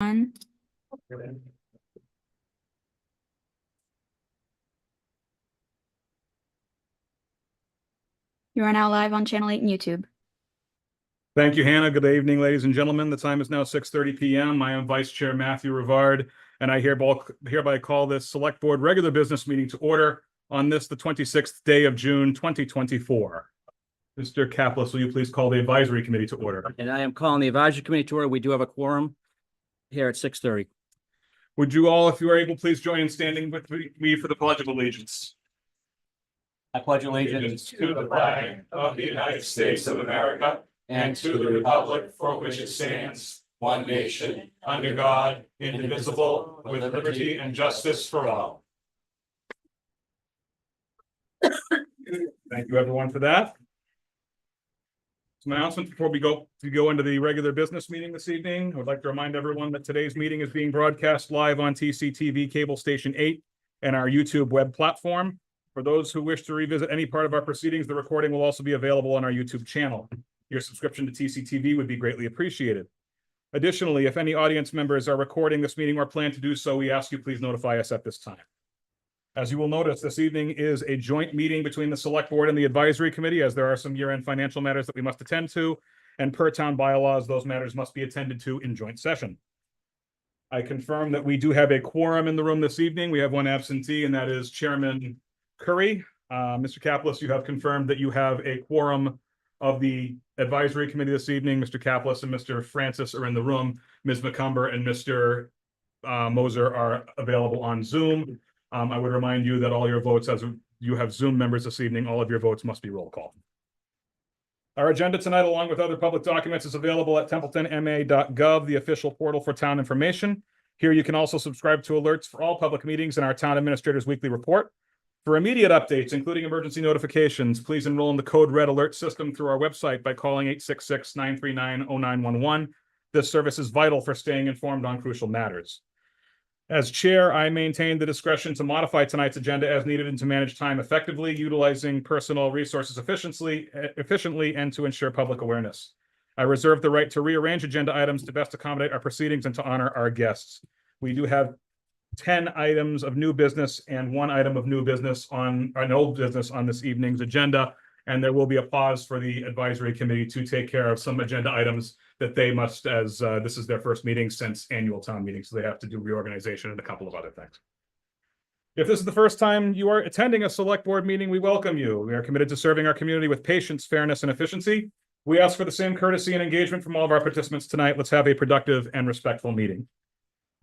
On. You are now live on Channel 8 and YouTube. Thank you, Hannah. Good evening, ladies and gentlemen. The time is now 6:30 p.m. I am Vice Chair Matthew Rivard, and I hereby call this Select Board regular business meeting to order on this, the 26th day of June, 2024. Mr. Kaplis, will you please call the Advisory Committee to order? And I am calling the Advisory Committee to order. We do have a quorum here at 6:30. Would you all, if you are able, please join in standing with me for the Pledge of Allegiance? I pledge allegiance to the flag of the United States of America and to the republic for which it stands, one nation, under God, indivisible, with liberty and justice for all. Thank you, everyone, for that. Some announcements before we go into the regular business meeting this evening. I would like to remind everyone that today's meeting is being broadcast live on TCTV Cable Station 8 and our YouTube web platform. For those who wish to revisit any part of our proceedings, the recording will also be available on our YouTube channel. Your subscription to TCTV would be greatly appreciated. Additionally, if any audience members are recording this meeting or plan to do so, we ask you please notify us at this time. As you will notice, this evening is a joint meeting between the Select Board and the Advisory Committee, as there are some year-end financial matters that we must attend to, and per town bylaws, those matters must be attended to in joint session. I confirm that we do have a quorum in the room this evening. We have one absentee, and that is Chairman Curry. Mr. Kaplis, you have confirmed that you have a quorum of the Advisory Committee this evening. Mr. Kaplis and Mr. Francis are in the room. Ms. McCumber and Mr. Moser are available on Zoom. I would remind you that all your votes, as you have Zoom members this evening, all of your votes must be roll call. Our agenda tonight, along with other public documents, is available at templetonma.gov, the official portal for town information. Here you can also subscribe to alerts for all public meetings in our town administrator's weekly report. For immediate updates, including emergency notifications, please enroll in the Code Red alert system through our website by calling 866-939-0911. This service is vital for staying informed on crucial matters. As chair, I maintain the discretion to modify tonight's agenda as needed and to manage time effectively, utilizing personal resources efficiently and to ensure public awareness. I reserve the right to rearrange agenda items to best accommodate our proceedings and to honor our guests. We do have 10 items of new business and 1 item of new business on an old business on this evening's agenda. And there will be a pause for the Advisory Committee to take care of some agenda items that they must, as this is their first meeting since annual town meeting. So they have to do reorganization and a couple of other things. If this is the first time you are attending a Select Board meeting, we welcome you. We are committed to serving our community with patience, fairness, and efficiency. We ask for the same courtesy and engagement from all of our participants tonight. Let's have a productive and respectful meeting.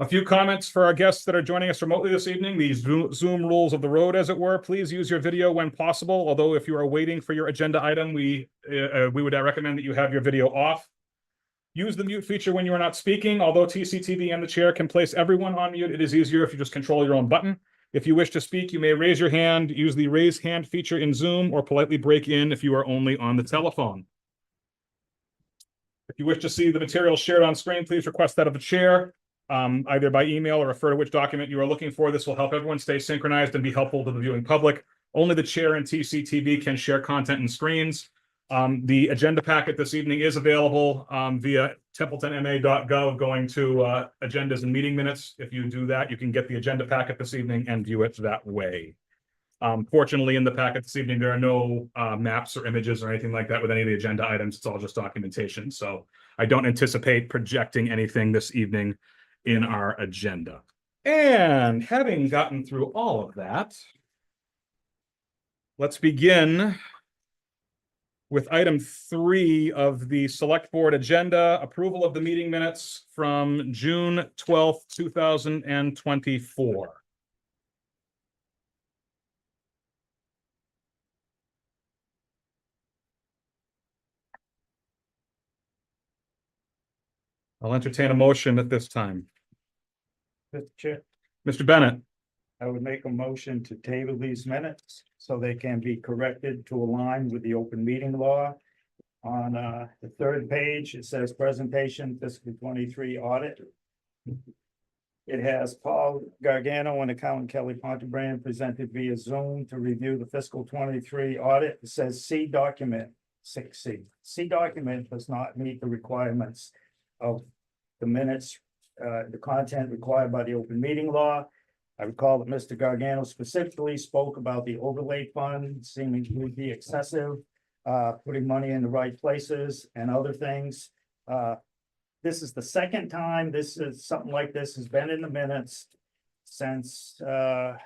A few comments for our guests that are joining us remotely this evening. These Zoom rules of the road, as it were. Please use your video when possible. Although if you are waiting for your agenda item, we would recommend that you have your video off. Use the mute feature when you are not speaking. Although TCTV and the chair can place everyone on mute, it is easier if you just control your own button. If you wish to speak, you may raise your hand, use the raise hand feature in Zoom, or politely break in if you are only on the telephone. If you wish to see the material shared on screen, please request that of the chair. Either by email or refer to which document you are looking for. This will help everyone stay synchronized and be helpful to the viewing public. Only the chair and TCTV can share content and screens. The agenda packet this evening is available via templetonma.gov, going to agendas and meeting minutes. If you do that, you can get the agenda packet this evening and view it that way. Fortunately, in the packet this evening, there are no maps or images or anything like that with any of the agenda items. It's all just documentation. So I don't anticipate projecting anything this evening in our agenda. And having gotten through all of that, let's begin with item 3 of the Select Board agenda, approval of the meeting minutes from June 12th, 2024. I'll entertain a motion at this time. Mr. Chair, Mr. Bennett. I would make a motion to table these minutes so they can be corrected to align with the open meeting law. On the 3rd page, it says presentation fiscal 23 audit. It has Paul Gargano and accountant Kelly Pontebrand presented via Zoom to review the fiscal 23 audit. It says C document 6C. C document does not meet the requirements of the minutes the content required by the open meeting law. I recall that Mr. Gargano specifically spoke about the overlay fund seeming to be excessive, putting money in the right places and other things. This is the second time something like this has been in the minutes since a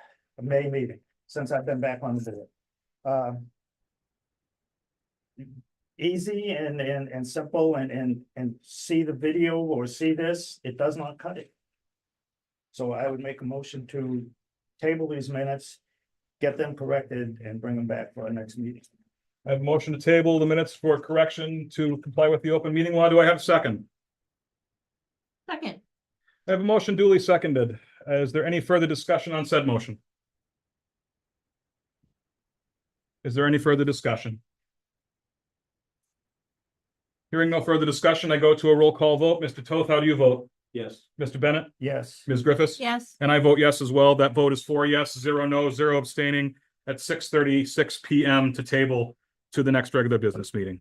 May meeting, since I've been back on the board. Easy and simple and see the video or see this, it does not cut it. So I would make a motion to table these minutes, get them corrected and bring them back for our next meeting. I have a motion to table the minutes for correction to comply with the open meeting law. Do I have a second? Second. I have a motion duly seconded. Is there any further discussion on said motion? Is there any further discussion? Hearing no further discussion, I go to a roll call vote. Mr. Toth, how do you vote? Yes. Mr. Bennett? Yes. Ms. Griffiths? Yes. And I vote yes as well. That vote is 4 yes, 0 no, 0 abstaining at 6:36 PM to table to the next regular business meeting.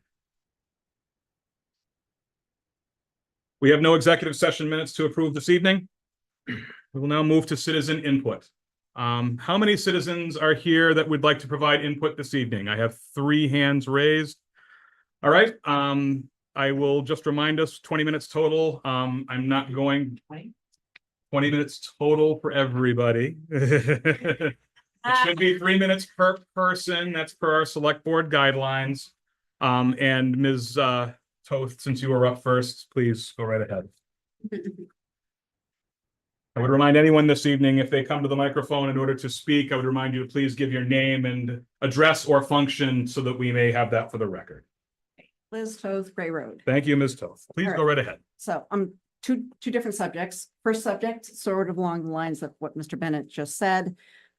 We have no executive session minutes to approve this evening. We will now move to citizen input. How many citizens are here that would like to provide input this evening? I have 3 hands raised. All right, I will just remind us 20 minutes total. I'm not going 20 minutes total for everybody. It should be 3 minutes per person. That's per our select board guidelines. And Ms. Toth, since you were up first, please go right ahead. I would remind anyone this evening, if they come to the microphone in order to speak, I would remind you to please give your name and address or function so that we may have that for the record. Liz Toth, Gray Road. Thank you, Ms. Toth. Please go right ahead. So two different subjects. First subject, sort of along the lines of what Mr. Bennett just said.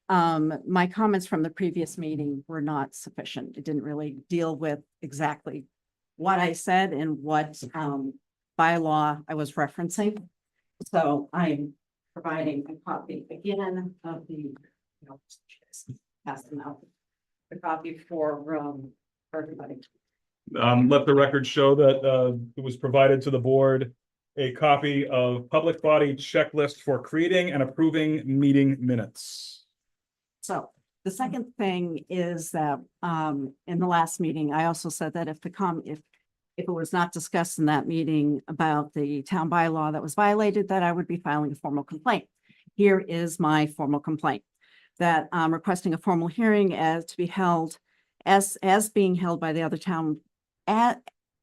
My comments from the previous meeting were not sufficient. It didn't really deal with exactly what I said and what bylaw I was referencing. So I'm providing a copy again of the, pass them out. The copy for everybody. Let the record show that it was provided to the board a copy of public body checklist for creating and approving meeting minutes. So the second thing is that in the last meeting, I also said that if it was not discussed in that meeting about the town bylaw that was violated, that I would be filing a formal complaint. Here is my formal complaint, that I'm requesting a formal hearing as to be held as being held by the other town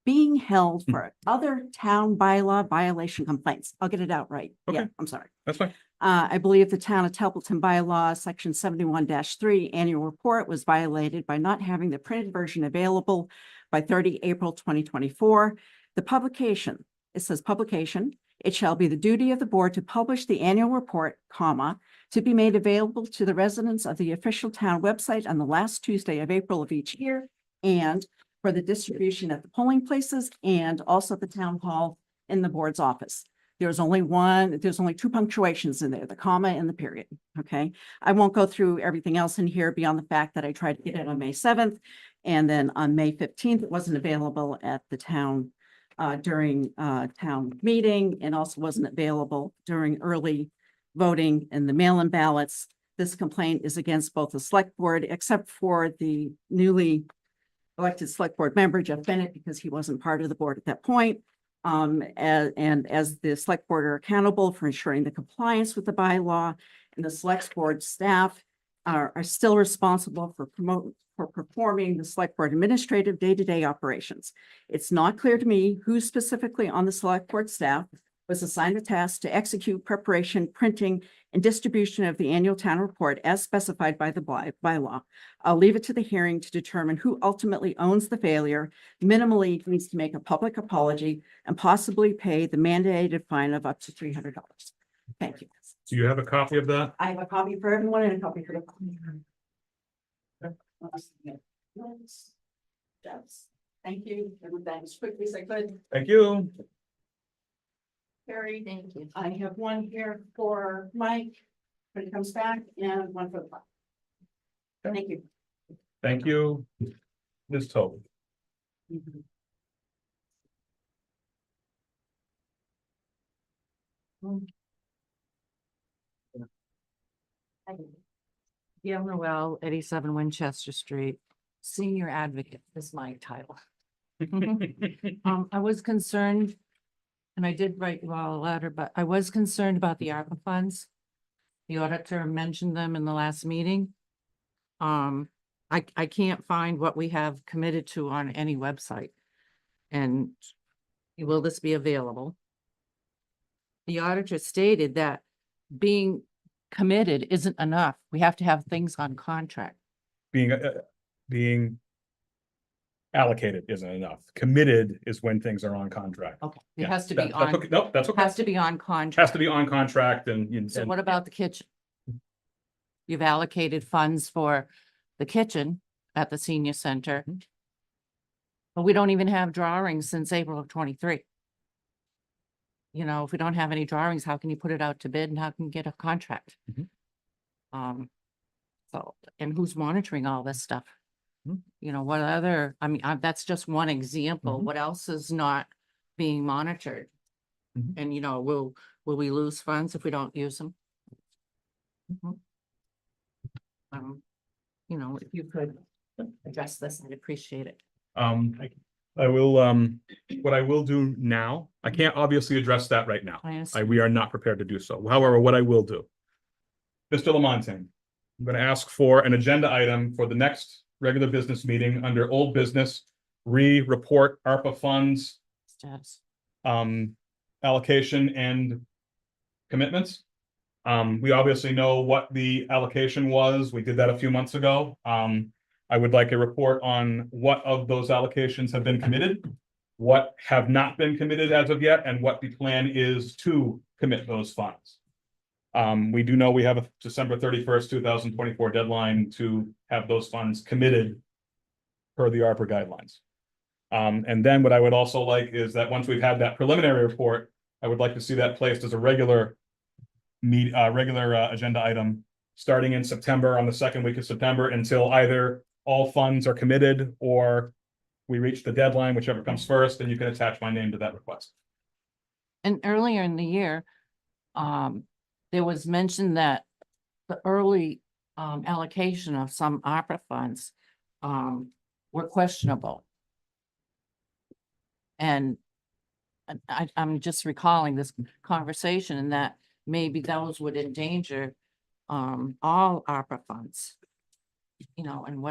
being held for other town bylaw violation complaints. I'll get it out right. Okay. Yeah, I'm sorry. That's fine. I believe the town of Templeton bylaw, section 71-3 annual report was violated by not having the printed version available by 30 April 2024. The publication, it says publication, it shall be the duty of the board to publish the annual report, comma, to be made available to the residents of the official town website on the last Tuesday of April of each year, and for the distribution at the polling places and also at the town hall in the board's office. There's only 2 punctuations in there, the comma and the period, okay? I won't go through everything else in here beyond the fact that I tried to get it on May 7th. And then on May 15th, it wasn't available at the town during town meeting, and also wasn't available during early voting and the mail-in ballots. This complaint is against both the select board, except for the newly elected select board member, Jeff Bennett, because he wasn't part of the board at that point. And as the select board are accountable for ensuring the compliance with the bylaw, and the select board staff are still responsible for performing the select board administrative day-to-day operations. It's not clear to me who specifically on the select board staff was assigned the task to execute preparation, printing, and distribution of the annual town report as specified by the bylaw. I'll leave it to the hearing to determine who ultimately owns the failure, minimally needs to make a public apology, and possibly pay the mandated fine of up to $300. Thank you. Do you have a copy of that? I have a copy for everyone and a copy for the. Thank you. Everything as quickly as I could. Thank you. Carrie, Thank you. I have one here for Mike when he comes back and one for the clock. Thank you. Thank you, Ms. Toth. Gail Noel, 87 Winchester Street, Senior Advocate is my title. I was concerned, and I did write you all a letter, but I was concerned about the ARPA funds. The auditor mentioned them in the last meeting. I can't find what we have committed to on any website. And will this be available? The auditor stated that being committed isn't enough. We have to have things on contract. Being allocated isn't enough. Committed is when things are on contract. Okay, it Yeah, has to be that's on, okay. Nope, that's okay. has to be on Has contract. to be on contract and. So what about the kitchen? You've allocated funds for the kitchen at the senior center. But we don't even have drawings since April of 23. You know, if we don't have any drawings, how can you put it out to bid and how can you get a contract? So, and who's monitoring all this stuff? You know, what other, I mean, that's just one example. What else is not being monitored? And, you know, will we lose funds if we don't use them? You know, if you could address this, I'd appreciate it. I will, what I will do now, I can't obviously address that right now. I understand. We are not prepared to do so. However, what I will do. Mr. Lamontagne, I'm going to ask for an agenda item for the next regular business meeting under old business, report ARPA funds, Status. allocation and commitments. We obviously know what the allocation was. We did that a few months ago. I would like a report on what of those allocations have been committed, what have not been committed as of yet, and what the plan is to commit those funds. We do know we have a December 31st, 2024 deadline to have those funds committed per the ARPA guidelines. And then what I would also like is that once we've had that preliminary report, I would like to see that placed as a regular agenda item starting in September, on the second week of September, until either all funds are committed or we reach the deadline, whichever comes first, and you can attach my name to that request. And earlier in the year, there was mention that the early allocation of some ARPA funds were questionable. And I'm just recalling this conversation and that maybe those would endanger all ARPA funds. You know, and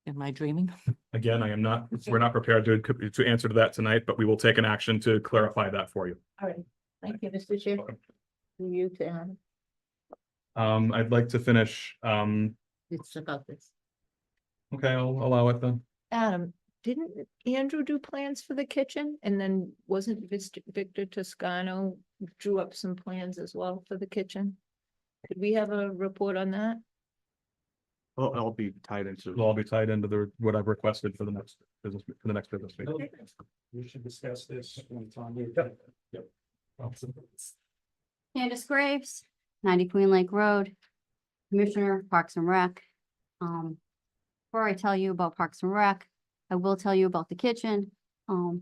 am I dreaming? Again, we're not prepared to answer to that tonight, but we will take an action to clarify that for you. All right, thank you, Mr. Chair. Welcome. You to add, I'd like to finish, it's about this. okay, I'll allow it then. Adam, didn't Andrew do plans for the kitchen? And then wasn't Victor Toscano drew up some plans as well for the kitchen? Could we have a report on that? Well, I'll be tied into. It'll all be tied into what I've requested for the next business meeting. We should discuss this when it's on the. Yep. Candace Graves, 90 Queen Lake Road, Commissioner, Parks and Rec. Before I tell you about Parks and Rec, I will tell you about the kitchen. The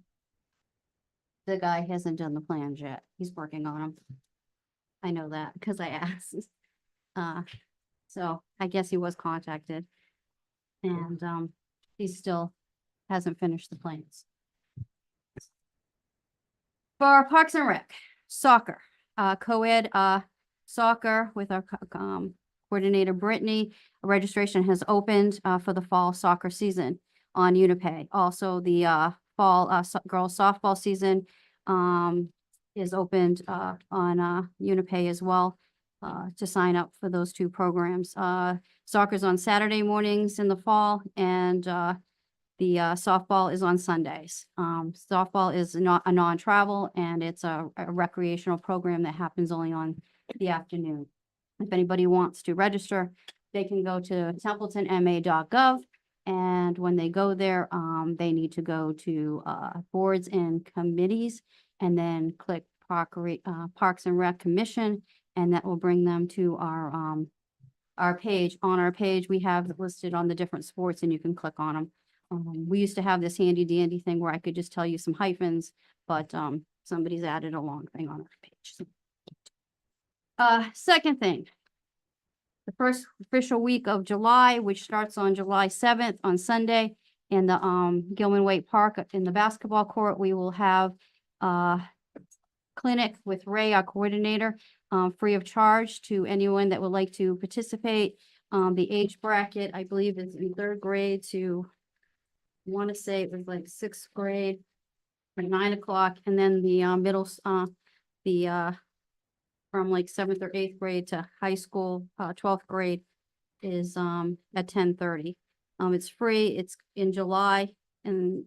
guy hasn't done the plans yet. He's working on them. I know that because I asked. So I guess he was contacted. And he still hasn't finished the plans. For Parks and Rec, soccer, co-ed soccer with our coordinator Brittany. Registration has opened for the fall soccer season on Unipay. Also, the fall girls softball season is opened on Unipay as well to sign up for those two programs. Soccer's on Saturday mornings in the fall, and the softball is on Sundays. Softball is not a non-travel, and it's a recreational program that happens only on the afternoon. If anybody wants to register, they can go to templetonma.gov. And when they go there, they need to go to boards and committees and then click Parks and Rec Commission, and that will bring them to our page. On our page, we have it listed on the different sports, and you can click on them. We used to have this handy dandy thing where I could just tell you some hyphens, but somebody's added a long thing on our page. Second thing. The first official week of July, which starts on July 7th on Sunday in the Gilman Waite Park in the basketball court, we will have clinic with Ray, our coordinator, free of charge to anyone that would like to participate. The age bracket, I believe, is in 3rd grade to, I want to say it was like 6th grade at 9 o'clock, and then the from like 7th or 8th grade to high school, 12th grade is at 10:30. It's free. It's in July, and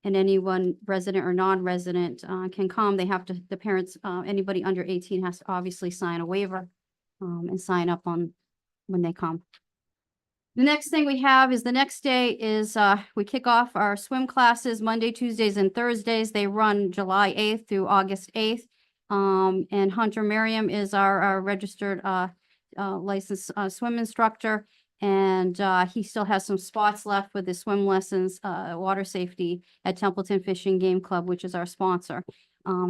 anyone resident or non-resident can come. They have to, the parents, anybody under 18 has to obviously sign a waiver and sign up on when they come. The next thing we have is the next day is we kick off our swim classes Monday, Tuesdays, and Thursdays. They run July 8th through August 8th. And Hunter Merriam is our registered licensed swim instructor. And he still has some spots left with his swim lessons, water safety at Templeton Fishing Game Club, which is our sponsor.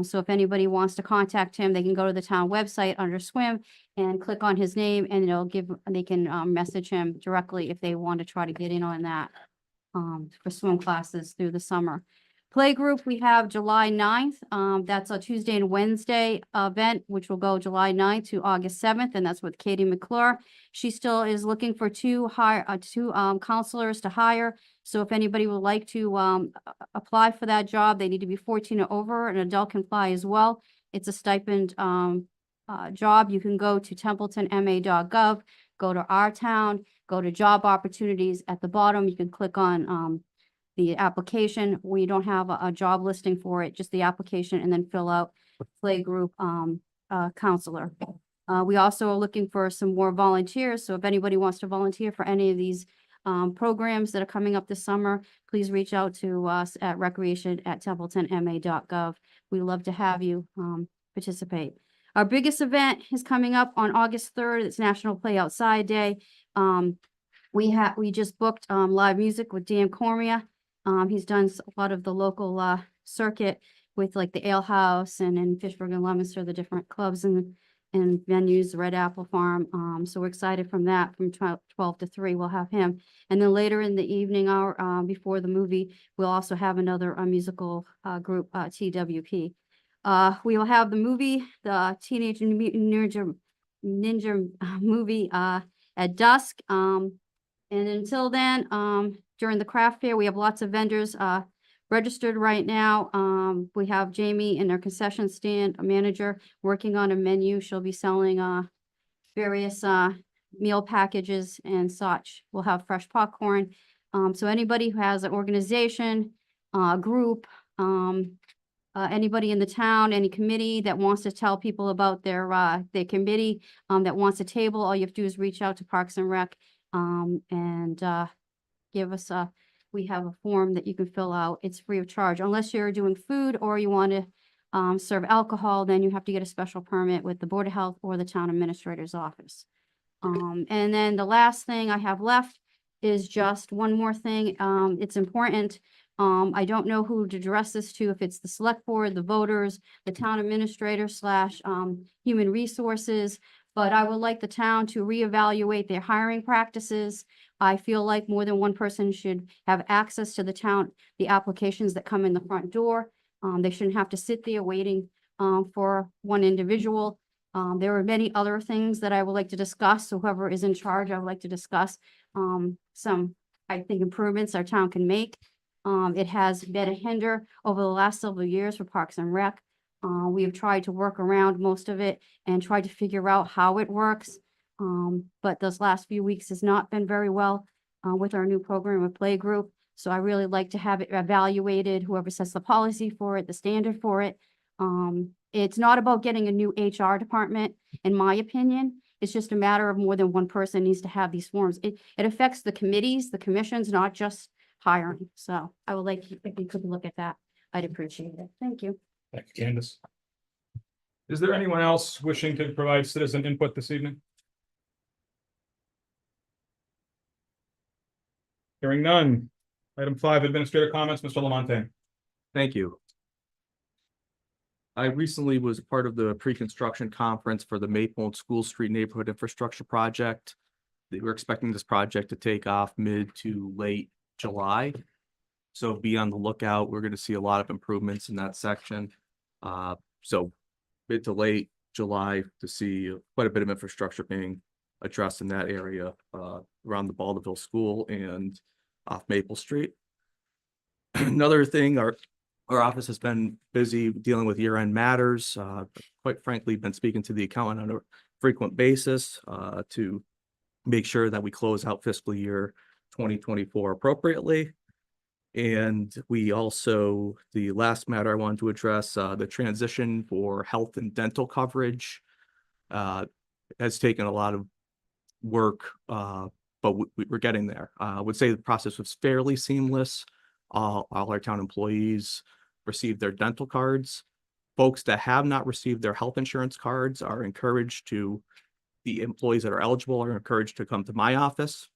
So if anybody wants to contact him, they can go to the town website under swim and click on his name, and they can message him directly if they want to try to get in on that for swim classes through the summer. Playgroup, we have July 9th. That's a Tuesday and Wednesday event, which will go July 9th to August 7th, and that's with Katie McClure. She still is looking for two counselors to hire. So if anybody would like to apply for that job, they need to be 14 or over. An adult can apply as well. It's a stipend job. You can go to templetonma.gov, go to our town, go to job opportunities. At the bottom, you can click on the application. We don't have a job listing for it, just the application, and then fill out playgroup counselor. We also are looking for some more volunteers. So if anybody wants to volunteer for any of these programs that are coming up this summer, please reach out to us at recreation@templetonma.gov. We love to have you participate. Our biggest event is coming up on August 3rd. It's National Play Outside Day. We just booked live music with Dan Cormier. He's done a lot of the local circuit with like the Ale House and in Fishburne and Leominster, the different clubs and venues, Red Apple Farm. So we're excited from that. From 12 to 3, we'll have him. And then later in the evening hour, before the movie, we'll also have another musical group, TWP. We will have the movie, the Teenage Mutant Ninja movie at dusk. And until then, during the craft fair, we have lots of vendors registered right now. We have Jamie in our concession stand, a manager, working on a menu. She'll be selling various meal packages and such. We'll have fresh popcorn. So anybody who has an organization, group, anybody in the town, any committee that wants to tell people about their committee that wants a table, all you have to do is reach out to Parks and Rec and give us we have a form that you can fill out. It's free of charge unless you're doing food or you want to serve alcohol, then you have to get a special permit with the Board of Health or the town administrator's office. And then the last thing I have left is just one more thing. It's important. I don't know who to address this to, if it's the select board, the voters, the town administrator / human resources, but I would like the town to reevaluate their hiring practices. I feel like more than one person should have access to the applications that come in the front door. They shouldn't have to sit there waiting for one individual. There are many other things that I would like to discuss. So whoever is in charge, I would like to discuss some, I think, improvements our town can make. It has been a hinder over the last several years for Parks and Rec. We have tried to work around most of it and tried to figure out how it works. But those last few weeks has not been very well with our new program with Playgroup. So I really like to have it evaluated, whoever sets the policy for it, the standard for it. It's not about getting a new HR department, in my opinion. It's just a matter of more than one person needs to have these forms. It affects the committees, the commissions, not just hiring. So I would like, if you could look at that, I'd appreciate it. Thank you. Thank you, Candace. Is there anyone else wishing to provide citizen input this evening? Hearing none. Item 5, administrator comments, Mr. Lamontagne. Thank you. I recently was part of the pre-construction conference for the Maple and School Street Neighborhood Infrastructure Project. We're expecting this project to take off mid to late July. So be on the lookout. We're going to see a lot of improvements in that section. So mid to late July to see quite a bit of infrastructure being addressed in that area around the Baldwin School and off Maple Street. Another thing, our office has been busy dealing with year-end matters. Quite frankly, been speaking to the accountant on a frequent basis to make sure that we close out fiscal year 2024 appropriately. And we also, the last matter I wanted to address, the transition for health and dental coverage has taken a lot of work, but we're getting there. I would say the process was fairly seamless. All our town employees received their dental cards. Folks that have not received their health insurance cards are encouraged to, the employees that are eligible are encouraged to come to my office.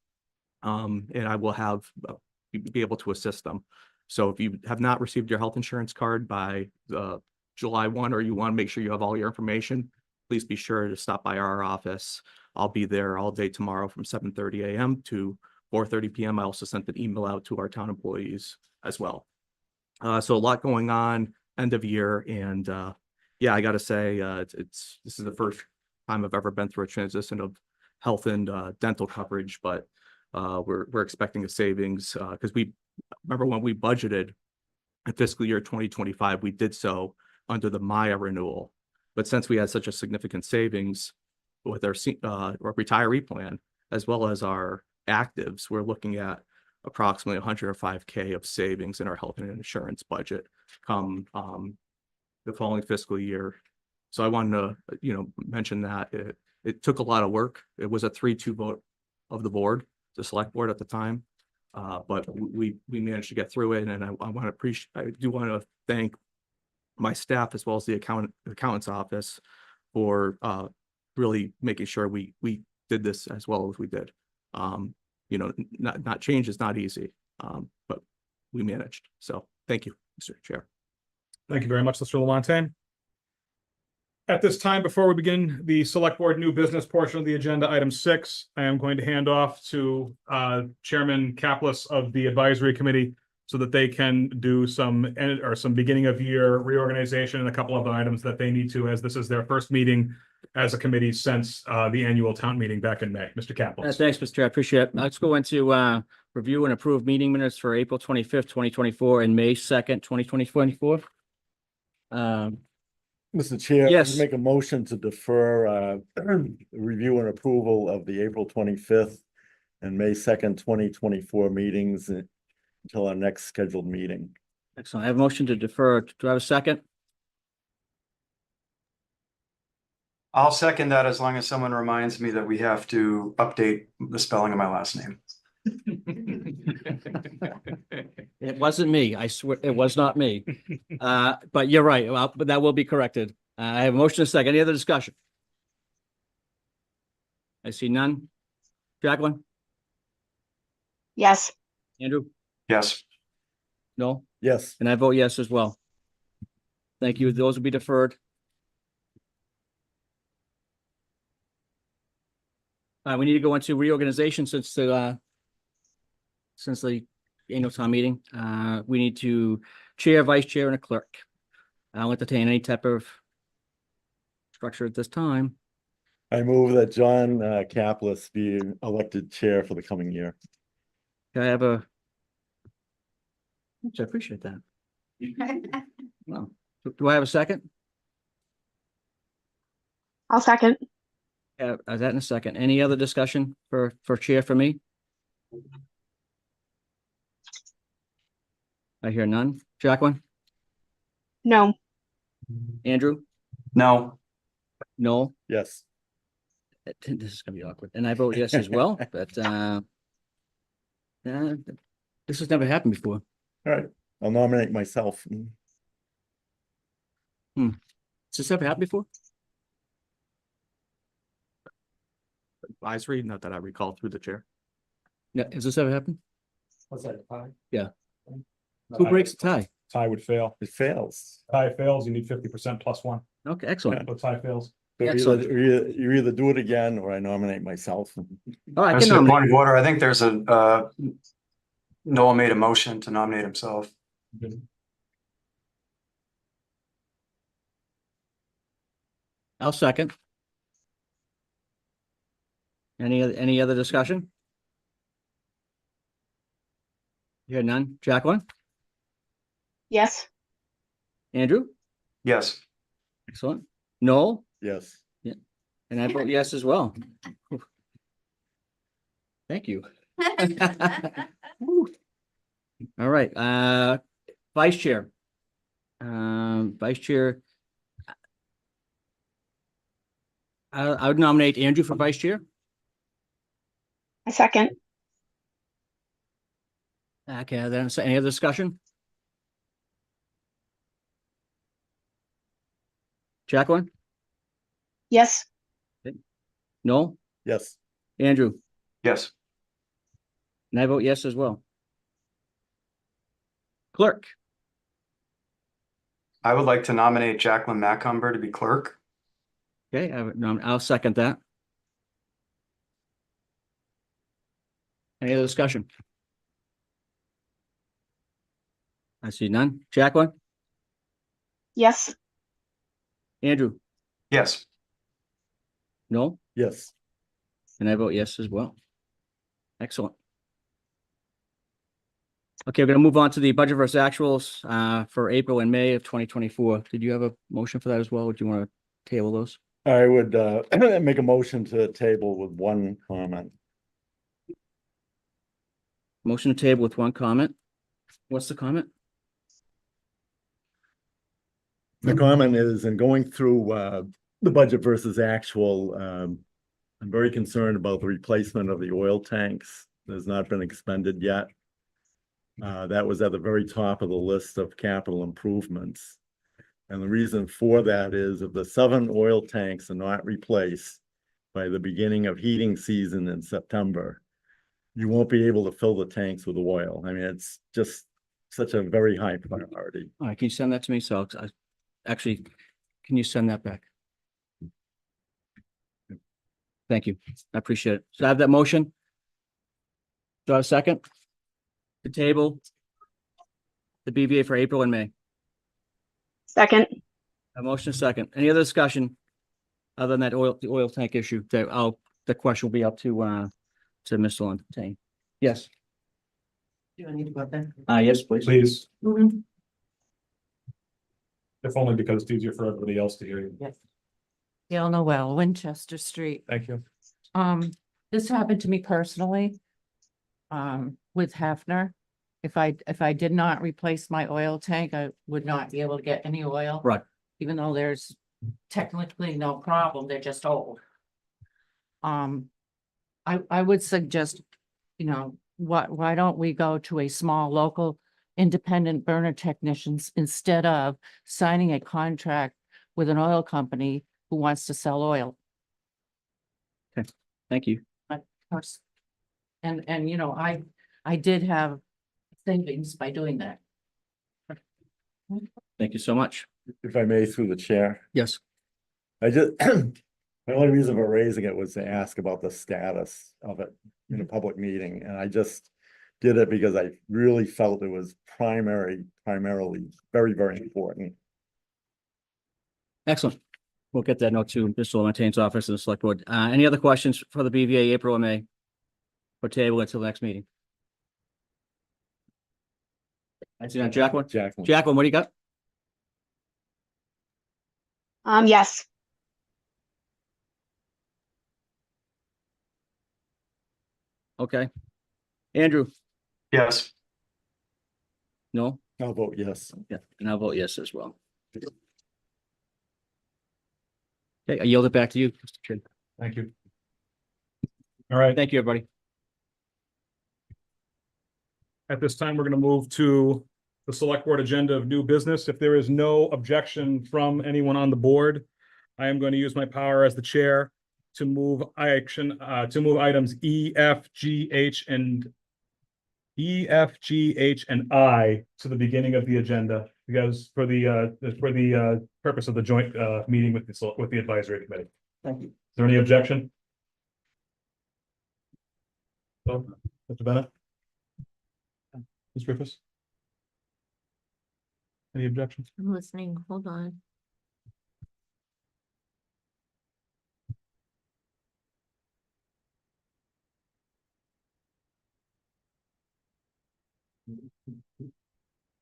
And I will have, be able to assist them. So if you have not received your health insurance card by July 1, or you want to make sure you have all your information, please be sure to stop by our office. I'll be there all day tomorrow from 7:30 a.m. to 4:30 p.m. I also sent an email out to our town employees as well. So a lot going on, end of year, and yeah, I got to say, this is the first time I've ever been through a transition of health and dental coverage, but we're expecting a savings because we remember when we budgeted in fiscal year 2025, we did so under the Maya renewal, but since we had such a significant savings with our retiree plan as well as our actives, we're looking at approximately 105K of savings in our health and insurance budget come the following fiscal year. So I wanted to, mention that it took a lot of work. It was a 3-2 vote of the board, the select board at the time, but we managed to get through it. And I do want to thank my staff as well as the accountant's office for really making sure we did this as well as we did. Not change is not easy, but we managed. So thank you, Mr. Chair. Thank you very much, Mr. Lamontagne. At this time, before we begin the select board new business portion of the agenda, item 6, I am going to hand off to Chairman Kaplis of the advisory committee so that they can do some beginning of year reorganization and a couple of items that they need to, as this is their first meeting as a committee since the annual town meeting back in May. Mr. Kaplis. Thanks, Mr. Chair. I appreciate it. Let's go into review and approve meeting minutes for April 25th, 2024 and May 2nd, 2024. Mr. Chair. Yes. Make a motion to defer review and approval of the April 25th and May 2nd, 2024 meetings until our next scheduled meeting. Excellent. I have a motion to defer. Do I have a second? I'll second that as long as someone reminds me that we have to update the spelling of my last name. It wasn't me. I swear it was not me. But you're right. Well, but that will be corrected. I have a motion and a second. Any other discussion? I see none. Jacqueline? Yes. Andrew? Yes. No? Yes. And I vote yes as well. Thank you. Those will be deferred. We need to go into reorganization since the annual town meeting. We need to chair, vice chair, and a clerk. I'll entertain any type of structure at this time. I move that John Kaplis be elected chair for the coming year. Can I have a? I appreciate that. Well, do I have a second? I'll second. Yeah, that in a second. Any other discussion for chair for me? I hear none. Jacqueline? No. Andrew? No. No? Yes. This is gonna be awkward. And I vote yes as well, but this has never happened before. All right. I'll nominate myself. Has this ever happened before? Advisory, not that I recall through the chair. Yeah, has this ever happened? What's that? Yeah. Who breaks the tie? Tie would fail. It fails. Tie fails, you need 50% plus one. Okay, excellent. So tie fails. So Excellent. you either do it again or I nominate myself. Oh, I can Just a point nominate. of order. I think there's Noah made a motion to nominate himself. I'll second. Any other discussion? You had none? Jacqueline? Yes. Andrew? Yes. Excellent. Noel? Yes. And I vote yes as well. Thank you. Woo. All right, Vice Chair. Vice Chair. I would nominate Andrew for Vice Chair. I second. Okay, then, so any other discussion? Jacqueline? Yes. No? Yes. Andrew? Yes. And I vote yes as well. Clerk? I would like to nominate Jacqueline Macumber to be clerk. Okay, I'll second that. Any other discussion? I see none. Jacqueline? Yes. Andrew? Yes. No? Yes. And I vote yes as well. Excellent. Okay, we're gonna move on to the budget versus actuals for April and May of 2024. Did you have a motion for that as well? Or do you want to table those? I would make a motion to table with one comment. Motion to table with one comment. What's the comment? The comment is in going through the budget versus actual, I'm very concerned about the replacement of the oil tanks. There's not been expended yet. That was at the very top of the list of capital improvements. And the reason for that is if the 7 oil tanks are not replaced by the beginning of heating season in September, you won't be able to fill the tanks with oil. I mean, it's just such a very high priority. All right, can you send that to me? So actually, can you send that back? Thank you. I appreciate it. So I have that motion. Do I have a second? The table. The BVA for April and May. Second. A motion second. Any other discussion? Other than that the oil tank issue, the question will be up to Mr. Fontaine. Yes. Do I need to go up there? Yes, please. Please, if only because it's easier for everybody else to hear you. Yes. Gail Noel, Winchester Street. Thank you. This happened to me personally. With Hefner. If I did not replace my oil tank, I would not be able to get any oil. Right. Even though there's technically no problem, they're just old. I would suggest, why don't we go to a small local independent burner technicians instead of signing a contract with an oil company who wants to sell oil? Thank you. And I did have savings by doing that. Thank you so much. If I may, through the chair. Yes. I just, the only reason for raising it was to ask about the status of it in a public meeting, and I just did it because I really felt it was primarily very, very important. Excellent. We'll get that note to Mr. Fontain's office and the select board. Any other questions for the BVA April and May? Or table until the next meeting? I see that, Jacqueline. Jacqueline, what do you got? Yes. Okay. Andrew? Yes. No? I'll vote yes. Yeah, and I'll vote yes as well. Okay, I yield it back to you, Mr. Chair. Thank you. All right. Thank you, everybody. At this time, we're going to move to the select board agenda of new business. If there is no objection from anyone on the board, I am going to use my power as the chair to move items E, F, G, H, and E, F, G, H, and I to the beginning of the agenda, because for the purpose of the joint meeting with the advisory committee. Thank you. Is there any objection? No? Mr. Bennett? Ms. Griffiths? Any objections? I'm listening, hold on.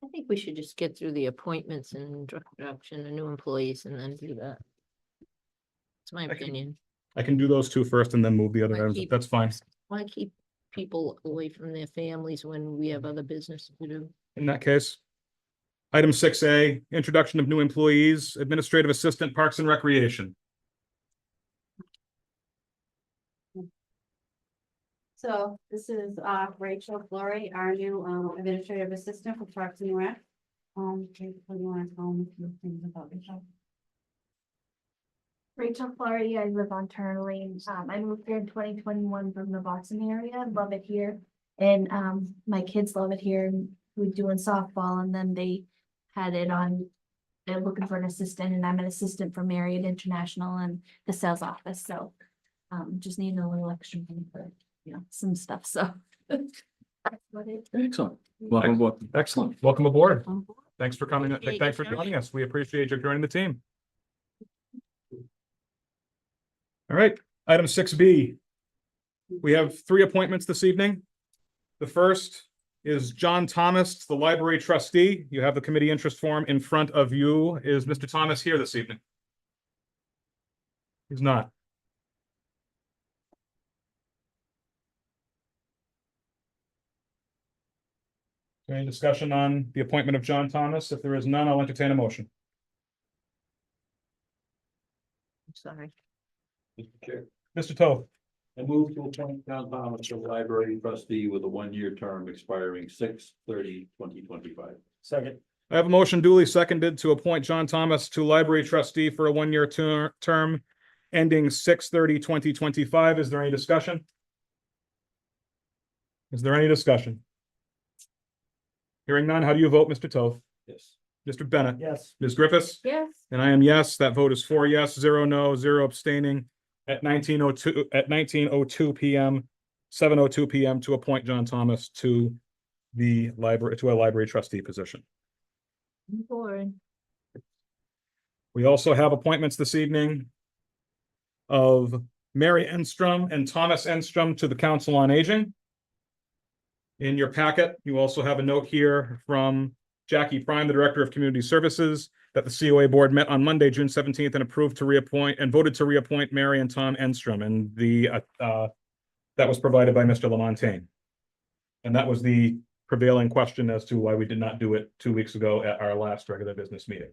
I think we should just get through the appointments and introduction of new employees and then do that. It's my opinion. I can do those two first and then move the other Why items. keep- That's fine. Why keep people away from their families when we have other business to do? In that case. Item 6A, introduction of new employees, administrative assistant, Parks and Recreation. So this is Rachel Flory, our new administrative assistant for Parks and Rec. Okay, what do you want to tell me a few things about Rachel? Rachel Flaherty, I live on Turnley. I moved here in 2021 from the Boston area, love it here. And my kids love it here. We're doing softball and then they had it on, they're looking for an assistant and I'm an assistant for Marriott International and the sales office, so just need a little extra money for, some stuff, so. That's what it. Excellent. Welcome aboard. Excellent. Welcome aboard. Um, Thanks for coming. Appreciate Thanks for you joining. joining us. We appreciate you joining the team. All right, item 6B. We have 3 appointments this evening. The first is John Thomas, the library trustee. You have the committee interest form in front of you. Is Mr. Thomas here this evening? He's not. Any discussion on the appointment of John Thomas? If there is none, I'll entertain a motion. I'm sorry. Mr. Chair, Mr. Toth, I move to appoint John Thomas as library trustee with a 1-year term expiring 6/30/2025. Second. I have a motion duly seconded to appoint John Thomas to library trustee for a 1-year term ending 6/30/2025. Is there any discussion? Is there any discussion? Hearing none, how do you vote, Mr. Toth? Yes. Mr. Bennett? Yes. Ms. Griffiths? Yes. And I am yes. That vote is 4 yes, 0 no, 0 abstaining at 19:02 PM, 7:02 PM to appoint John Thomas to the library, to a library trustee position. Board. We also have appointments this evening of Mary Ehnstrom and Thomas Ehnstrom to the Council on Aging. In your packet, you also have a note here from Jackie Prime, the Director of Community Services, that the COA Board met on Monday, June 17th, and approved to reappoint and voted to reappoint Mary and Tom Ehnstrom, and that was provided by Mr. Lamontagne. And that was the prevailing question as to why we did not do it 2 weeks ago at our last regular business meeting.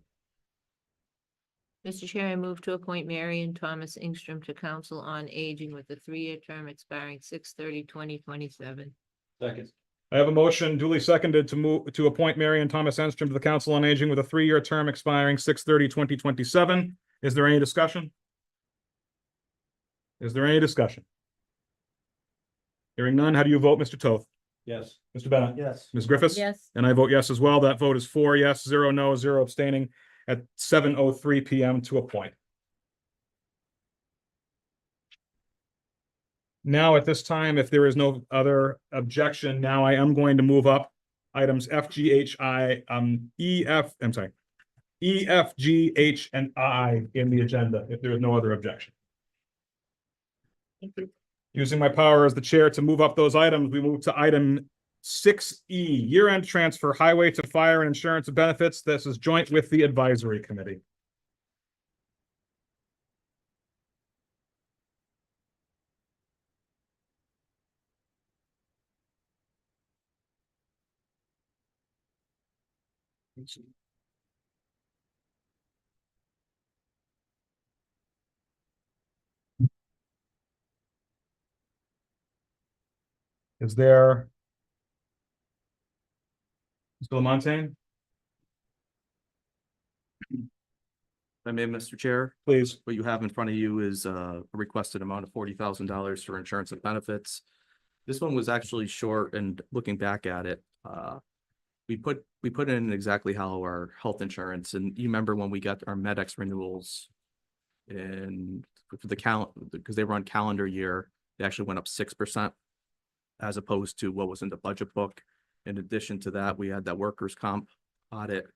Mr. Chair, I move to appoint Mary and Thomas Ehnstrom to Council on Aging with a 3-year term expiring 6/30/2027. Second. I have a motion duly seconded to appoint Mary and Thomas Ehnstrom to the Council on Aging with a 3-year term expiring 6/30/2027. Is there any discussion? Is there any discussion? Hearing none, how do you vote, Mr. Toth? Yes. Mr. Bennett? Yes. Ms. Griffiths? Yes. And I vote yes as well. That vote is 4 yes, 0 no, 0 abstaining at 7:03 PM to appoint. Now, at this time, if there is no other objection, now I am going to move up items F, G, H, I, E, F, I'm sorry, E, F, G, H, and I in the agenda, if there is no other objection. Thank you. Using my power as the chair to move up those items, we move to item 6E, year-end transfer, highway to fire and insurance benefits. This is joint with the advisory committee. Is there? Mr. Lamontagne, If I may, Mr. Chair, please. what you have in front of you is a requested amount of $40,000 for insurance and benefits. This one was actually short, and looking back at it, we put in exactly how our health insurance, and you remember when we got our MedX renewals and for the because they were on calendar year, they actually went up 6% as opposed to what was in the budget book. In addition to that, we had that workers' comp audit.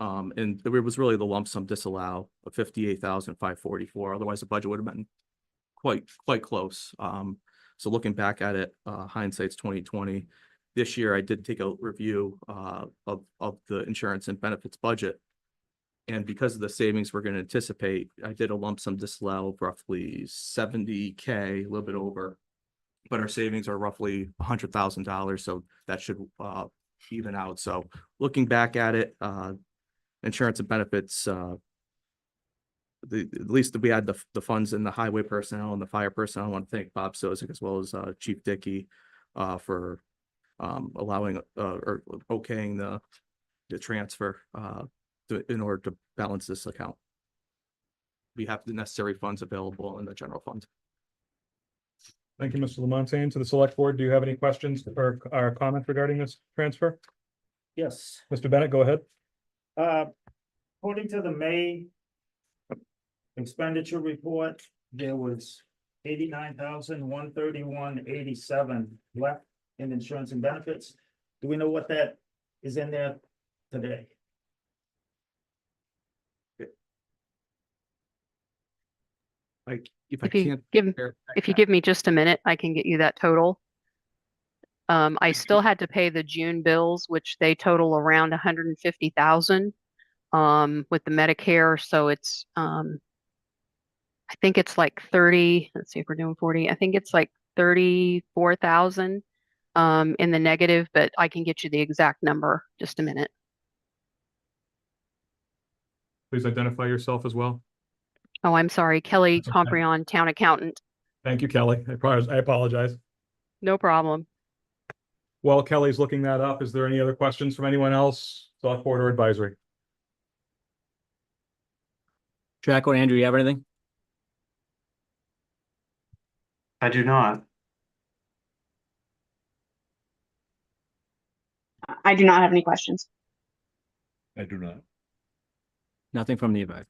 And it was really the lump sum disallow of 58,544. Otherwise, the budget would have been quite close. So looking back at it, hindsight's 2020. This year, I did take a review of the insurance and benefits budget. And because of the savings we're going to anticipate, I did a lump sum disallow of roughly 70K, a little bit over. But our savings are roughly $100,000, so that should even out. So looking back at it, insurance and benefits, at least we had the funds in the highway personnel and the fire personnel. I want to thank Bob Sozik as well as Chief Dickey for allowing or okaying the transfer in order to balance this account. We have the necessary funds available in the general fund. Thank you, Mr. Lamontagne. To the select board, do you have any questions or comments regarding this transfer? Yes. Mr. Bennett, go ahead. According to the May expenditure report, there was 89,131.87 left in insurance and benefits. Do we know what that is in there today? Like if If you can't give, compare- if you give me just a minute, I can get you that total. I still had to pay the June bills, which they total around 150,000 with the Medicare. So it's I think it's like 30, let's see if we're doing 40. I think it's like 34,000 in the negative, but I can get you the exact number. Just a minute. Please identify yourself as well. Oh, I'm sorry, Kelly That's okay. Comprion, town accountant. Thank you, Kelly. I apologize. No problem. While Kelly's looking that up, is there any other questions from anyone else? Select board or advisory? Jack or Andrew, you have anything? I do not. I do not have any questions. I do not. Nothing from the advice.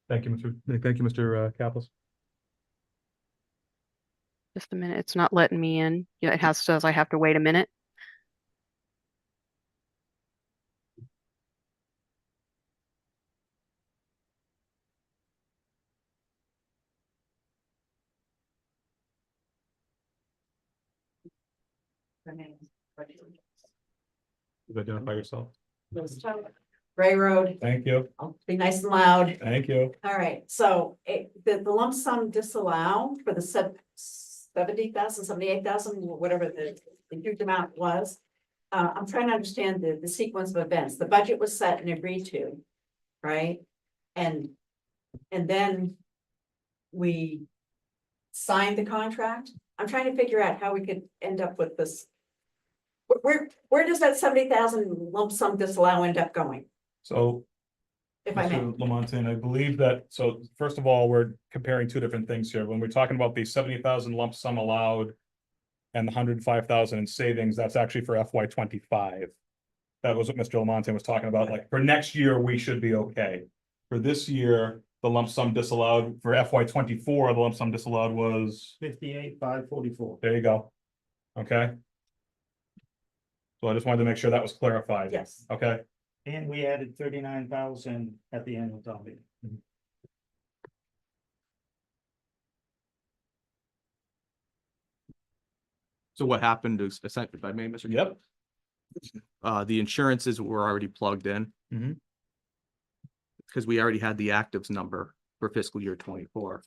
Thank you, Mr. Kaplan. Just a minute. It's not letting me in. Yeah, it says I have to wait a minute. Identify yourself. Ray Road, Thank you. I'll be nice and loud. Thank you. All right, so the lump sum disallow for the 70,000, 78,000, whatever the huge amount was. I'm trying to understand the sequence of events. The budget was set and agreed to, right? And then we signed the contract. I'm trying to figure out how we could end up with this. Where does that 70,000 lump sum disallow end up going? So, If I may. Mr. Lamontagne, I believe that, so first of all, we're comparing two different things here. When we're talking about the 70,000 lump sum allowed and the 105,000 in savings, that's actually for FY25. That was what Mr. Lamontagne was talking about. Like for next year, we should be okay. For this year, the lump sum disallowed for FY24, the lump sum disallowed was, 58,544. there you go. Okay. So I just wanted to make sure that was clarified. Yes. Okay. And we added 39,000 at the annual town meeting. So what happened is, if I may, Mr. Yep. The insurances were already plugged in. Mhm. Because we already had the actives number for fiscal year 24.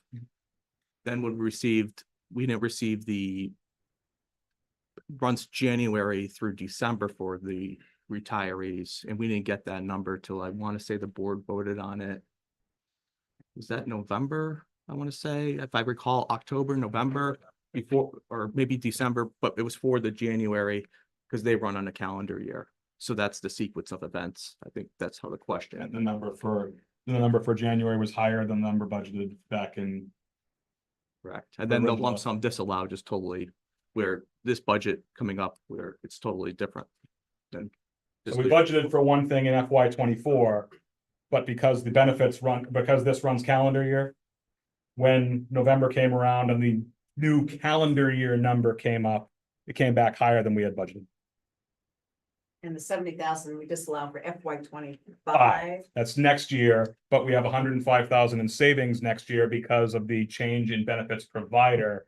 Then when we didn't receive the runs January through December for the retirees, and we didn't get that number till I want to say the board voted on it. Was that November? I want to say, if I recall, October, November before, or maybe December, but it was for the January because they run on a calendar year. So that's the sequence of events. I think that's how the question. And the number for January was higher than the number budgeted back in. Correct. And then the original. lump sum disallowed just totally where this budget coming up, where it's totally different than. So we budgeted for one thing in FY '24, but because the benefits run, because this runs calendar year. When November came around and the new calendar year number came up, it came back higher than we had budgeted. And the 70,000 we disallowed for FY 25. That's next year, but we have 105,000 in savings next year because of the change in benefits provider.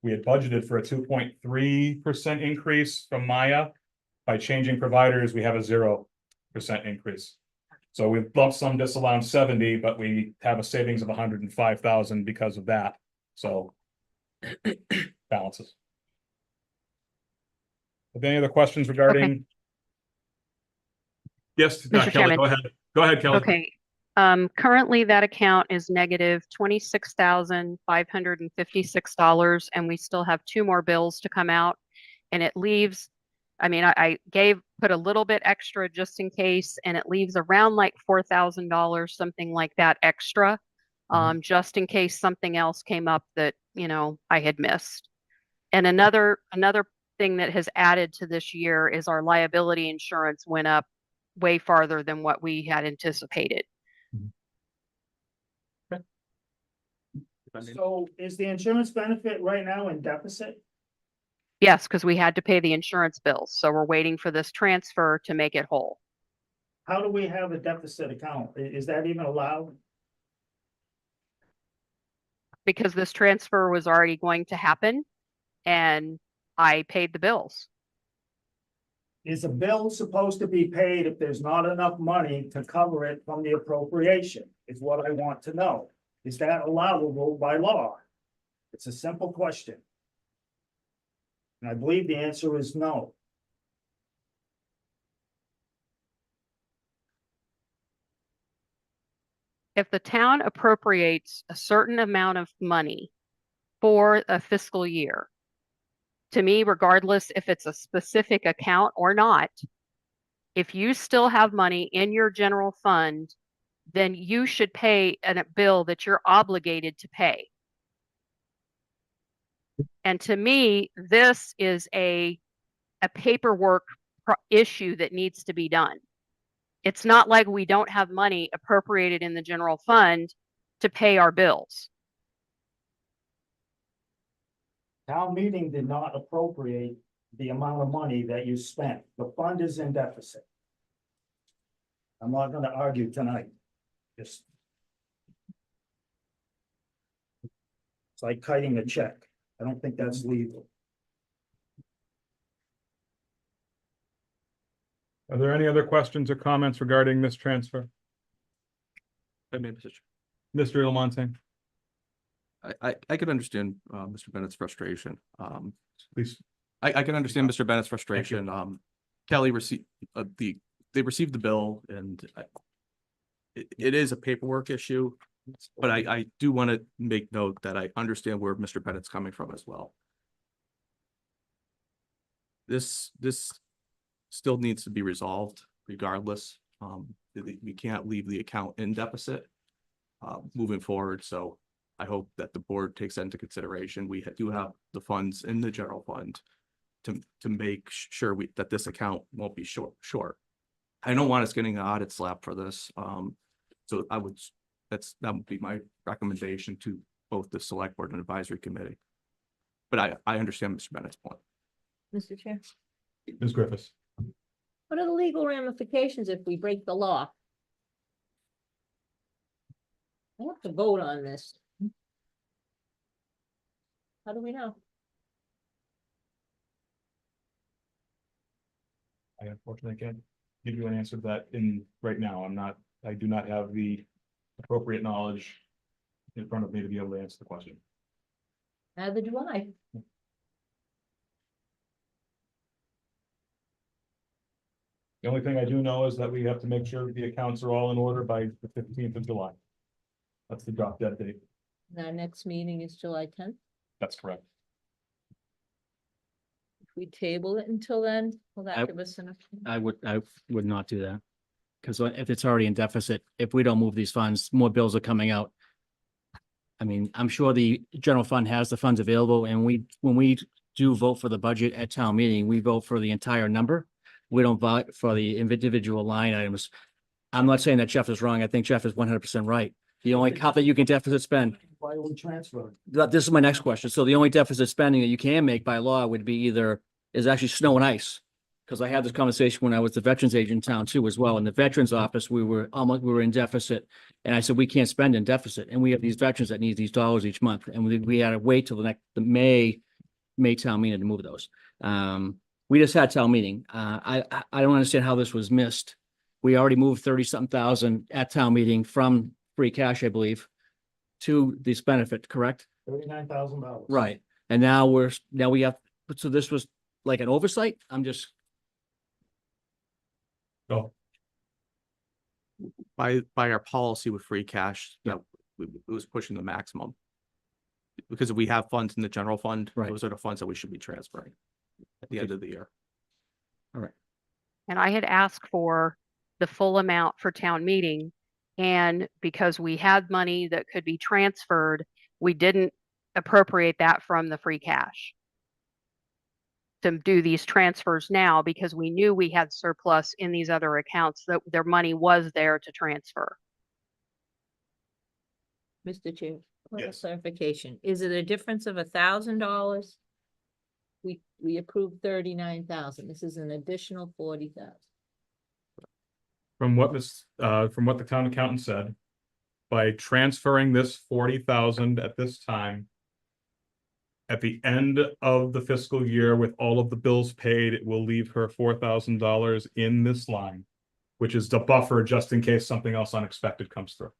We had budgeted for a 2.3% increase from Maya. By changing providers, we have a 0% increase. So we've lumped sum disallowed 70, but we have a savings of 105,000 because of that. So balances. Have any other questions regarding? Yes, Mr. Kelly, Chairman. go ahead. Go ahead, Kelly. Okay, currently that account is negative $26,556, and we still have 2 more bills to come out. And it leaves, I mean, I put a little bit extra just in case, and it leaves around like $4,000, something like that extra, just in case something else came up that, you know, I had missed. And another thing that has added to this year is our liability insurance went up way farther than what we had anticipated. So is the insurance benefit right now in deficit? Yes, because we had to pay the insurance bills. So we're waiting for this transfer to make it whole. How do we have a deficit account? Is that even allowed? Because this transfer was already going to happen and I paid the bills. Is a bill supposed to be paid if there's not enough money to cover it from the appropriation? Is what I want to know. Is that allowable by law? It's a simple question. And I believe the answer is no. If the town appropriates a certain amount of money for a fiscal year, to me, regardless if it's a specific account or not, if you still have money in your general fund, then you should pay a bill that you're obligated to pay. And to me, this is a paperwork issue that needs to be done. It's not like we don't have money appropriated in the general fund to pay our bills. Town meeting did not appropriate the amount of money that you spent. The fund is in deficit. I'm not gonna argue tonight. Just. It's like kiting a check. I don't think that's legal. Are there any other questions or comments regarding this transfer? I mean, Mr. Mr. Almonte, I can understand, Mr. Bennett's frustration. please. I can understand Mr. Bennett's frustration. Kelly received, they received the bill and it is a paperwork issue. But I do want to make note that I understand where Mr. Bennett's coming from as well. This still needs to be resolved regardless. We can't leave the account in deficit moving forward. So I hope that the board takes that into consideration. We do have the funds in the general fund to make sure that this account won't be short. I don't want us getting an audit slap for this. So that would be my recommendation to both the select board and advisory committee. But I understand Mr. Bennett's point. Mr. Chair, Ms. Griffiths. what are the legal ramifications if we break the law? I have to vote on this. How do we know? I unfortunately can't give you an answer to that right now. I do not have the appropriate knowledge in front of me to be able to answer the question. Neither do I. The only thing I do know is that we have to make sure that the accounts are all in order by the 15th of July. That's the drop dead date. And our next meeting is July 10th. That's correct. If we table it until then, will that I- give us enough? I would not do that. Because if it's already in deficit, if we don't move these funds, more bills are coming out. I mean, I'm sure the general fund has the funds available and when we do vote for the budget at town meeting, we vote for the entire number. We don't vote for the individual line items. I'm not saying that Jeff is wrong. I think Jeff is 100% right. The only account that you can deficit spend, Why are we transferring? this is my next question. So the only deficit spending that you can make by law would be is actually snow and ice. Because I had this conversation when I was the veterans agent in town too as well. In the veterans office, we were in deficit. And I said, we can't spend in deficit. And we have these veterans that need these dollars each month. And we had to wait till the May town meeting to move those. We just had town meeting. I don't understand how this was missed. We already moved 30-something thousand at town meeting from free cash, I believe, to this benefit, correct? $39,000. Right. And now we have, so this was like an oversight? I'm just, Go. By our policy with free cash, it was pushing the maximum. Because we have funds in the general fund, Right. those are the funds that we should be transferring at the end of the year. And I had asked for the full amount for town meeting. And because we had money that could be transferred, we didn't appropriate that from the free cash to do these transfers now because we knew we had surplus in these other accounts that their money was there to transfer. Mr. Chair, point of Yes. clarification, is it a difference of $1,000? We approved 39,000. This is an additional 40,000. From what the town accountant said, by transferring this 40,000 at this time, at the end of the fiscal year with all of the bills paid, it will leave her $4,000 in this line, which is the buffer just in case something else unexpected comes through.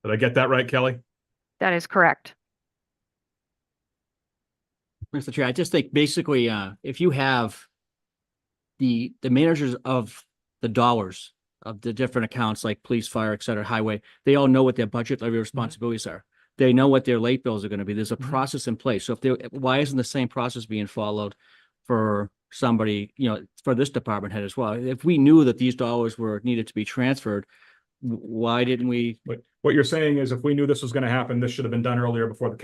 Did I get that right, Kelly? That is correct. Mr. Chair, I just think basically, if you have the managers of the dollars of the different accounts like police, fire, et cetera, highway, they all know what their budget levy responsibilities are. They know what their late bills are going to be. There's a process in place. So why isn't the same process being followed for somebody, for this department head as well? If we knew that these dollars were needed to be transferred, why didn't we? But what you're saying is if we knew this was going to happen, this should have been done earlier before the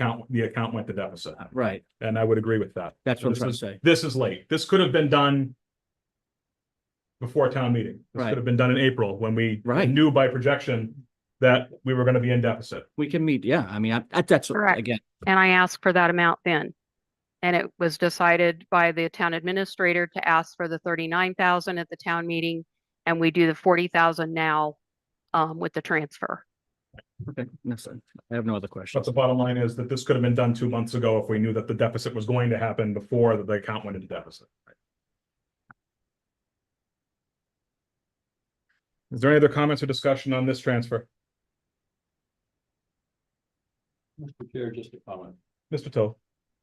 account went to deficit. Right. And I would agree with that. That's what I'm This trying to is- say. This is late. This could have been done before town meeting. This Right. could have been done in April when we Right. knew by projection that we were going to be in deficit. We can meet, yeah. I mean, that's, Correct. again, And I asked for that amount then. And it was decided by the town administrator to ask for the 39,000 at the town meeting. And we do the 40,000 now with the transfer. okay, that's it. I have no other But questions. the bottom line is that this could have been done 2 months ago if we knew that the deficit was going to happen before the account went into deficit. Is there any other comments or discussion on this transfer? Mr. Chair, just a comment. Mr. Toth?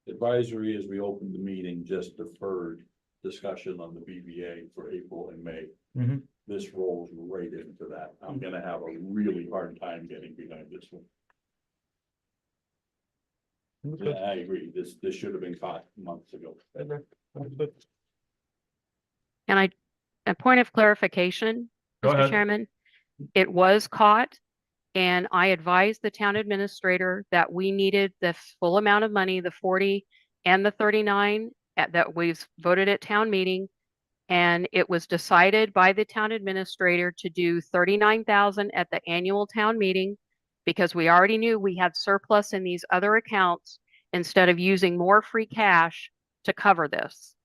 Advisory, as we opened the meeting, just deferred discussion on the BBA for April and May. Mhm. This rolls right into that. I'm gonna have a really hard time getting behind this one. Yeah, I agree. This should have been caught months ago. And a point of clarification, Go Mr. ahead. Chairman, it was caught. And I advised the town administrator that we needed the full amount of money, the 40 and the 39 that we've voted at town meeting. And it was decided by the town administrator to do 39,000 at the annual town meeting because we already knew we had surplus in these other accounts instead of using more free cash to cover this.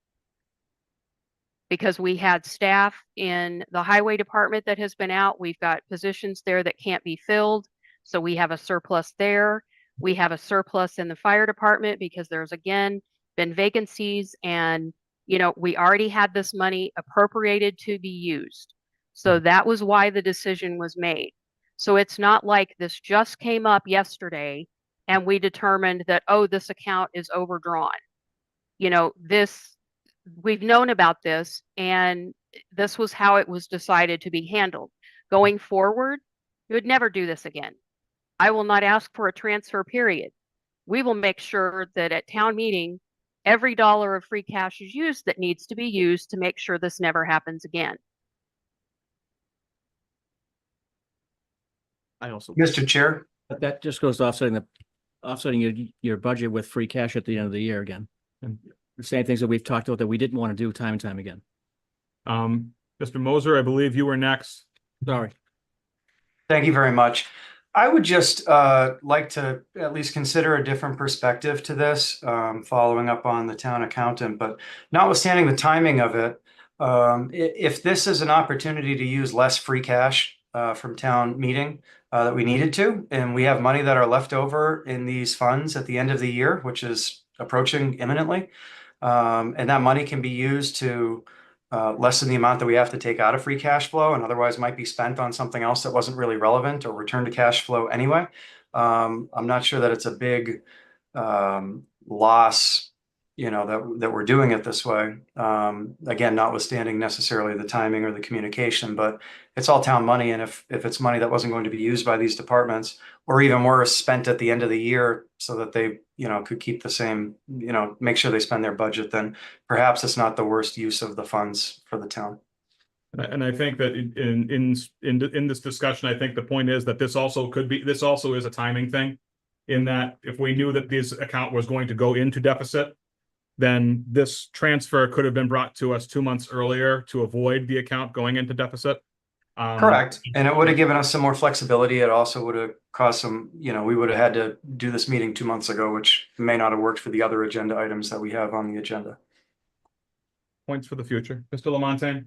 Because we had staff in the highway department that has been out. We've got positions there that can't be filled. So we have a surplus there. We have a surplus in the fire department because there's again been vacancies and, we already had this money appropriated to be used. So that was why the decision was made. So it's not like this just came up yesterday and we determined that, oh, this account is overdrawn. We've known about this and this was how it was decided to be handled. Going forward, we would never do this again. I will not ask for a transfer period. We will make sure that at town meeting, every dollar of free cash is used that needs to be used to make sure this never happens again. I also. Mr. Chair, But that just goes to offsetting your budget with free cash at the end of the year again. And the same things that we've talked about that we didn't want to do time and time again. Mr. Moser, I believe you were next. Sorry. Thank you very much. I would just like to at least consider a different perspective to this, following up on the town accountant, but notwithstanding the timing of it, if this is an opportunity to use less free cash from town meeting that we needed to, and we have money that are left over in these funds at the end of the year, which is approaching imminently, and that money can be used to lessen the amount that we have to take out of free cash flow and otherwise might be spent on something else that wasn't really relevant or return to cash flow anyway. I'm not sure that it's a big loss, you know, that we're doing it this way. Again, notwithstanding necessarily the timing or the communication, but it's all town money. And if it's money that wasn't going to be used by these departments, or even worse, spent at the end of the year so that they, you know, could keep the same, you know, make sure they spend their budget, then perhaps it's not the worst use of the funds for the town. And I think that in this discussion, I think the point is that this also is a timing thing. In that if we knew that this account was going to go into deficit, then this transfer could have been brought to us 2 months earlier to avoid the account going into deficit. Correct. And it would have given us some more flexibility. It also would have caused some, you know, we would have had to do this meeting 2 months ago, which may not have worked for the other agenda items that we have on the agenda. Points for the future. Mr. Lamontagne?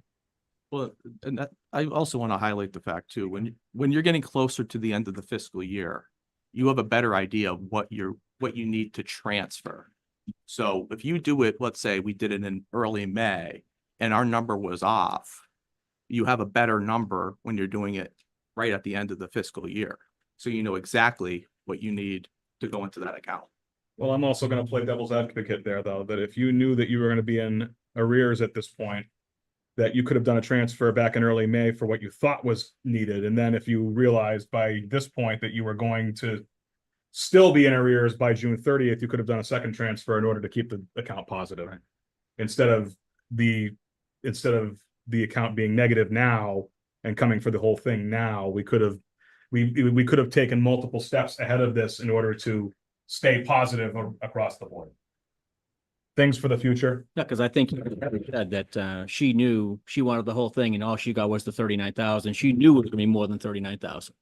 Well, and that, I also want to highlight the fact too, when you're getting closer to the end of the fiscal year, you have a better idea of what you need to transfer. So if you do it, let's say we did it in early May and our number was off, you have a better number when you're doing it right at the end of the fiscal year. So you know exactly what you need to go into that account. Well, I'm also going to play devil's advocate there, though, that if you knew that you were going to be in arrears at this point, that you could have done a transfer back in early May for what you thought was needed. And then if you realized by this point that you were going to still be in arrears by June 30th, you could have done a second transfer in order to keep the account positive. Instead of the account being negative now and coming for the whole thing now, we could have taken multiple steps ahead of this in order to stay positive across the board. Things for the future. Yeah, because I think you said that she knew she wanted the whole thing and all she got was the 39,000. She knew it was gonna be more than 39,000.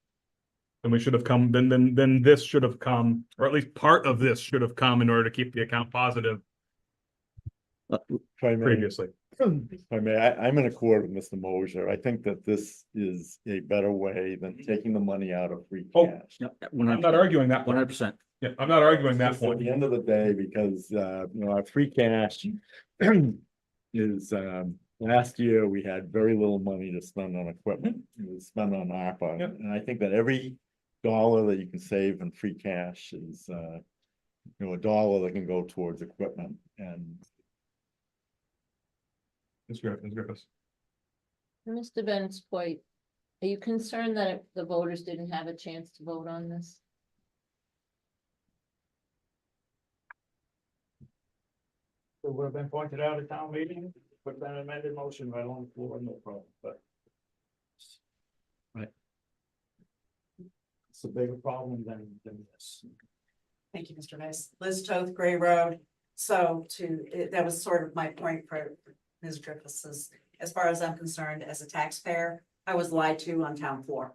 And we should have come, then this should have come, or at least part of this should have come in order to keep the account positive previously. If I may, I'm in accord with Mr. Mosier. I think that this is a better way than taking the money out of free Oh, cash. I'm not arguing that. 100%. Yeah, I'm not arguing that At point. the end of the day, because, you know, our free cash is, last year, we had very little money to spend on equipment. It was spent on ARPA. Yep. And I think that every dollar that you can save in free cash is, you know, a dollar that can go towards equipment. And Ms. Griffiths. Mr. Bennett's point, are you concerned that the voters didn't have a chance to vote on this? It would have been pointed out at town meeting, put that amended motion right on the floor, no problem, but. Right. It's a bigger problem than this. Thank you, Mr. Vice. Liz Toth, Gray Road. So that was sort of my point for Ms. Griffiths, as far as I'm concerned, as a taxpayer, I was lied to on town floor.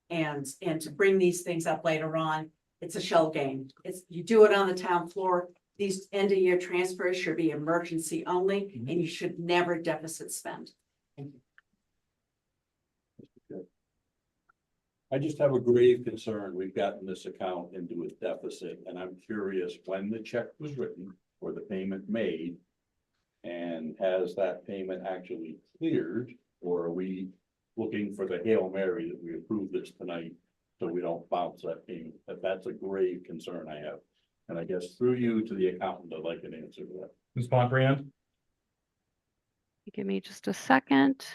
And to bring these things up later on, it's a shell game. You do it on the town floor. These end of year transfers should be emergency only, and you should never deficit spend. Thank you. I just have a grave concern. We've gotten this account into a deficit, and I'm curious when the check was written or the payment made. And has that payment actually cleared, or are we looking for the Hail Mary that we approve this tonight so we don't bounce that payment? That's a grave concern I have. And I guess through you to the accountant, I'd like an answer to that. Ms. Bonpriand? Give me just a second.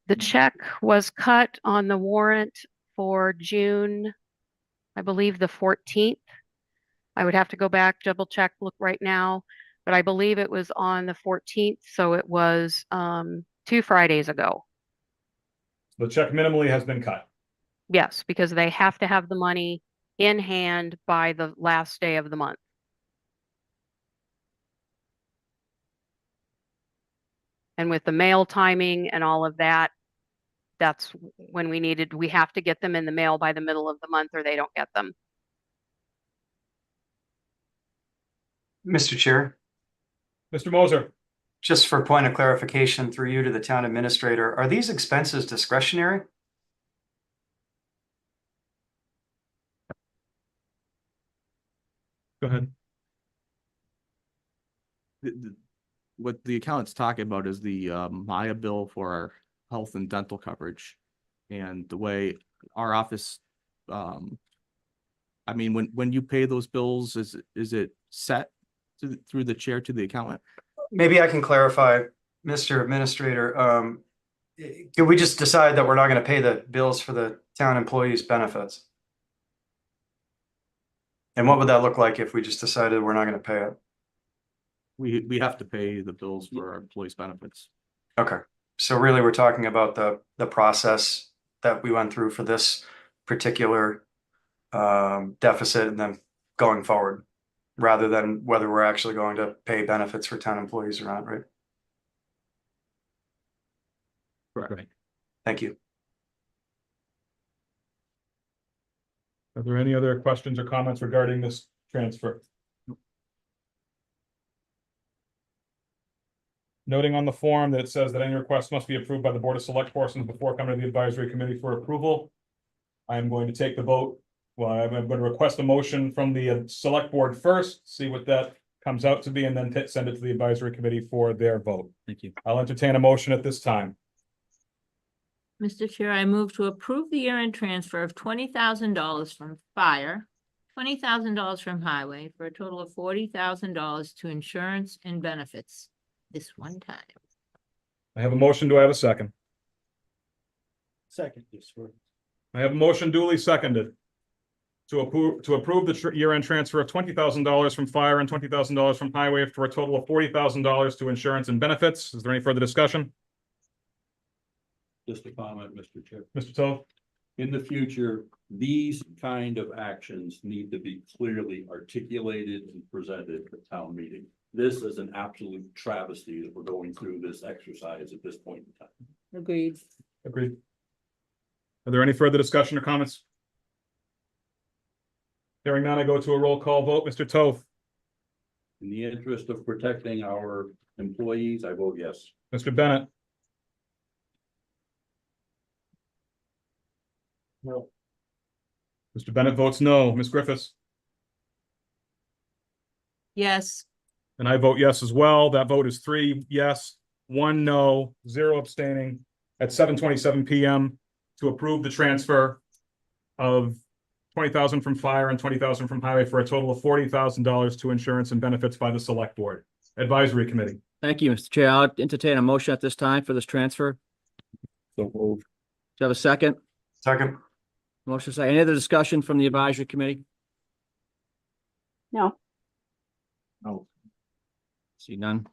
The check was cut on the warrant for June, I believe the 14th. I would have to go back, double check, look right now, but I believe it was on the 14th. So it was 2 Fridays ago. The check minimally has been cut. Yes, because they have to have the money in hand by the last day of the month. And with the mail timing and all of that, that's when we have to get them in the mail by the middle of the month or they don't get them. Mr. Chair, Mr. Moser, just for point of clarification through you to the town administrator, are these expenses discretionary? go ahead. What the accountant's talking about is the Maya bill for our health and dental coverage. And the way our office, I mean, when you pay those bills, is it set through the chair to the accountant? Maybe I can clarify, Mr. Administrator. Can we just decide that we're not going to pay the bills for the town employees' benefits? And what would that look like if we just decided we're not going to pay it? We have to pay the bills for our employees' benefits. Okay, so really we're talking about the process that we went through for this particular deficit and then going forward, rather than whether we're actually going to pay benefits for town employees or not, right? Correct. Thank you. Are there any other questions or comments regarding this transfer? Noting on the form that it says that any request must be approved by the Board of Select Persons before coming to the advisory committee for approval. I am going to take the vote. Well, I'm going to request a motion from the select board first, see what that comes out to be, and then send it to the advisory committee for their vote. Thank you. I'll entertain a motion at this time. Mr. Chair, I move to approve the year-end transfer of $20,000 from fire, $20,000 from highway, for a total of $40,000 to insurance and benefits this one time. I have a motion. Do I have a second? Second, this word. I have a motion duly seconded to approve the year-end transfer of $20,000 from fire and $20,000 from highway for a total of $40,000 to insurance and benefits. Is there any further discussion? Just a comment, Mr. Chair. Mr. Toth? In the future, these kind of actions need to be clearly articulated and presented at town meeting. This is an absolute travesty that we're going through this exercise at this point in time. Agreed. Agreed. Are there any further discussion or comments? Hearing none, I go to a roll call vote. Mr. Toth? In the interest of protecting our employees, I vote yes. Mr. Bennett? No. Mr. Bennett votes no. Ms. Griffiths? Yes. And I vote yes as well. That vote is 3 yes, 1 no, 0 abstaining at 7:27 PM to approve the transfer of $20,000 from fire and $20,000 from highway for a total of $40,000 to insurance and benefits by the select board. Advisory committee. Thank you, Mr. Chair. I'll entertain a motion at this time for this transfer. So moved. Do you have a second? Second. Motion second. Any other discussion from the advisory committee? No. No. See none.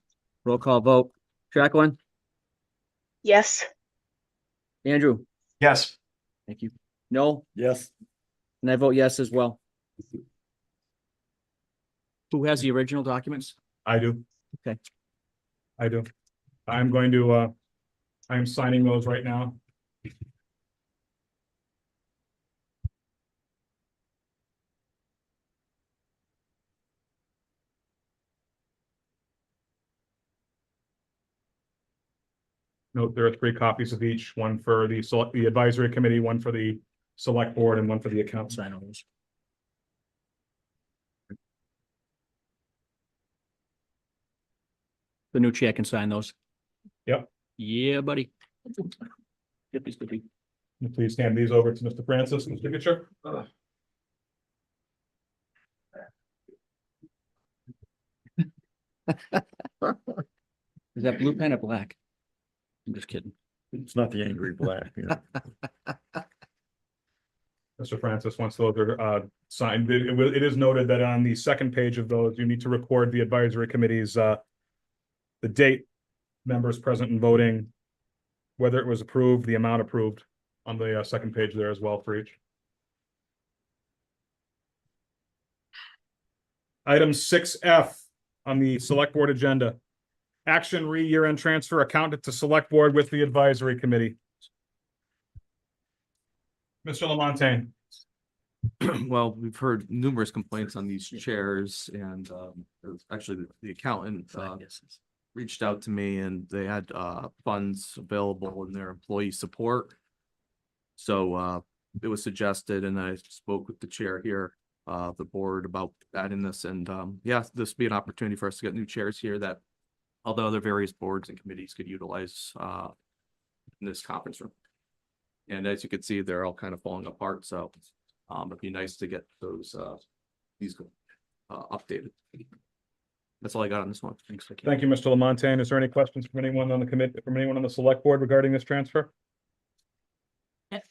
Roll call vote. Jacqueline? Yes. Andrew? Yes. Thank you. No? Yes. And I vote yes as well. Who has the original documents? I do. Okay. I do. I'm going to, I am signing those right now. Note, there are 3 copies of each, one for the advisory committee, one for the select board, and one for the account. Sign all those. The new chair can sign those. Yep. Yeah, buddy. Skippy, skippy. Please hand these over to Mr. Francis for signature. Is that blue pen or black? I'm just kidding. It's not the angry black, you know. Mr. Francis, once those are signed, it is noted that on the second page of those, you need to record the advisory committee's the date, members present and voting, whether it was approved, the amount approved, on the second page there as well for each. Item 6F on the select board agenda. Action year-end transfer accountant to select board with the advisory committee. Mr. Lamontagne. Well, we've heard numerous complaints on these chairs and it was actually the accountant reached out to me and they had funds available in their employee support. So it was suggested and I spoke with the chair here, the board about adding this and yeah, this would be an opportunity for us to get new chairs here that although other various boards and committees could utilize in this conference room. And as you can see, they're all kind of falling apart, so it'd be nice to get those these updated. That's all I got on this one. Thanks. Thank you, Mr. Lamontagne. Is there any questions from anyone on the committee, from anyone on the select board regarding this transfer?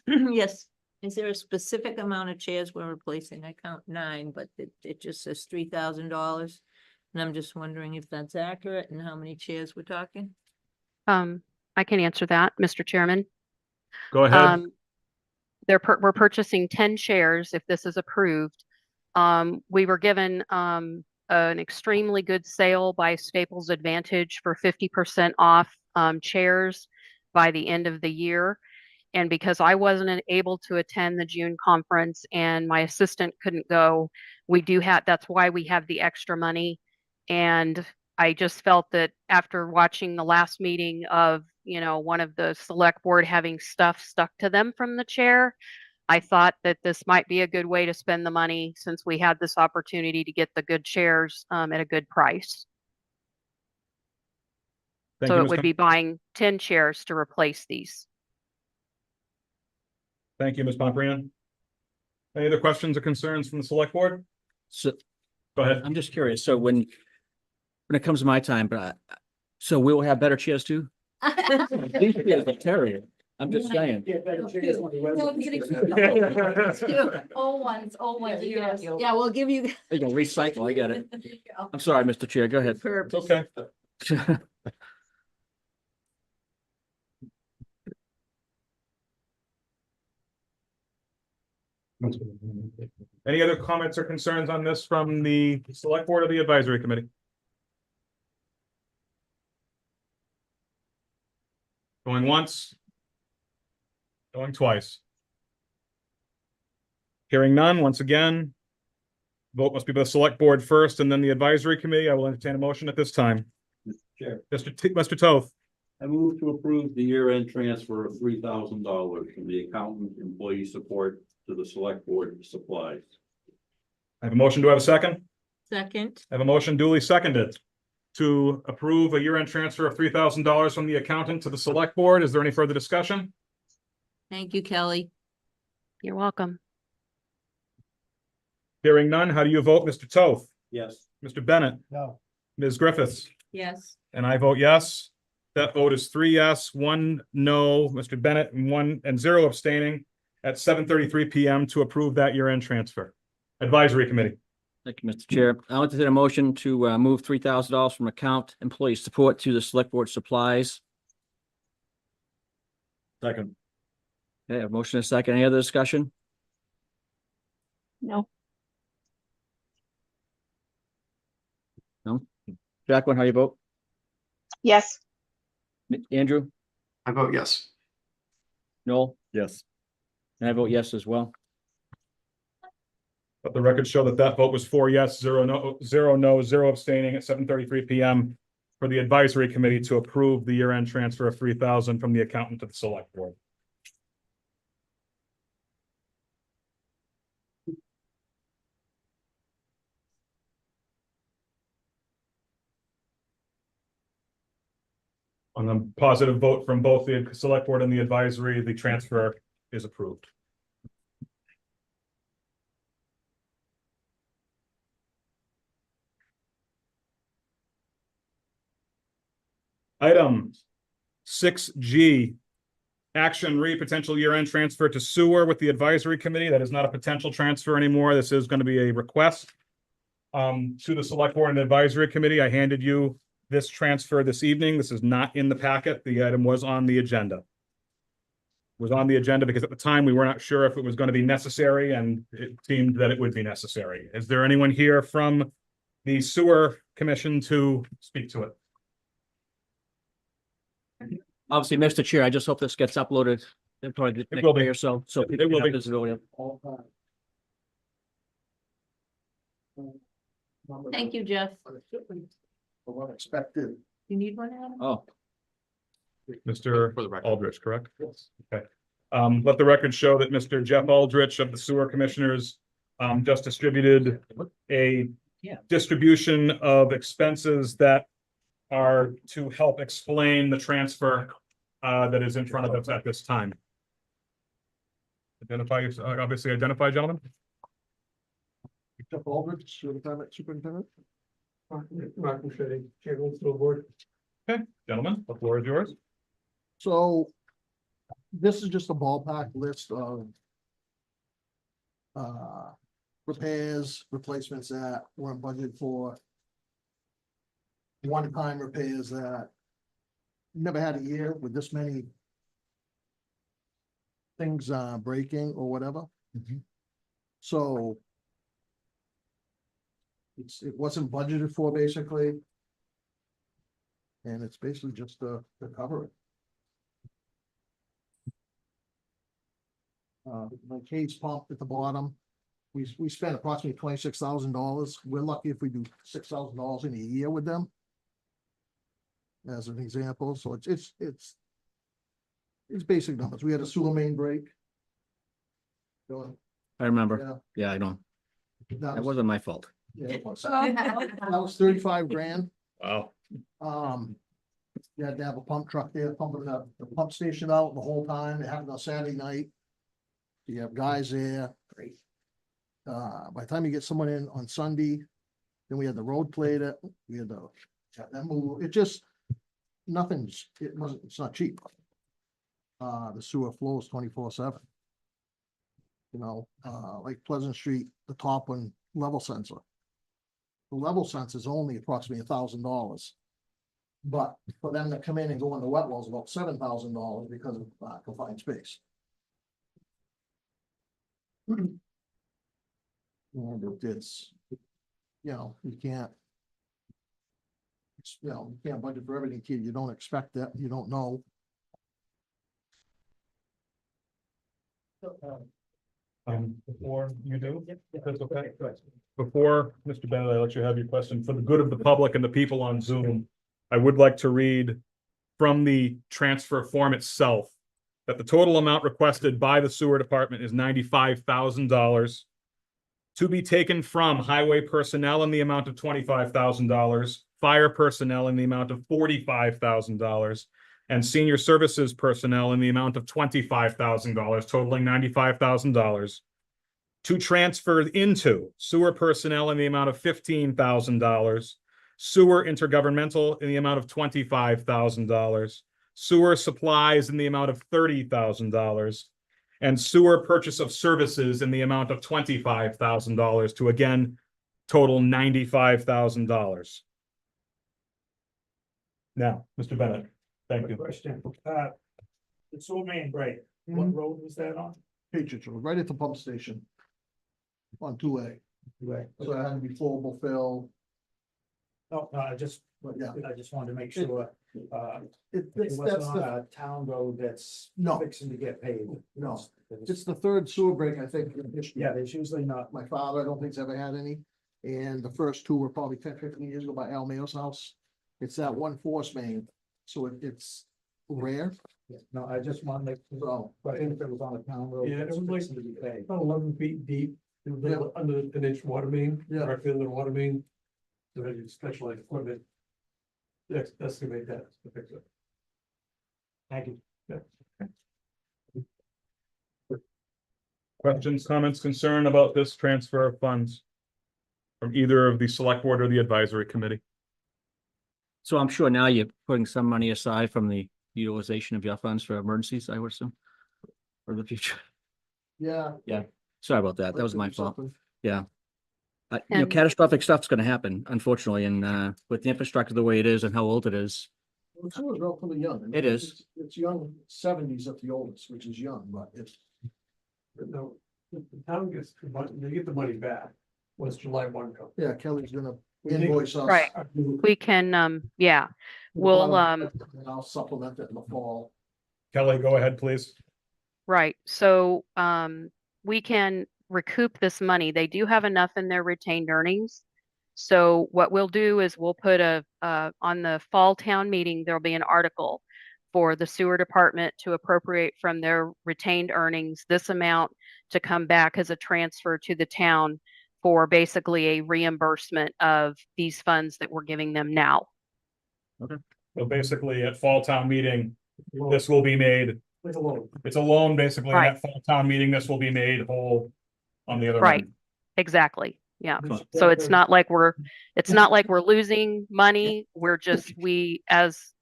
Yes. Is there a specific amount of chairs we're replacing? I count 9, but it just says $3,000. And I'm just wondering if that's accurate and how many chairs we're talking? I can answer that, Mr. Chairman. Go ahead. We're purchasing 10 chairs if this is approved. We were given an extremely good sale by Staples Advantage for 50% off chairs by the end of the year. And because I wasn't able to attend the June conference and my assistant couldn't go, that's why we have the extra money. And I just felt that after watching the last meeting of, one of the select board having stuff stuck to them from the chair, I thought that this might be a good way to spend the money since we had this opportunity to get the good chairs at a good price. So it would be buying 10 chairs to replace these. Thank you, Ms. Pomprian. Any other questions or concerns from the select board? So Go ahead. I'm just curious. So when it comes to my time, but so we will have better chairs too? These chairs are terrible. I'm just saying. Old ones, yes. Yeah, we'll give you. They can recycle. I get it. I'm sorry, Mr. Chair. Go ahead. It's okay. Any other comments or concerns on this from the select board or the advisory committee? Going once. Going twice. Hearing none, once again. Vote must be by the select board first and then the advisory committee. I will entertain a motion at this time. Mr. Chair, Mr. Toth. I move to approve the year-end transfer of $3,000 from the accountant employee support to the select board supplies. I have a motion. Do I have a second? Second. I have a motion duly seconded to approve a year-end transfer of $3,000 from the accountant to the select board. Is there any further discussion? Thank you, Kelly. You're welcome. Hearing none, how do you vote, Mr. Toth? Yes. Mr. Bennett? No. Ms. Griffiths? Yes. And I vote yes. That vote is 3 yes, 1 no, Mr. Bennett, and 0 abstaining at 7:33 PM to approve that year-end transfer. Advisory committee. Thank you, Mr. Chair. I'll entertain a motion to move $3,000 from account employee support to the select board supplies. Second. Okay, a motion and a second. Any other discussion? No. No? Jacqueline, how you vote? Yes. Andrew? I vote yes. Noel? Yes. And I vote yes as well. But the records show that that vote was 4 yes, 0 no, 0 abstaining at 7:33 PM for the advisory committee to approve the year-end transfer of $3,000 from the accountant to the select board. On the positive vote from both the select board and the advisory, the transfer is approved. Item 6G, action potential year-end transfer to sewer with the advisory committee. That is not a potential transfer anymore. This is going to be a request to the select board and advisory committee. I handed you this transfer this evening. This is not in the packet. The item was on the agenda. was on the agenda because at the time we were not sure if it was going to be necessary, and it seemed that it would be necessary. Is there anyone here from the Sewer Commission to speak to it? Obviously, Mr. Chair, I just hope this gets uploaded probably the It next will be. day or so. So It people will can have be. visibility. Thank you, Jeff. Unexpected. You need one, Adam? Oh, Mr. For the record. Aldrich, correct? Yes. Okay. Let the record show that Mr. Jeff Aldrich of the Sewer Commissioners just distributed a distribution of expenses that are to help explain the transfer that is in front of us at this time. Obviously identify, gentlemen. Jeff Aldrich, Superintendent. Mark Machete, Chairman of the School Board. Okay, gentlemen, the floor is yours. So this is just a ballpark list of repairs, replacements that weren't budgeted for. One-time repairs that never had a year with this many things breaking or whatever. So it wasn't budgeted for basically. And it's basically just to cover it. My case pump at the bottom, we spent approximately $26,000. We're lucky if we do $6,000 in a year with them. As an example, so it's basic numbers. We had a sewer main break. So, I remember. yeah, Yeah, I know. that That was, wasn't my fault. yeah, that was 35 grand. Wow. You had to have a pump truck there pumping the pump station out the whole time. It happened on Saturday night. You have guys there. Great. By the time you get someone in on Sunday, then we had the road plate, we had the, that move, it just, it's not cheap. The sewer flows 24/7. You know, like Pleasant Street, the top one, level sensor. The level sensor is only approximately $1,000. But for them to come in and go in the wet wells, about $7,000 because of confined space. And it's, you know, you can't budget for everything, kid. You don't expect that, you don't know. Before you do, if that's okay. Before, Mr. Bennett, I let you have your question. For the good of the public and the people on Zoom, I would like to read from the transfer form itself that the total amount requested by the sewer department is $95,000 to be taken from highway personnel in the amount of $25,000, fire personnel in the amount of $45,000, and senior services personnel in the amount of $25,000, totaling $95,000, to transfer into sewer personnel in the amount of $15,000, sewer intergovernmental in the amount of $25,000, sewer supplies in the amount of $30,000, and sewer purchase of services in the amount of $25,000 to again total $95,000. Now, Mr. Bennett, thank you. Question, the sewer main break, what road was that on? Patriots Road, right at the pump station. On 2A. So it had to be flowable fill. No, I just wanted to make sure, it wasn't on a town road that's fixing to get paid. No, it's the third sewer break, I think. Yeah, there's usually not. My father, I don't think's ever had any, and the first two were probably 10-15 years ago by Al Mayo's house. It's that one force main, so it's rare. No, I just wanted to, but if it was on a town road. Yeah, it was like fixing to be paid. about 11 feet deep. It was under an inch water main, directly under the water main. So they use specialized equipment. Excavate that to fix it. Thank you. Questions, comments, concern about this transfer of funds from either of the select board or the advisory committee? So I'm sure now you're putting some money aside from the utilization of your funds for emergencies, I would assume, for the future. Yeah. Sorry about that. That was my fault. Something. You know, And- catastrophic stuff's gonna happen, unfortunately, and with the infrastructure the way it is and how old it is. It's still relatively young. I mean, It is. It's young, seventies at the oldest, which is young, but it's. But no, the town gets, they get the money back once July 1 comes. Yeah, Kelly's gonna invoice us. Right. We can, yeah, we'll, And I'll supplement it in the fall. Kelly, go ahead, please. right, so, we can recoup this money. They do have enough in their retained earnings. So what we'll do is we'll put on the fall town meeting, there'll be an article for the sewer department to appropriate from their retained earnings, this amount to come back as a transfer to the town for basically a reimbursement of these funds that we're giving them now. So basically at fall town meeting, this will be made, Like a loan. it's a loan, basically, Right. at fall town meeting, this will be made whole on the other Right. end. Exactly, yeah. So it's not like we're losing money. We're just,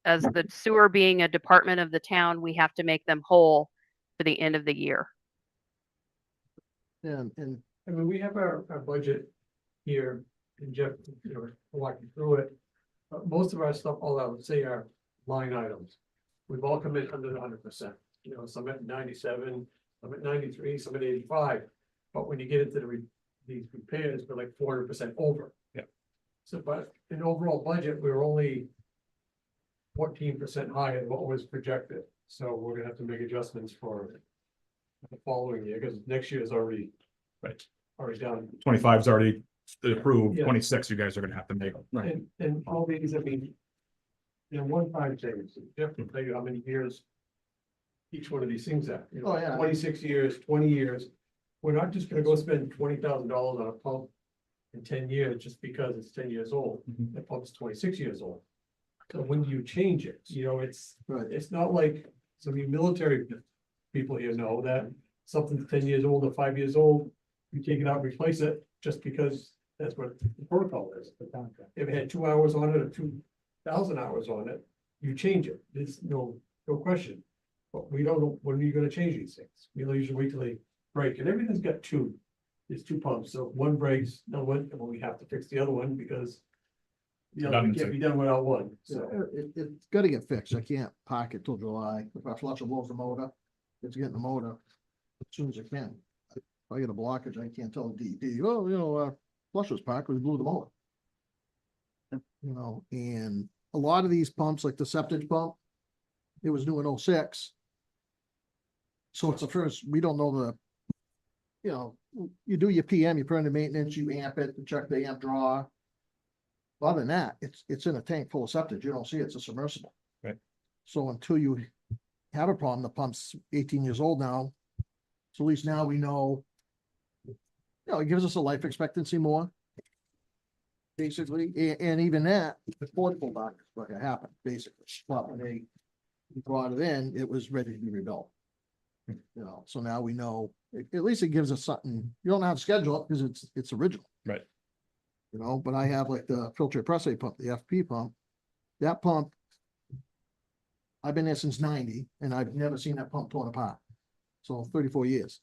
as the sewer being a department of the town, we have to make them whole for the end of the year. And I mean, we have our budget here, and Jeff, walking through it. But most of our stuff, all I would say are line items. We've all come in under the 100%, some at 97, some at 93, some at 85. But when you get into these repairs, we're like 400% over. Yeah. So, but in overall budget, we're only 14% higher than what was projected. So we're gonna have to make adjustments for the following year, because next year is already. Right. Already done. 25's already approved, Yeah. 26 you guys are gonna have to make. And all these, I mean. One-time things, Jeff can tell you how many years. Each one of these things are, 26 years, 20 years. We're not just gonna go spend $20,000 on a pump. In 10 years, just because it's 10 years old, the pump's 26 years old. So when do you change it? It's not like some of you military people here know that something's 10 years old or 5 years old. You take it out, replace it, just because that's what the protocol is. If it had 2 hours on it or 2,000 hours on it, you change it. There's no question. But we don't know, when are you gonna change these things? We usually wait till they break, and everything's got there's two pumps, so one breaks, no one, and we have to fix the other one because. The other one can't be done without one, so. It's gotta get fixed. I can't park it till July. If I flush blows the motor, it's getting the motor as soon as I can. If I get a blockage, I can't tell the DEP, flush was parked, we blew the motor. And a lot of these pumps, like the septic pump, it was new in 06. So it's the first, we don't know you do your PM, you put in the maintenance, you amp it, you check the amp draw. Other than that, it's in a tank full of septic. You don't see it's a submersible. Right. So until you have a problem, the pump's 18 years old now. So at least now we know. It gives us a life expectancy more. Basically, and even that, the portable box is what happened, basically. But when they brought it in, it was ready to be rebuilt. So now we know, at least it gives us something. You don't know how to schedule it because it's original. Right. But I have like the filter pressate pump, the FP pump. That pump, I've been there since 90 and I've never seen that pump torn apart. So 34 years.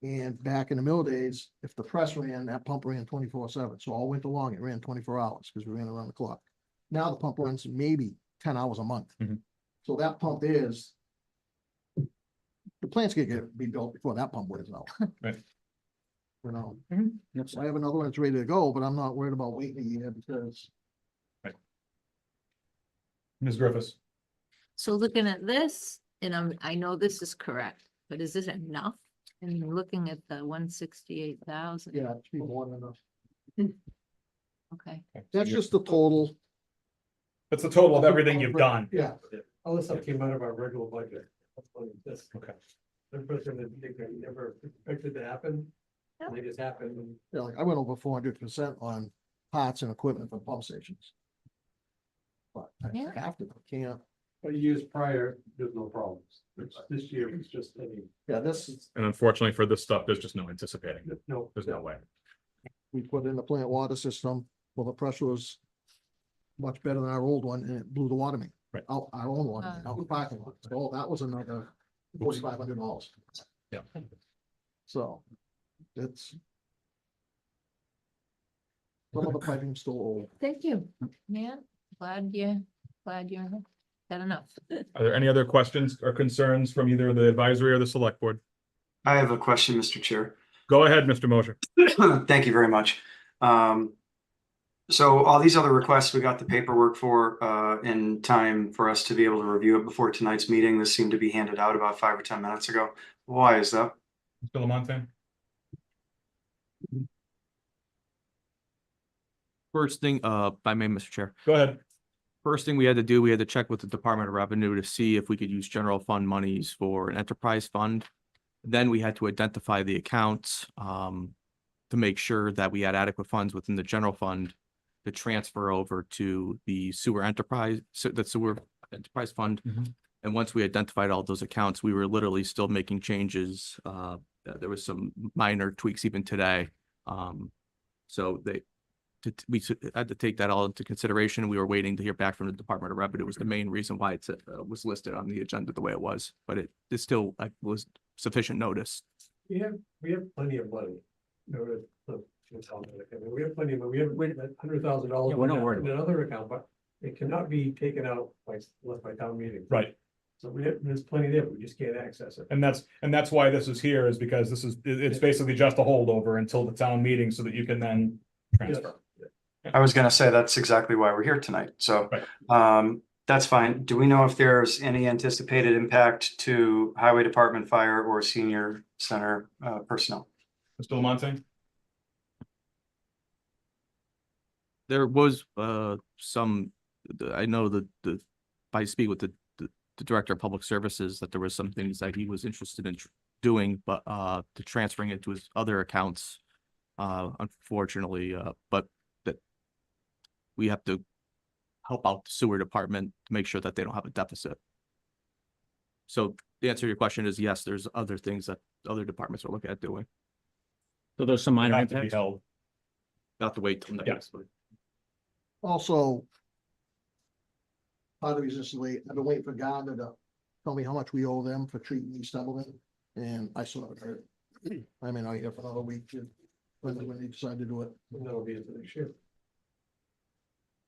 And back in the middle days, if the press ran, that pump ran 24/7. So all winter long, it ran 24 hours because we ran around the clock. Now the pump runs maybe 10 hours a month. So that pump is, the plant's gonna be built before that pump wears out. Right. So I have another one that's ready to go, but I'm not worried about waiting a year because. Ms. Griffiths. So looking at this, and I know this is correct, but is this enough? And looking at the 168,000, Yeah, it should be more than enough. okay. That's just the total. That's the total of everything you've done. Yeah, all this stuff came out of our regular budget. Okay. They never expected to happen. Yep. They just happened. Yeah, like I went over 400% on parts and equipment for pump stations. But I Yeah. have to, I can't. But years prior, there's no problems. This year was just this is, And unfortunately for this stuff, there's just no anticipating. no. There's no way. We put in the plant water system, well, the pressure was much better than our old one, and it blew the water main. Right. Out, our own water main, out the parking lot. So that was another $4,500. Yeah. So, it's. Some of the piping's still old. Thank you. Yeah, glad you're here. Had enough. Are there any other questions or concerns from either the advisory or the select board? I have a question, Mr. Chair. Go ahead, Mr. Mosher. Thank you very much. So all these other requests, we got the paperwork for in time for us to be able to review it before tonight's meeting. This seemed to be handed out about 5 or 10 minutes ago. Why is that? Mr. Lamontagne? First thing, if I may, Mr. Chair. Go ahead. First thing we had to do, we had to check with the Department of Revenue to see if we could use general fund monies for an enterprise fund. Then we had to identify the accounts to make sure that we had adequate funds within the general fund to transfer over to the sewer enterprise fund. Mhm. And once we identified all those accounts, we were literally still making changes. There was some minor tweaks even today. So we had to take that all into consideration. We were waiting to hear back from the Department of Revenue. It was the main reason why it was listed on the agenda the way it was, but it still was sufficient notice. We have plenty of money. You know, we have plenty of money. We have $100,000 Yeah, we're not worried in another account, but it cannot be taken out unless by town meeting. Right. So there's plenty there, but we just can't access it. And that's why this is here, is because it's basically just a holdover until the town meeting so that you can then transfer. I was going to say that's exactly why we're here tonight. So Right. that's fine. Do we know if there's any anticipated impact to Highway Department, Fire, or Senior Center personnel? Mr. Lamontagne? There was some, I know that I speak with the Director of Public Services that there was some things that he was interested in doing, but to transferring it to his other accounts, unfortunately, but that we have to help out the sewer department to make sure that they don't have a deficit. So the answer to your question is yes, there's other things that other departments are looking at doing. So there's some minor Have to be impacts. held. Not to wait till next. Yeah. Also, part of the reason late, I've been waiting for Gardner to tell me how much we owe them for treating East Templeton, and I still haven't heard. I mean, I'll hear for another week when they decide to do it. And that'll be into next year.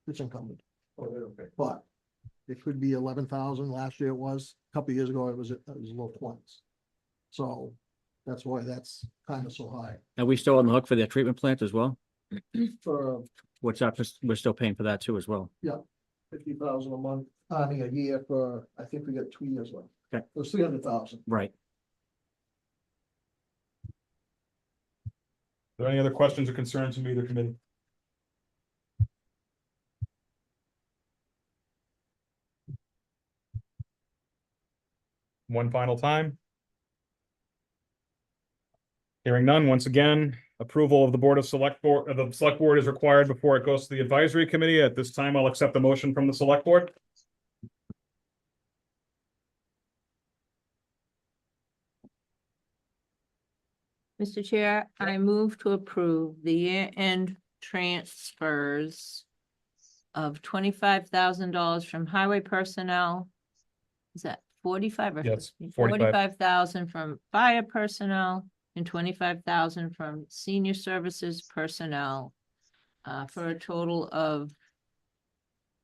It's incumbent, Oh, okay. but it could be 11,000. Last year it was, a couple of years ago, it was low 20s. So that's why that's kind of so high. Are we still on the hook for their treatment plant as well? For What's up, we're still paying for that too as well. 50,000 a month, I mean, a year for, I think we got 2 years left. Okay. It was 300,000. Right. Are there any other questions or concerns from either committee? One final time. Hearing none, once again, approval of the Board of Select Board, the Select Board is required before it goes to the Advisory Committee. At this time, I'll accept the motion from the Select Board. Mr. Chair, I move to approve the year-end transfers of $25,000 from highway personnel. Is that 45 or? Yes, 45. 45,000 from fire personnel and 25,000 from senior services personnel. For a total of,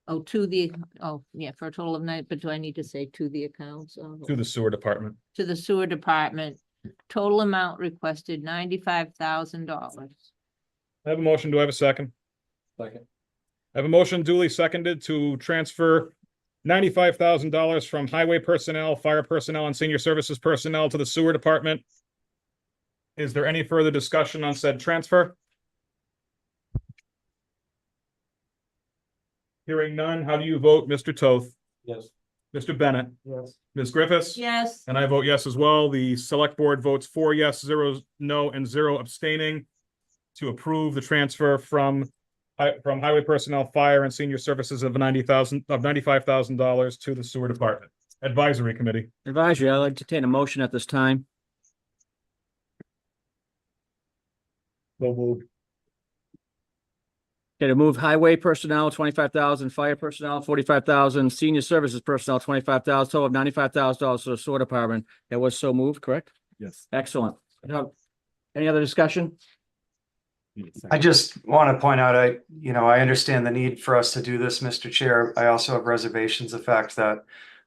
for a total of 9, but do I need to say to the accounts? To the Sewer Department. To the sewer department, total amount requested $95,000. I have a motion. Do I have a second? Second. I have a motion duly seconded to transfer $95,000 from highway personnel, fire personnel, and senior services personnel to the Sewer Department. Is there any further discussion on said transfer? Hearing none, how do you vote, Mr. Toth? Yes. Mr. Bennett? Yes. Ms. Griffiths? Yes. And I vote yes as well. The Select Board votes 4 yes, 0 no, and 0 abstaining to approve the transfer from highway personnel, fire, and senior services of $95,000 to the Sewer Department. Advisory Committee. Advisory, I'd like to take a motion at this time. So moved. Okay, to move highway personnel, 25,000, fire personnel, 45,000, senior services personnel, 25,000, total of $95,000 to the sewer department. That was so moved, correct? Yes. Excellent. Any other discussion? I just want to point out, I understand the need for us to do this, Mr. Chair. I also have reservations, the fact that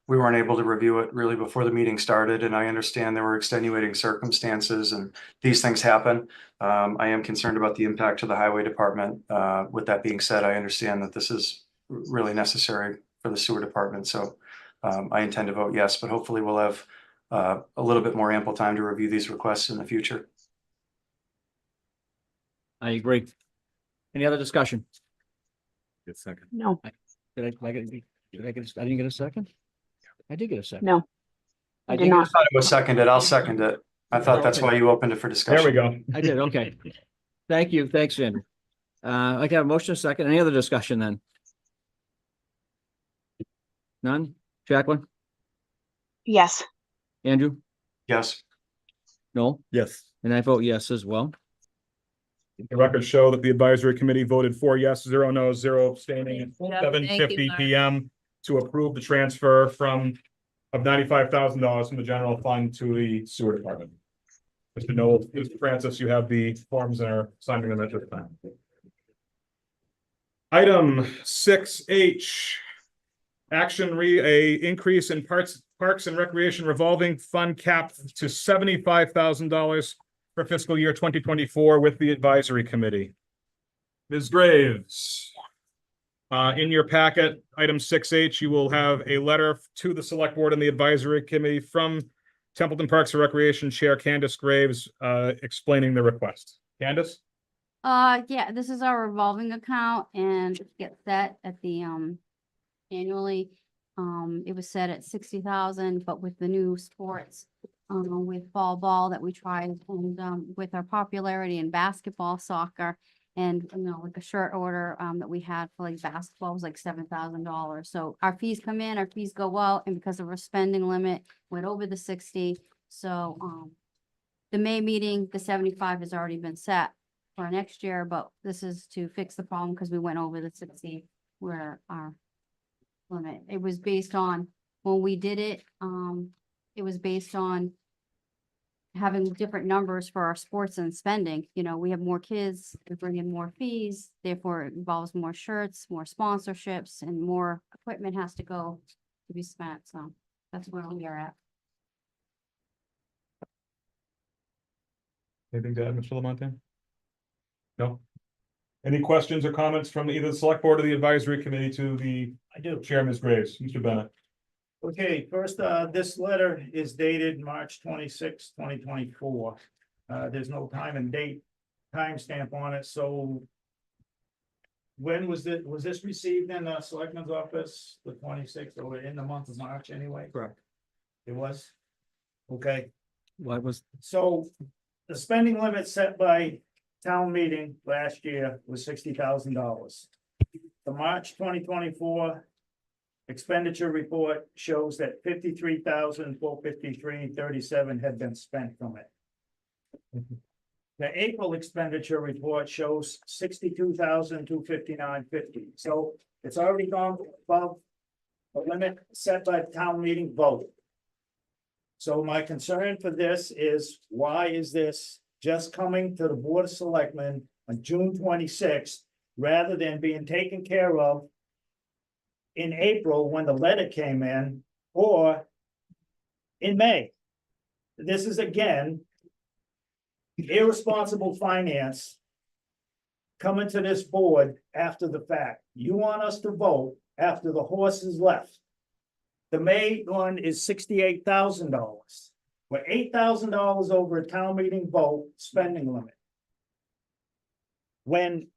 we weren't able to review it really before the meeting started, and I understand there were extenuating circumstances and these things happen. I am concerned about the impact to the highway department. With that being said, I understand that this is really necessary for the sewer department, so I intend to vote yes, but hopefully we'll have a little bit more ample time to review these requests in the future. I agree. Any other discussion? Good second. No. Did I didn't get a second? I did get a second. No. I did did not. I thought it was seconded. I'll second it. I thought that's why you opened it for discussion. There we go. I did, okay. Thank you, thanks, Andrew. I can have a motion, a second. Any other discussion then? None? Jacqueline? Yes. Andrew? Yes. No? Yes. And I vote yes as well. The records show that the advisory committee voted 4 yes, 0 no, 0 abstaining at Yep, thank you, 7:50 Lauren. PM to approve the transfer of $95,000 from the general fund to the sewer department. Mr. Noel, Mr. Francis, you have the forms and are signing them at this time. Item 6H. Increase in Parks and Recreation revolving fund cap to $75,000 for fiscal year 2024 with the advisory committee. Ms. Graves. In your packet, item 6H, you will have a letter to the select board and the advisory committee from Templeton Parks and Recreation Chair Candace Graves, explaining the request. Candace? Yeah, this is our revolving account and it gets set at the, annually. It was set at 60,000, but with the new sports, with fall ball that we tried and, with our popularity in basketball, soccer, and, like a shirt order, that we had for like basketball was like $7,000. So our fees come in, our fees go out, and because of our spending limit, went over the 60. So, the May meeting, the 75 has already been set for next year, but this is to fix the problem because we went over the 60 where our limit. It was based on, when we did it, it was based on having different numbers for our sports and spending. We have more kids, we bring in more fees, therefore it involves more shirts, more sponsorships, and more equipment has to go to be spent. So that's where we are at. Anything to add, Mr. Lamontagne? No? Any questions or comments from either the select board or the advisory committee to the I do. chair, Ms. Graves? Mr. Bennett? Okay, first, this letter is dated March 26, 2024. There's no time and date timestamp on it, so when was this received in the selectman's office, the 26th, or in the month of March anyway? Correct. It was? Okay, What was, so the spending limit set by town meeting last year was $60,000. The March 2024 expenditure report shows that $53,453.37 had been spent from it. The April expenditure report shows $62,259.50. So it's already gone above the limit set by the town meeting vote. So my concern for this is, why is this just coming to the Board of Selectmen on June 26th, rather than being taken care of in April when the letter came in, or in May? This is again irresponsible finance coming to this board after the fact. You want us to vote after the horse is left. The May one is $68,000. We're $8,000 over a town meeting vote spending limit. When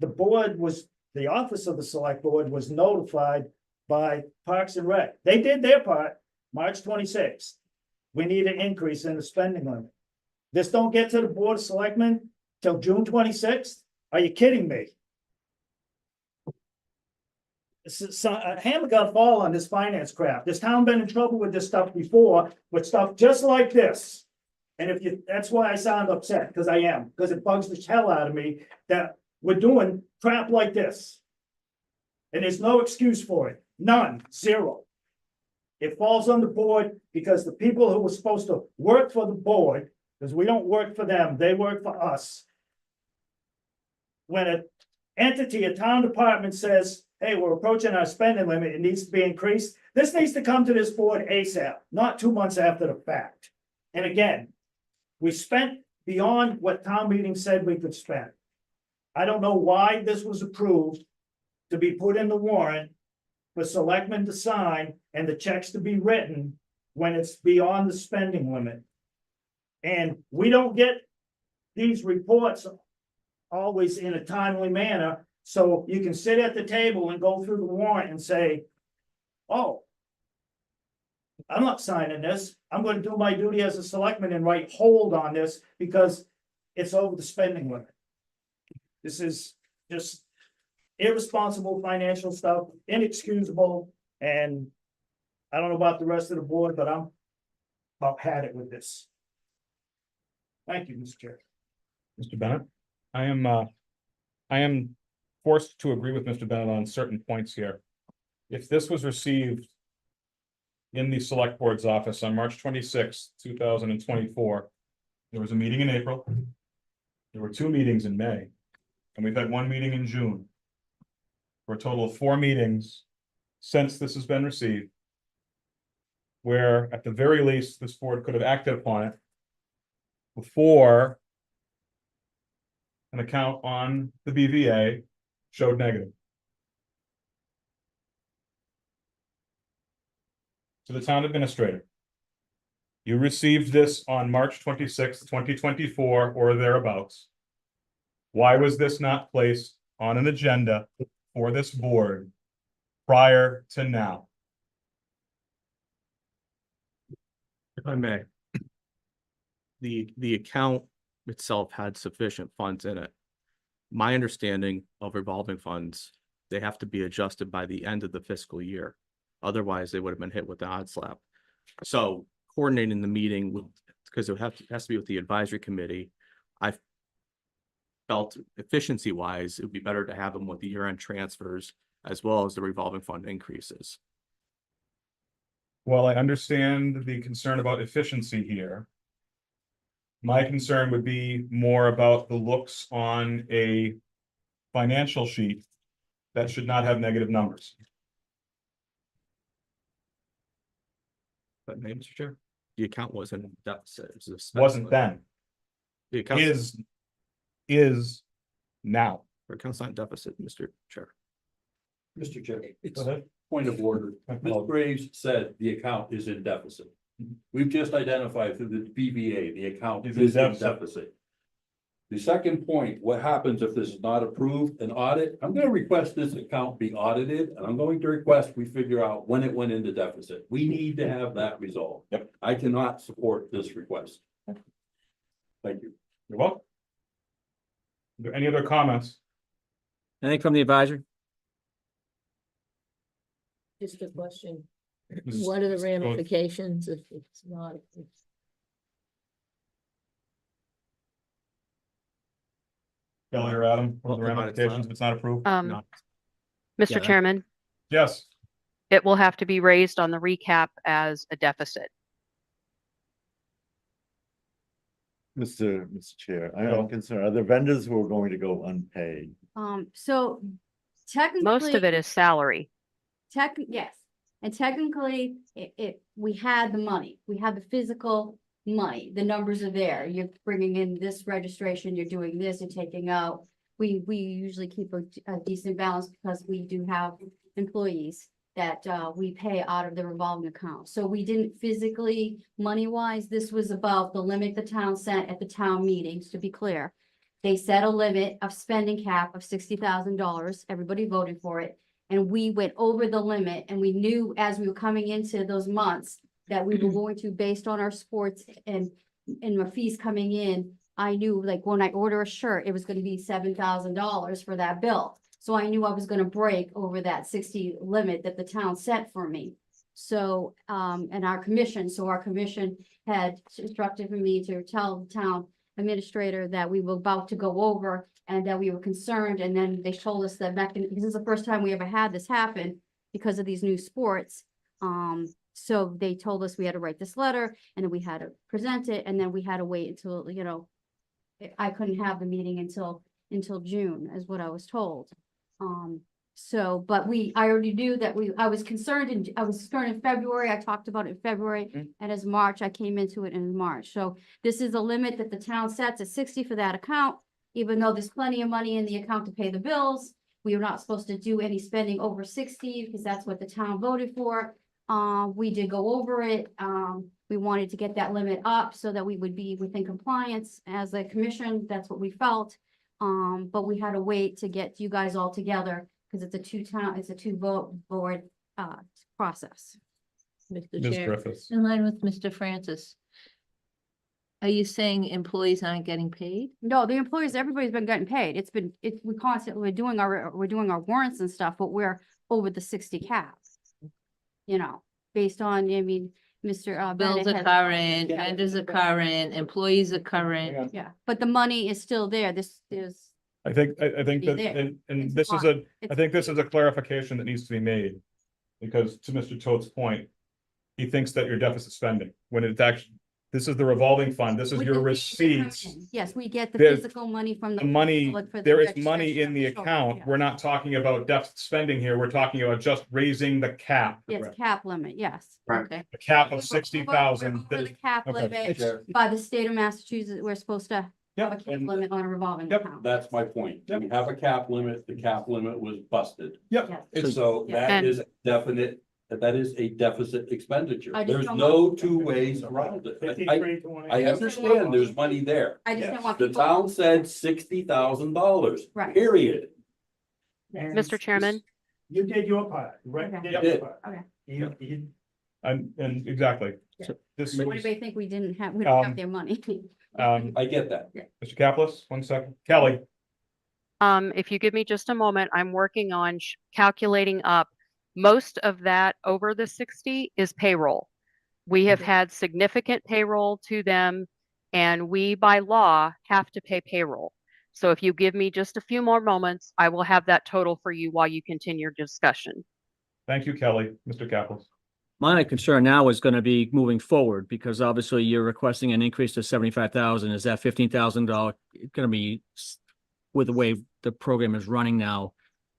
the board was, the office of the select board was notified by Parks and Rec. They did their part, March 26th. We need an increase in the spending limit. This don't get to the Board of Selectmen till June 26th? Are you kidding me? A hammer gonna fall on this finance crap. This town been in trouble with this stuff before, with stuff just like this. And if you, that's why I sound upset, because I am, because it bugs the hell out of me that we're doing crap like this. And there's no excuse for it. None, zero. It falls on the board because the people who were supposed to work for the board, because we don't work for them, they work for us, when an entity, a town department says, hey, we're approaching our spending limit, it needs to be increased, this needs to come to this board ASAP, not 2 months after the fact. And again, we spent beyond what town meeting said we could spend. I don't know why this was approved to be put in the warrant for selectmen to sign and the checks to be written when it's beyond the spending limit. And we don't get these reports always in a timely manner, so you can sit at the table and go through the warrant and say, oh, I'm not signing this. I'm gonna do my duty as a selectman and write hold on this because it's over the spending limit. This is just irresponsible financial stuff, inexcusable, and I don't know about the rest of the board, but I'm about had it with this. Thank you, Mr. Chair. Mr. Bennett, I am forced to agree with Mr. Bennett on certain points here. If this was received in the select board's office on March 26th, 2024, there was a meeting in April. There were 2 meetings in May, and we've had 1 meeting in June. For a total of 4 meetings since this has been received, where at the very least, this board could have acted upon it before an account on the BVA showed negative. To the town administrator. You received this on March 26th, 2024, or thereabouts. Why was this not placed on an agenda for this board prior to now? If I may. The account itself had sufficient funds in it. My understanding of revolving funds, they have to be adjusted by the end of the fiscal year. Otherwise, they would have been hit with the odd slap. So coordinating the meeting with, because it has to be with the advisory committee, I felt efficiency wise, it would be better to have them with the year-end transfers as well as the revolving fund increases. Well, I understand the concern about efficiency here. My concern would be more about the looks on a financial sheet that should not have negative numbers. But Mr. Chair, the account wasn't in deficit. It was a spec- Wasn't then, The account is now. the account's not in deficit, Mr. Chair. Mr. Chair, Go ahead. point of order. Ms. Graves said the account is in deficit. We've just identified through the BVA, the account Is is in in deficit. deficit. The second point, what happens if this is not approved, an audit? I'm gonna request this account be audited, and I'm going to request we figure out when it went into deficit. We need to have that resolved. Yep. I cannot support this request. Thank you. You're welcome. Are there any other comments? Anything from the advisor? Just a question. Mrs. What are the Go- ramifications if it's not? Kelly or Adam, what are the Well, ramifications if it's not approved? No. Mr. Yeah. Chairman, Yes, it will have to be raised on the recap as a deficit. Mr. Chair, I Go. am concerned, are there vendors who are going to go unpaid? So technically. Most of it is salary. Yes, and technically, we had the money, we had the physical money, the numbers are there, you're bringing in this registration, you're doing this, you're taking out. We usually keep a decent balance because we do have employees that we pay out of the revolving account. So we didn't physically, money-wise, this was about the limit the town set at the town meetings, to be clear. They set a limit of spending cap of $60,000, everybody voted for it. And we went over the limit, and we knew as we were coming into those months that we were going to, based on our sports and my fees coming in, I knew, like, when I order a shirt, it was gonna be $7,000 for that bill. So I knew I was gonna break over that 60 limit that the town set for me. So, and our commission had instructed me to tell the town administrator that we were about to go over and that we were concerned, and then they told us that this is the first time we ever had this happen because of these new sports. So they told us we had to write this letter, and then we had to present it, and then we had to wait until, I couldn't have the meeting until until June, is what I was told. So, but I already knew that I was concerned in February, I talked about it in February, and as March, I came into it in March. So this is a limit that the town sets at 60 for that account, even though there's plenty of money in the account to pay the bills. We are not supposed to do any spending over 60 because that's what the town voted for. We did go over it. We wanted to get that limit up so that we would be within compliance as a commission. That's what we felt. But we had to wait to get you guys all together because it's a two vote board process. Mr. Ms. Chair, Griffiths. in line with Mr. Francis. Are you saying employees aren't getting paid? No, the employees, everybody's been getting paid. We're doing our warrants and stuff, but we're over the 60 cap. You know, based on, I mean, Mr. Bills Bennett are has. current, vendors are current, employees are current. Yeah, but the money is still there. This is, I think Be that, there. and It's this is fine. I think this is a clarification that needs to be made. Because to Mr. Toad's point, he thinks that you're deficit spending, when it's actually, this is the revolving fund, this is with your the receipts. yes, we get the There's physical money from The money, public for the there is registration money in of the children, account, yeah. we're not talking about deficit spending here, we're talking about just raising the cap. Yes, cap limit, yes. Okay. A cap We're of 60,000. over the cap okay. limit by the state of Massachusetts. We're supposed to have a Yep, cap limit on a revolving Yep. account. That's my point. Yep. We have a cap limit, the cap limit was busted. yep, Yes. And so Yeah. that And- is definite, that is a deficit expenditure. I just There's don't no want- two ways around it. 53 to I understand there's money there. I just Yes. don't want The people. town said $60,000, Right. period. And Mr. Chairman, You did your part, right? Okay. You Yep. did your part. Okay. You- and exactly. Yeah. This So is, anybody think we don't have their money? I get that. Mr. Caplis, 1 second, Kelly, if you give me just a moment, I'm working on calculating up. Most of that over the 60 is payroll. We have had significant payroll to them, and we by law have to pay payroll. So if you give me just a few more moments, I will have that total for you while you continue your discussion. thank you, Kelly, Mr. Caplis. My concern now is gonna be moving forward, because obviously you're requesting an increase to 75,000. Is that $15,000 gonna be, with the way the program is running now,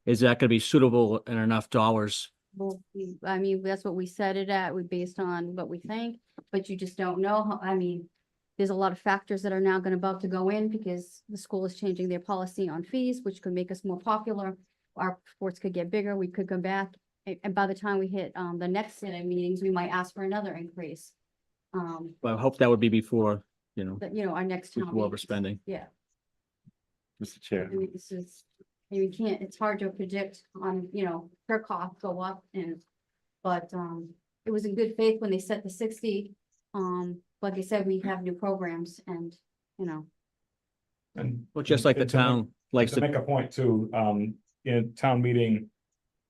is that gonna be suitable and enough dollars? Well, I mean, that's what we set it at. We based on what we think, but you just don't know. I mean, there's a lot of factors that are now about to go in because the school is changing their policy on fees, which could make us more popular. Our sports could get bigger. We could come back. And by the time we hit the next set of meetings, we might ask for another increase. But I hope that would be before, But our next town. before meetings. overspending. Yeah, Mr. Chair. I mean, this is, you can't, it's hard to predict on, per cost go up but it was in good faith when they set the 60. Like I said, we have new programs and, And Well, just like the and to make- town likes To to, make a point too, in town meeting,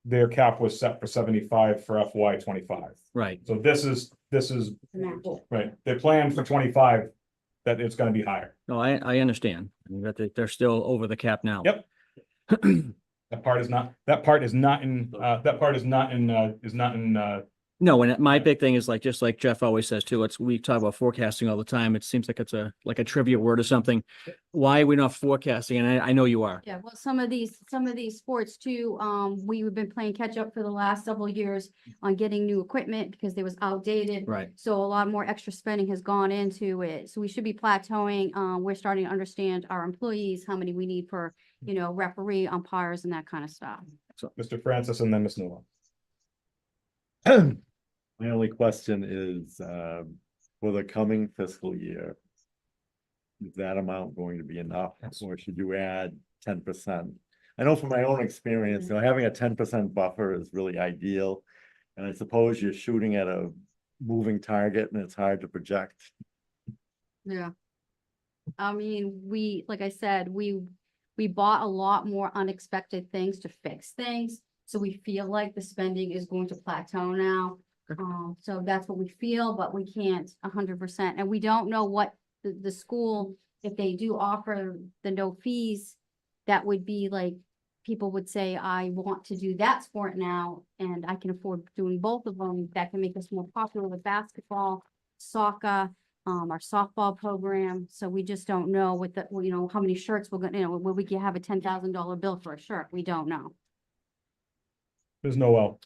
their cap was set for 75 for FY 25. right. So this is, the match. right, they planned for 25, that it's gonna be higher. No, I understand. I mean, that they're still over the cap now. Yep. That part is not in, No, and my big thing is just like Jeff always says too, we talk about forecasting all the time. It seems like it's like a trivia word or something. Why are we not forecasting? And I know you are. Yeah, well, some of these sports too, we've been playing catch up for the last several years on getting new equipment because it was outdated. Right. So a lot more extra spending has gone into it. So we should be plateauing. We're starting to understand our employees, how many we need for, referee, umpires and that kind of stuff. Mr. Francis and then Ms. Newell. My only question is, for the coming fiscal year, is that amount going to be enough, or should you add 10%? I know from my own experience, having a 10% buffer is really ideal. And I suppose you're shooting at a moving target and it's hard to project. Yeah. I mean, like I said, we bought a lot more unexpected things to fix things. So we feel like the spending is going to plateau now. So that's what we feel, but we can't 100%. And we don't know what the school, if they do offer the no fees, that would be like, people would say, I want to do that sport now, and I can afford doing both of them. That can make us more popular with basketball, soccer. our softball program. So we just don't know what the, you know, how many shirts we're gonna, you know, will we have a $10,000 bill for a shirt? We don't know. Ms. Noel.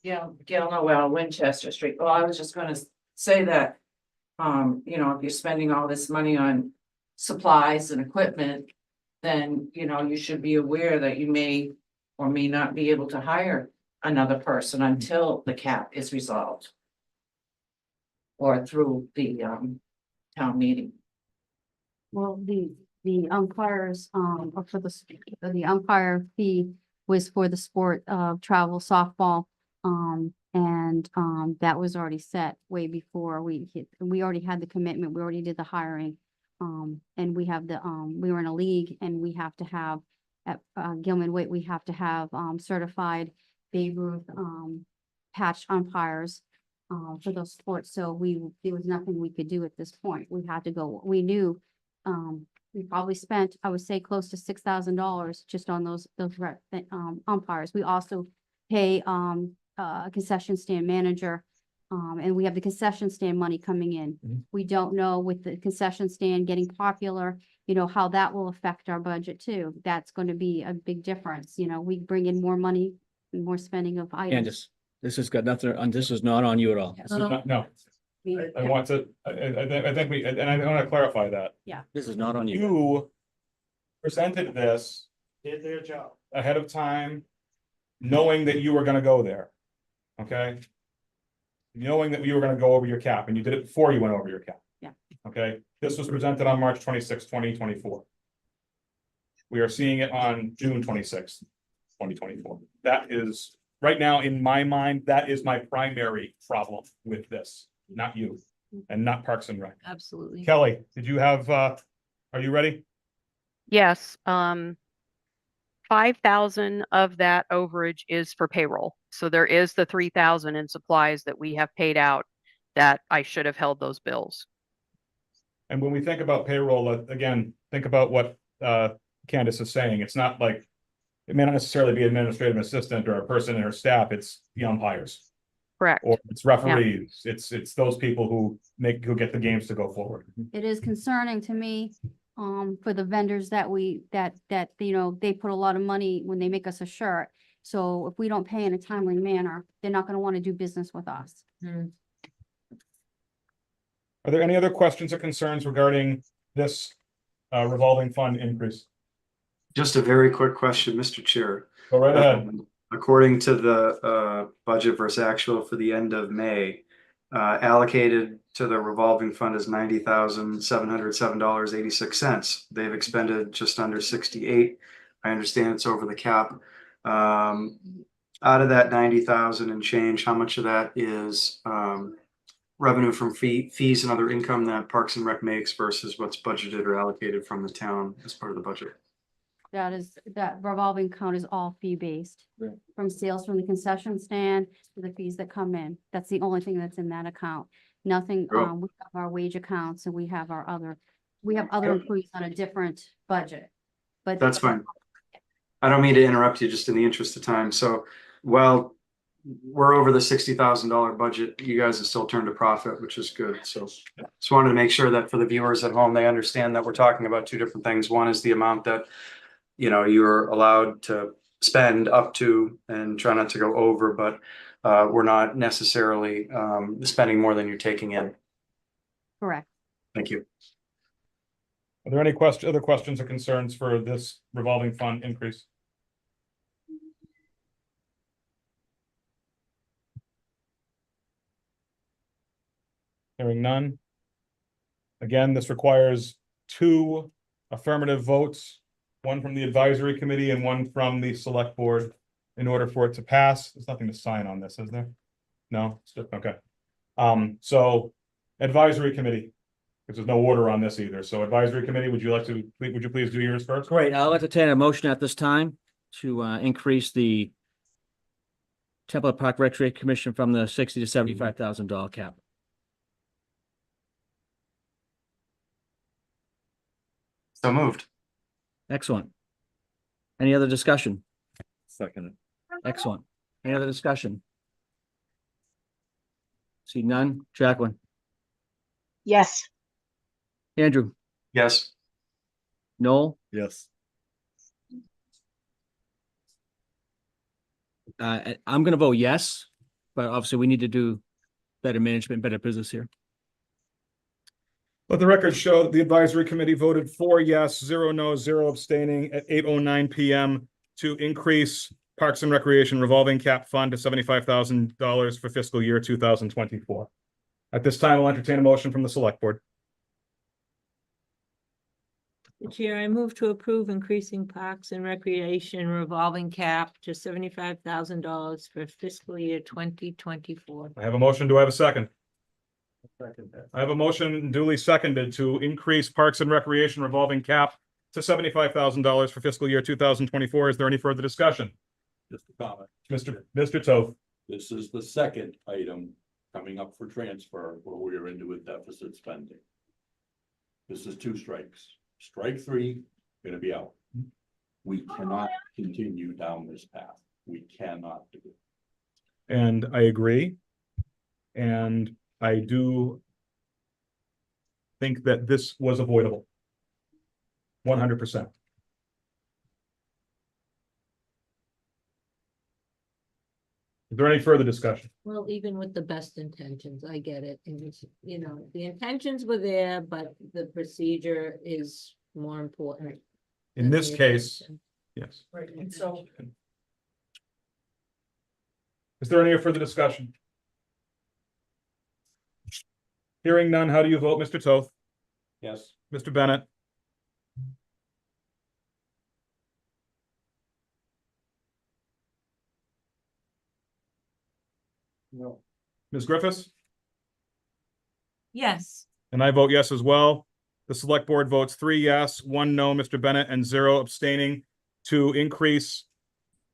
Yeah, Gail Noel, Winchester Street. Well, I was just gonna say that, you know, if you're spending all this money on supplies and equipment, then, you know, you should be aware that you may or may not be able to hire another person until the cap is resolved. Or through the, town meeting. Well, the umpires, or for the umpire fee was for the sport of travel softball. That was already set way before we already had the commitment, we already did the hiring. And we have we were in a league and we have to have, at Gilman Waite, we have to have, certified Babe Ruth, patch umpires. For those sports, so there was nothing we could do at this point. We had to go, we knew, we probably spent, I would say, close to $6,000 just on those umpires. We also pay, a concession stand manager, and we have the concession stand money coming in. We don't know with the concession stand getting popular, you know, how that will affect our budget too. That's going to be a big difference. You know, we bring in more money, more spending of items. Candace, this has got nothing, and this is not on you at all. This is not- No, I want to, I think we, and I want to clarify that. This is not on you. You presented this Did their job. ahead of time, knowing that you were gonna go there. Okay? Knowing that you were gonna go over your cap, and you did it before you went over your cap. Yeah. Okay, this was presented on March 26, 2024. We are seeing it on June 26, 2024. That is, right now, in my mind, that is my primary problem with this, not you, and not Parks and Rec. Absolutely. Kelly, did you have, are you ready? Yes, 5,000 of that overage is for payroll. So there is the 3,000 in supplies that we have paid out that I should have held those bills. And when we think about payroll, again, think about what Candace is saying. It's not like, it may not necessarily be administrative assistant or a person in her staff, it's the umpires. Correct. Or it's referees, it's those people who get the games to go forward. It is concerning to me, for the vendors that you know, they put a lot of money when they make us a shirt. So if we don't pay in a timely manner, they're not gonna wanna do business with us. Are there any other questions or concerns regarding this revolving fund increase? Just a very quick question, Mr. Chair. Go right ahead. According to the budget versus actual for the end of May, allocated to the revolving fund is $90,707.86. They've expended just under 68. I understand it's over the cap. Out of that 90,000 and change, how much of that is revenue from fees and other income that Parks and Rec makes versus what's budgeted or allocated from the town as part of the budget? That revolving account is all fee-based. Right. From sales from the concession stand to the fees that come in. That's the only thing that's in that account. Nothing, Cool. we have our wage accounts and we have other employees on a different budget. But That's fine. I don't mean to interrupt you, just in the interest of time. So, well, we're over the $60,000 budget. You guys have still turned a profit, which is good. So just wanted to make sure that for the viewers at home, they understand that we're talking about two different things. One is the amount that, you know, you're allowed to spend up to and try not to go over, but we're not necessarily spending more than you're taking in. correct. Thank you. Are there any other questions or concerns for this revolving fund increase? Hearing none. Again, this requires 2 affirmative votes, one from the advisory committee and one from the select board in order for it to pass. There's nothing to sign on this, is there? No, it's just, okay. So advisory committee, because there's no order on this either. So advisory committee, would you please do yours first? Great. I'll entertain a motion at this time to increase the Templeton Park Recreation Commission from the $60,000 to $75,000 cap. So moved. Excellent. Any other discussion? Second. Excellent. Any other discussion? See none. Jacqueline, Yes. Andrew, Yes. Noel, Yes. I'm gonna vote yes, but obviously we need to do better management, better business here. Let the record show that the advisory committee voted 4 yes, 0 no, 0 abstaining at 8:09 PM to increase Parks and Recreation revolving cap fund to $75,000 for fiscal year 2024. At this time, I'll entertain a motion from the select board. Mr. Chair, I move to approve increasing Parks and Recreation revolving cap to $75,000 for fiscal year 2024. I have a motion. Do I have a second? I have a motion duly seconded to increase Parks and Recreation revolving cap to $75,000 for fiscal year 2024. Is there any further discussion? Just a comment. Mr. Toth. This is the second item coming up for transfer where we are into a deficit spending. This is 2 strikes. Strike 3, gonna be out. We cannot continue down this path. We cannot do it. And I agree. And I do think that this was avoidable. 100%. Is there any further discussion? Well, even with the best intentions, I get it. And it's, you know, the intentions were there, but the procedure is more important. In than this the case, intention. yes. Right, and so Is there any further discussion? Hearing none, how do you vote, Mr. Toth? Yes. Mr. Bennett? No. Ms. Griffiths? Yes. And I vote yes as well. The select board votes 3 yes, 1 no, Mr. Bennett, and 0 abstaining to increase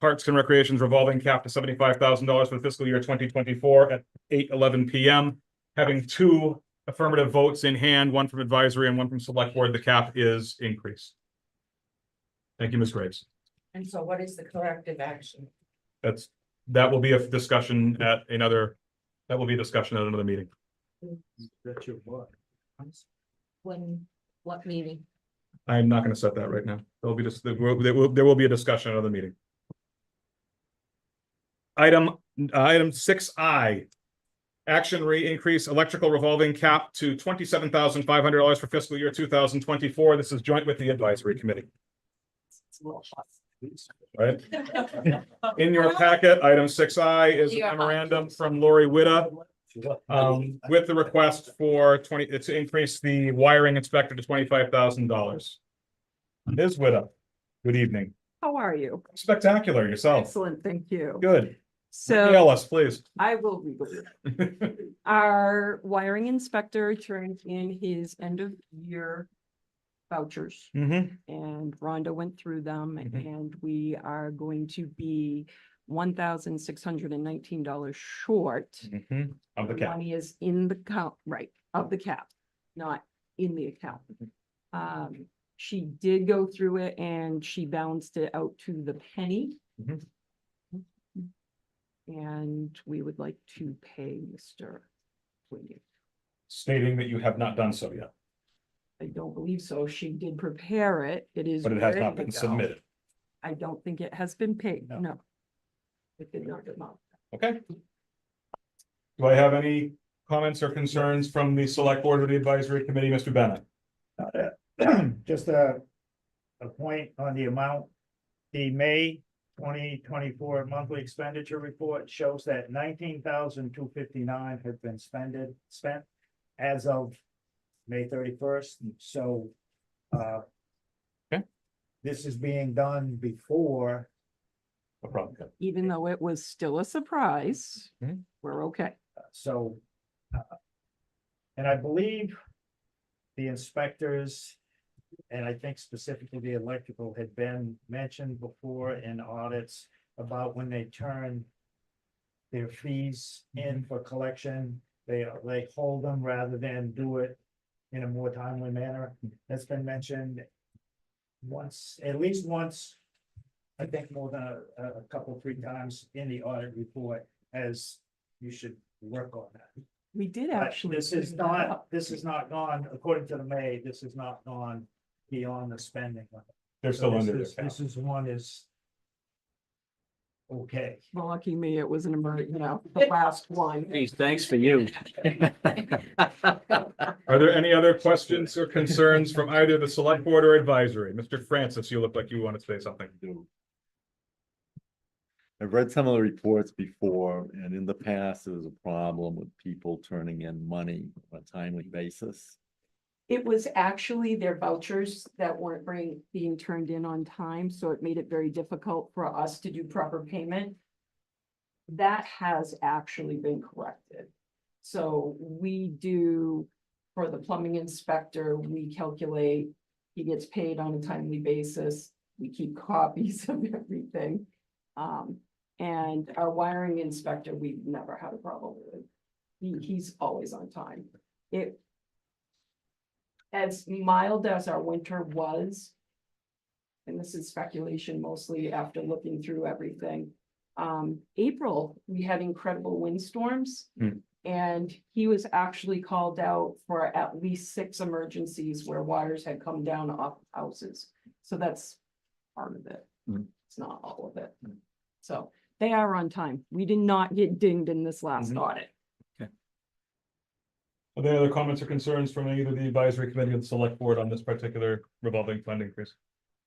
Parks and Recreation's revolving cap to $75,000 for the fiscal year 2024 at 8:11 PM. Having 2 affirmative votes in hand, 1 from advisory and 1 from select board, the cap is increased. Thank you, Ms. Graves. and so what is the corrective action? That will be a discussion at another meeting. That's your what? What meeting? I'm not going to set that right now. There will be a discussion at another meeting. Item 6I. Action increase electrical revolving cap to $27,500 for fiscal year 2024. This is joint with the advisory committee. It's a little hot. Right? In your packet, item 6I is a Yeah. memorandum from Lori Witta with the request for to increase the wiring inspector to $25,000. Ms. Witta, good evening. How are you? Spectacular yourself. Excellent, thank you. Good. So Regale us, please. I will read it. Our wiring inspector turned in his end of year vouchers Mhm. and Rhonda went through them Mhm. and we are going to be $1,619 short. Mhm. Of the cap. Money is in the count, right, of the cap, not in the account. She did go through it and she balanced it out to the penny. Mhm. And we would like to pay Mr. Williams. Stating that you have not done so yet, I don't believe so. She did prepare it. It is. but it has ready not to been go. submitted. I don't think it has been paid, No. no. It did not come out. Okay. Do I have any comments or concerns from the select board or the advisory committee, Mr. Bennett? Just a point on the amount. The May 2024 monthly expenditure report shows that $19,259 have been spent as of May 31st. So Okay. this is being done before. No problem. Even though it was still a surprise, Mhm. we're okay. So, and I believe the inspectors, and I think specifically the electrical had been mentioned before in audits about when they turn their fees in for collection, they hold them rather than do it in a more timely manner. That's been mentioned once, at least once, I think more than a couple, 3 times in the audit report, as you should work on that. We did But actually. this is not gone, according to the May, this is not gone beyond the spending limit. They're still under their cap. This is one is. Okay. Well, lucky me, it was an emergency, the last one. Geez, thanks for you. Are there any other questions or concerns from either the select board or advisory? Mr. Francis, you look like you want to say something. I've read some of the reports before, and in the past, there was a problem with people turning in money on a timely basis. It was actually their vouchers that weren't being turned in on time, so it made it very difficult for us to do proper payment. That has actually been corrected. So we do, for the plumbing inspector, we calculate, he gets paid on a timely basis. We keep copies of everything. And our wiring inspector, we've never had a problem with. He's always on time. As mild as our winter was, and this is speculation mostly after looking through everything. April, we had incredible windstorms. And he was actually called out for at least 6 emergencies where wires had come down off houses. So that's part of it. It's not all of it. So they are on time. We did not get dinged in this last audit. Are there other comments or concerns from either the advisory committee or the select board on this particular revolving fund increase?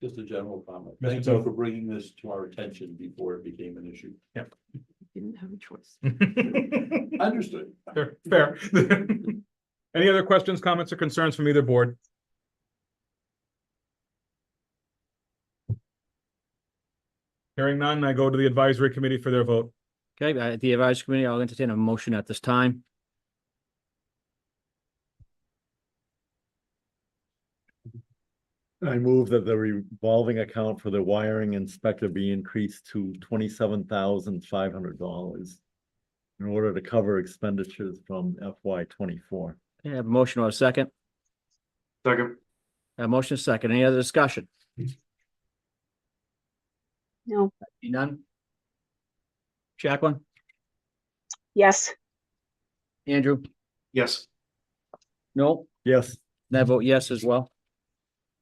Just a general comment. Mr. Thank Toth. you for bringing this to our attention before it became an issue. Didn't have a choice. Understood. Fair. Any other questions, comments, or concerns from either board? Hearing none, I go to the advisory committee for their vote. Okay, the advisory committee, I'll entertain a motion at this time. I move that the revolving account for the wiring inspector be increased to $27,500 in order to cover expenditures from FY 24. Okay, I have a motion or a second. Second. A motion is second. Any other discussion? No. None? Jacqueline? Yes. Andrew? Yes. No? Yes. And I vote yes as well.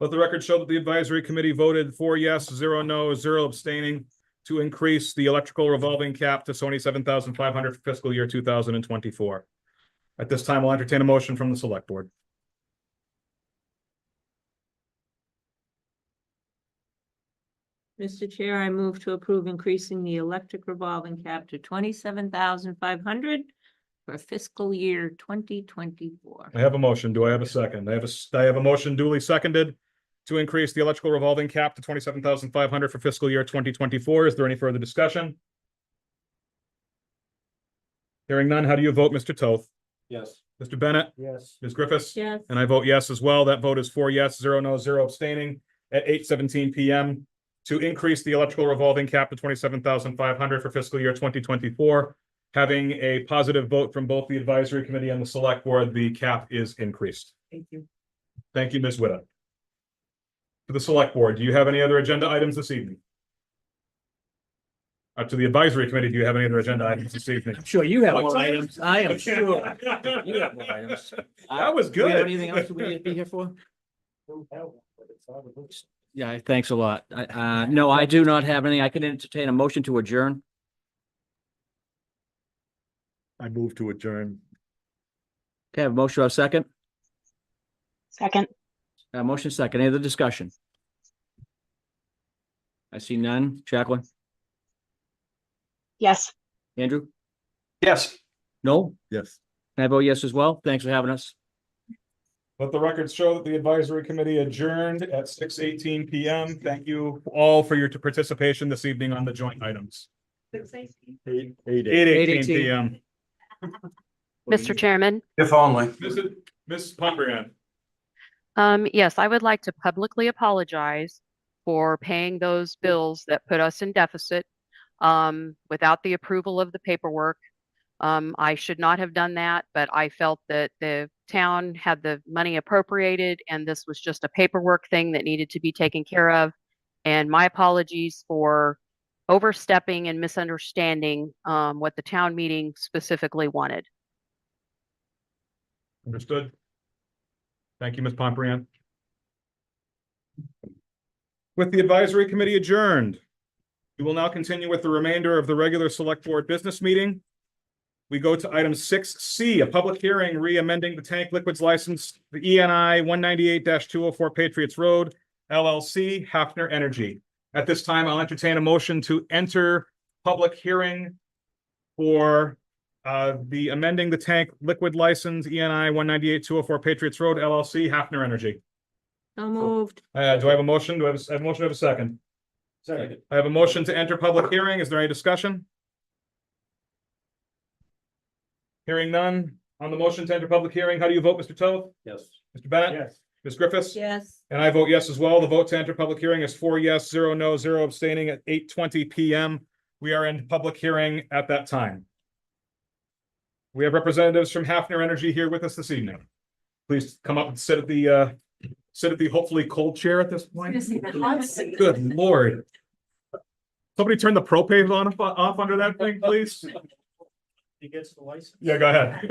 Let the record show that the advisory committee voted 4 yes, 0 no, 0 abstaining to increase the electrical revolving cap to $27,500 for fiscal year 2024. At this time, I'll entertain a motion from the select board. Mr. Chair, I move to approve increasing the electric revolving cap to 27,500 for fiscal year 2024. I have a motion. Do I have a second? I have a motion duly seconded to increase the electrical revolving cap to 27,500 for fiscal year 2024. Is there any further discussion? Hearing none, how do you vote, Mr. Toth? Yes. Mr. Bennett? Yes. Ms. Griffiths? Yes. And I vote yes as well. That vote is 4 yes, 0 no, 0 abstaining at 8:17 PM to increase the electrical revolving cap to 27,500 for fiscal year 2024. Having a positive vote from both the advisory committee and the select board, the cap is increased. Thank you. Thank you, Ms. Witta. To the select board, do you have any other agenda items this evening? To the advisory committee, do you have any other agenda items this evening? I'm sure you have more items. I am sure. You have more items. That was Do we have good. anything else that we need to be here for? Don't have one, but it's on the books. Yeah, thanks a lot. No, I do not have any. I can entertain a motion to adjourn. I move to adjourn. Okay, I have a motion or a second. Second. Motion second. Any other discussion? I see none. Jacqueline? Yes. Andrew? Yes. No? Yes. And I vote yes as well. Thanks for having us. Let the records show that the advisory committee adjourned at 6:18 PM. Thank you all for your participation this evening on the joint items. 8:18 PM. Mr. Chairman, If only. Ms. Pombrian. yes, I would like to publicly apologize for paying those bills that put us in deficit without the approval of the paperwork. I should not have done that, but I felt that the town had the money appropriated and this was just a paperwork thing that needed to be taken care of. And my apologies for overstepping and misunderstanding what the town meeting specifically wanted. Understood. Thank you, Ms. Pomprian. With the advisory committee adjourned, we will now continue with the remainder of the regular select board business meeting. We go to item 6C, a public hearing re-amending the tank liquids license, the ENI 198-204 Patriots Road, LLC, Hafner Energy. At this time, I'll entertain a motion to enter public hearing for the amending the tank liquid license, ENI 198-204 Patriots Road, LLC, Hafner Energy. So moved. Do I have a motion? Do I have a motion? Do I have a second? Second. I have a motion to enter public hearing. Is there any discussion? Hearing none. On the motion to enter public hearing, how do you vote, Mr. Toth? Yes. Mr. Bennett? Yes. Ms. Griffiths? Yes. And I vote yes as well. The vote to enter public hearing is 4 yes, 0 no, 0 abstaining at 8:20 PM. We are in public hearing at that time. We have representatives from Hafner Energy here with us this evening. Please come up and sit at the hopefully cold chair at this point. Good Lord. Somebody turn the propane on off under that thing, please. He gets the license. Yeah, go ahead.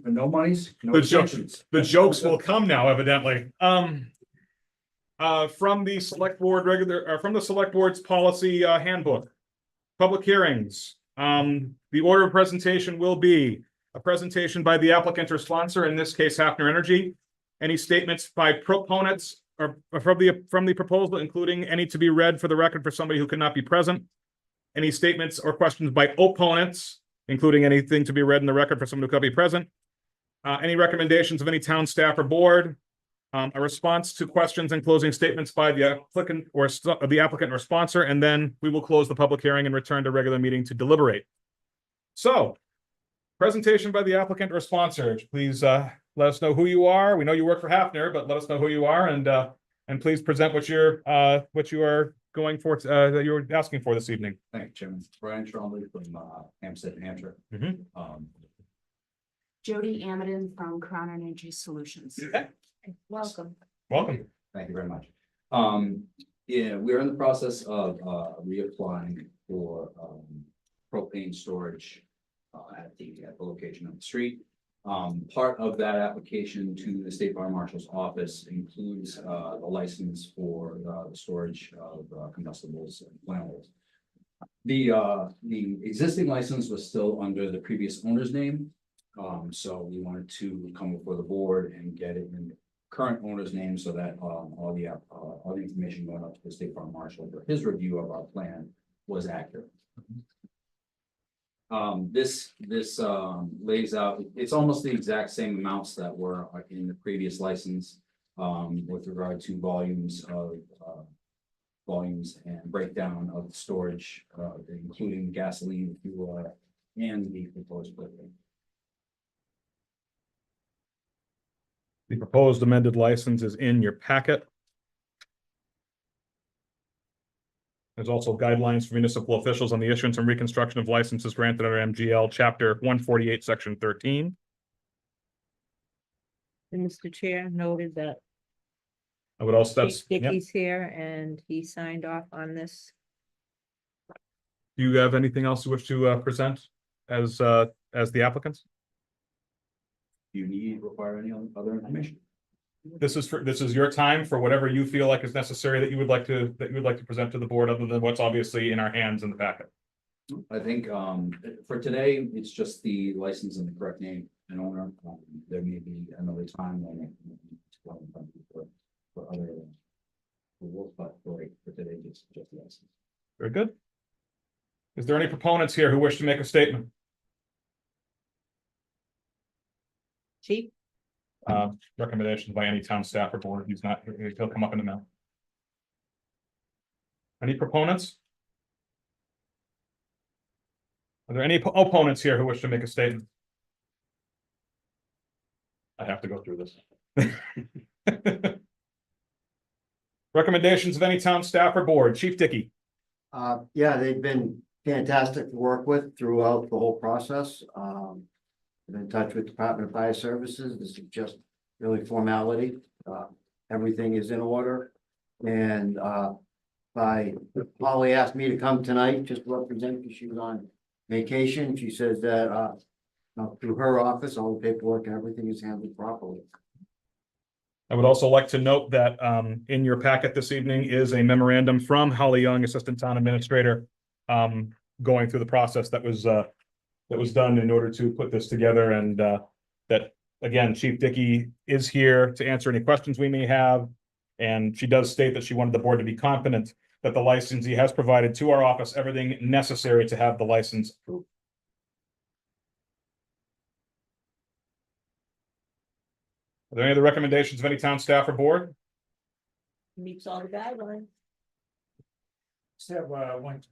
No monies, no The joke- extensions. The jokes will come now, evidently. From the select board from the select board's policy handbook. Public hearings. The order of presentation will be a presentation by the applicant or sponsor, in this case, Hafner Energy. Any statements by proponents or from the proposal, including any to be read for the record for somebody who could not be present. Any statements or questions by opponents, including anything to be read in the record for someone who could be present. Any recommendations of any town staff or board. A response to questions and closing statements by the applicant or the applicant or sponsor, and then we will close the public hearing and return to regular meeting to deliberate. So, presentation by the applicant or sponsor. Please let us know who you are. We know you work for Hafner, but let us know who you are and please present what you are going for that you're asking for this evening. Thank you, Chairman. Brian Trombley from Hampstead, New Hampshire. Jody Amadon from Crown Energy Solutions. Welcome. Welcome. Thank you very much. Yeah, we're in the process of reapplying for propane storage at the location of the street. Part of that application to the State Fire Marshal's office includes the license for the storage of combustibles and flammables. The existing license was still under the previous owner's name. So we wanted to come before the board and get it in the current owner's name so that all the information going up to the State Fire Marshal for his review of our plan was accurate. This lays out, it's almost the exact same amounts that were in the previous license with regard to volumes and breakdown of storage, including gasoline, fuel, and the proposed propane. The proposed amended license is in your packet. There's also guidelines for municipal officials on the issuance and reconstruction of licenses granted under MGL Chapter 148, Section 13. And Mr. Chair noted that I would also, Chief Dickey's here and he signed off on this. Do you have anything else you wish to present as the applicants? Do you require any other information? This is your time for whatever you feel like is necessary that you would like to present to the board, other than what's obviously in our hands in the packet. I think for today, it's just the license and the correct name and owner. There may be another time when for other rules, but for today, just the license. Very good. Is there any proponents here who wish to make a statement? Chief? Recommendations by any town staff or board. He's not, he'll come up in a minute. Any proponents? Are there any opponents here who wish to make a statement? I have to go through this. Recommendations of any town staff or board. Chief Dickey. Yeah, they've been fantastic to work with throughout the whole process. Been in touch with Department of Fire Services. This is just really formality. Everything is in order. And Polly asked me to come tonight just to represent because she was on vacation. She says that Through her office, all the paperwork and everything is handled properly. I would also like to note that in your packet this evening is a memorandum from Holly Young, Assistant Town Administrator, going through the process that was done in order to put this together, and that, again, Chief Dickey is here to answer any questions we may have. And she does state that she wanted the board to be confident that the licensee has provided to our office everything necessary to have the license approved. Are there any other recommendations of any town staff or board? Meets all the guidelines.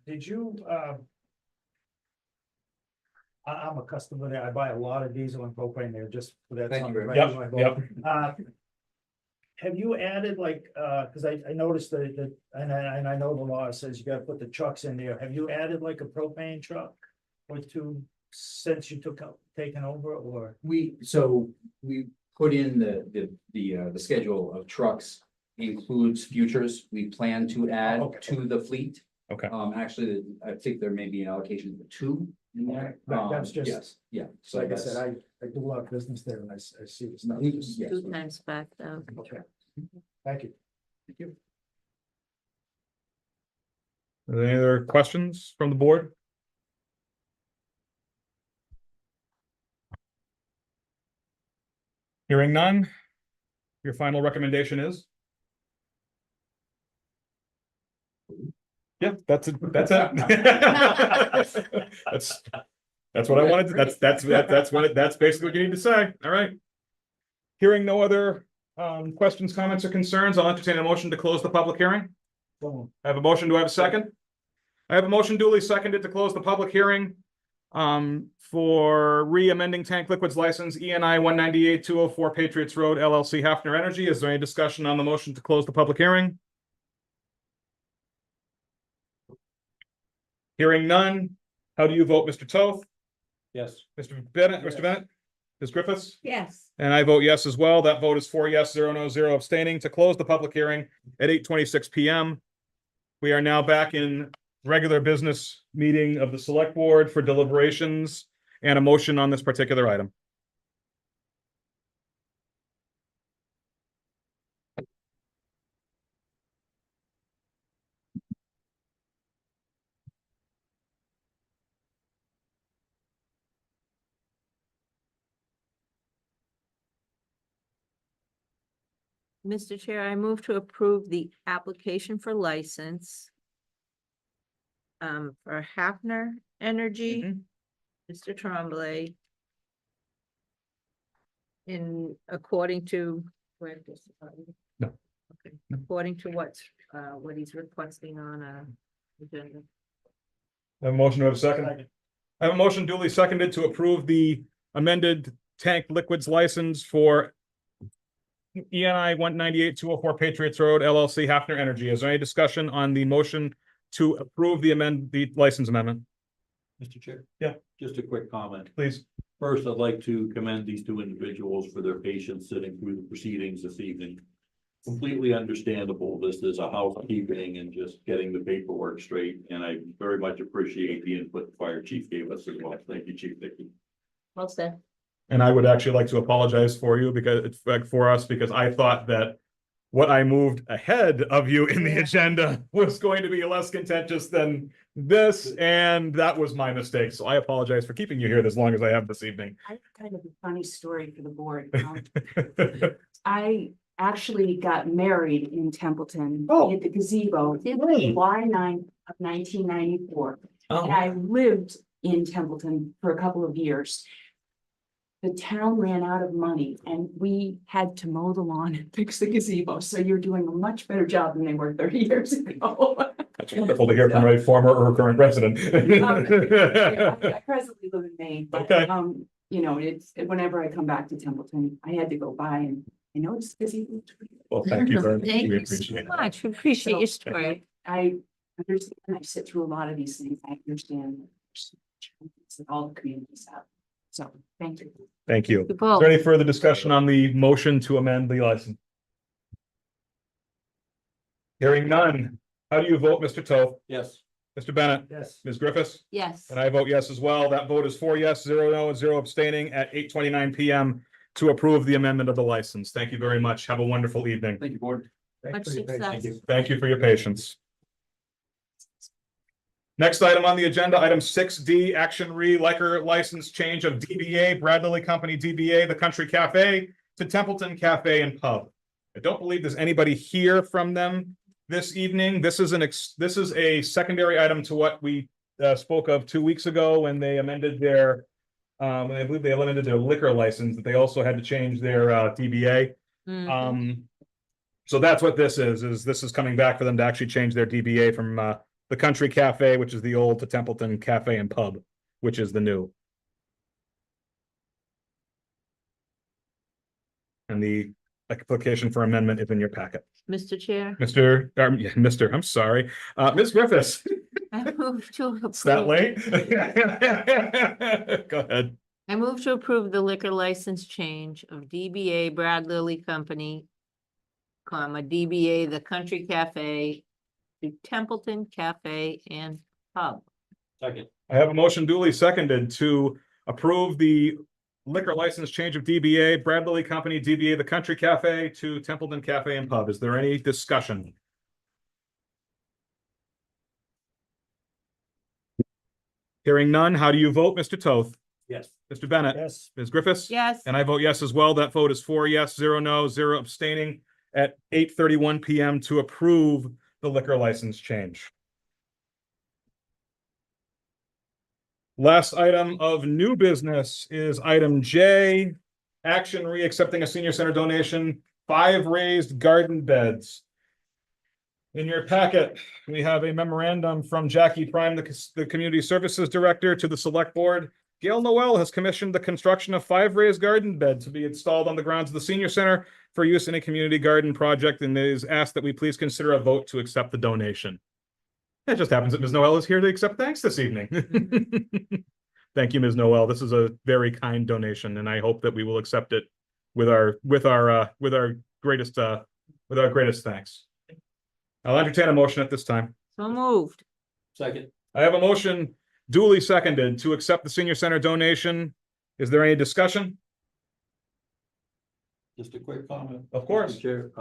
Did you, I'm a customer there. I buy a lot of diesel and propane there just for that. Thank you very much. Yep. Have you added like, cause I noticed that, and I know the law says you gotta put the trucks in there. Have you added like a propane truck or two since you taken over, or? We put in the schedule of trucks includes futures. We plan to add to the fleet. Okay. Actually, I think there may be an allocation for 2 in there. That's just. Yes, yeah. So Like I that's, said, I do a lot of business there and I see the stuff. yes. 2 times back though. Okay. Thank you. Thank you. Are there any other questions from the board? Hearing none. Your final recommendation is? Yeah, that's it. That's it. That's what I wanted. That's basically what you need to say. All right. Hearing no other questions, comments, or concerns, I'll entertain a motion to close the public hearing. I have a motion. Do I have a second? I have a motion duly seconded to close the public hearing for re-amending tank liquids license ENI 198-204 Patriots Road LLC Hafner Energy. Is there any discussion on the motion to close the public hearing? Hearing none. How do you vote, Mr. Toth? Yes. Mr. Bennett, Mr. Bennett? Ms. Griffiths? Yes. And I vote yes as well. That vote is 4 yes, 0 no, 0 abstaining to close the public hearing at 8:26 p.m. We are now back in regular business meeting of the select board for deliberations and a motion on this particular item. Mr. Chair, I move to approve the application for license for Hafner Energy, Mr. Tremblay, in according to, where does No. Okay, according to what he's requesting on agenda. I have a motion to have a second. I have a motion duly seconded to approve the amended tank liquids license for ENI 198-204 Patriots Road LLC Hafner Energy. Is there any discussion on the motion to approve the license amendment? Mr. Chair? Yeah. Just a quick comment. Please. First, I'd like to commend these 2 individuals for their patience sitting through the proceedings this evening. Completely understandable. This is a housekeeping and just getting the paperwork straight, and I very much appreciate the input the fire chief gave us as well. Thank you, Chief Dickey. Well said. And I would actually like to apologize for you because I thought that what I moved ahead of you in the agenda was going to be less contentious than this, and that was my mistake. So I apologize for keeping you here as long as I have this evening. I have kind of a funny story for the board. I actually got married in Templeton at the gazebo July 9th of 1994. And I lived in Templeton for a couple of years. The town ran out of money and we had to mow the lawn and fix the gazebo. So you're doing a much better job than they were 30 years ago. That's wonderful to hear from a former or current resident. I presently live in Maine, but Okay. you know, it's whenever I come back to Templeton, I had to go by and I noticed gazebo. Well, thank you very much. Thank We you appreciate so it. much. We appreciate your story. I understand, I sit through a lot of these things. I understand that all the communities have. So, thank you. Thank you. You Is both. there any further discussion on the motion to amend the license? Hearing none. How do you vote, Mr. Toth? Yes. Mr. Bennett, Yes. Ms. Griffiths, Yes. and I vote yes as well. That vote is 4 yes, 0 no, and 0 abstaining at 8:29 PM to approve the amendment of the license. Thank you very much. Have a wonderful evening. Thank you, board. Much success. Thank you for your patience. Next item on the agenda, item 6D, Action Liquor License Change of DBA, Bradley Company DBA, The Country Cafe to Templeton Cafe and Pub. I don't believe there's anybody here from them this evening. This is a secondary item to what we spoke of 2 weeks ago when they amended their, I believe they amended their liquor license, that they also had to change their DBA. So that's what this is this is coming back for them to actually change their DBA from the Country Cafe, which is the old, to Templeton Cafe and Pub, which is the new. And the application for amendment is in your packet. Mr. Chair, Mr. I'm sorry, Ms. Griffiths. I move to approve. It's that late? Go ahead. I move to approve the liquor license change of DBA Brad Lilly Company, DBA The Country Cafe to Templeton Cafe and Pub. Second. I have a motion duly seconded to approve the liquor license change of DBA Brad Lilly Company, DBA The Country Cafe to Templeton Cafe and Pub. Is there any discussion? Hearing none, how do you vote, Mr. Toth? Yes. Mr. Bennett? Yes. Ms. Griffiths? Yes. And I vote yes as well. That vote is 4 yes, 0 no, 0 abstaining at 8:31 PM to approve the liquor license change. Last item of new business is item J, action accepting a senior center donation, 5 raised garden beds. In your packet, we have a memorandum from Jackie Prime, the Community Services Director, to the Select Board. Gail Noel has commissioned the construction of 5 raised garden beds to be installed on the grounds of the senior center for use in a community garden project, and is asked that we please consider a vote to accept the donation. It just happens that Ms. Noel is here to accept thanks this evening. Thank you, Ms. Noel. This is a very kind donation, and I hope that we will accept it with our greatest thanks. I'll entertain a motion at this time. So moved. Second. I have a motion duly seconded to accept the senior center donation. Is there any discussion? Just a quick comment. Of course. Mr. Chair,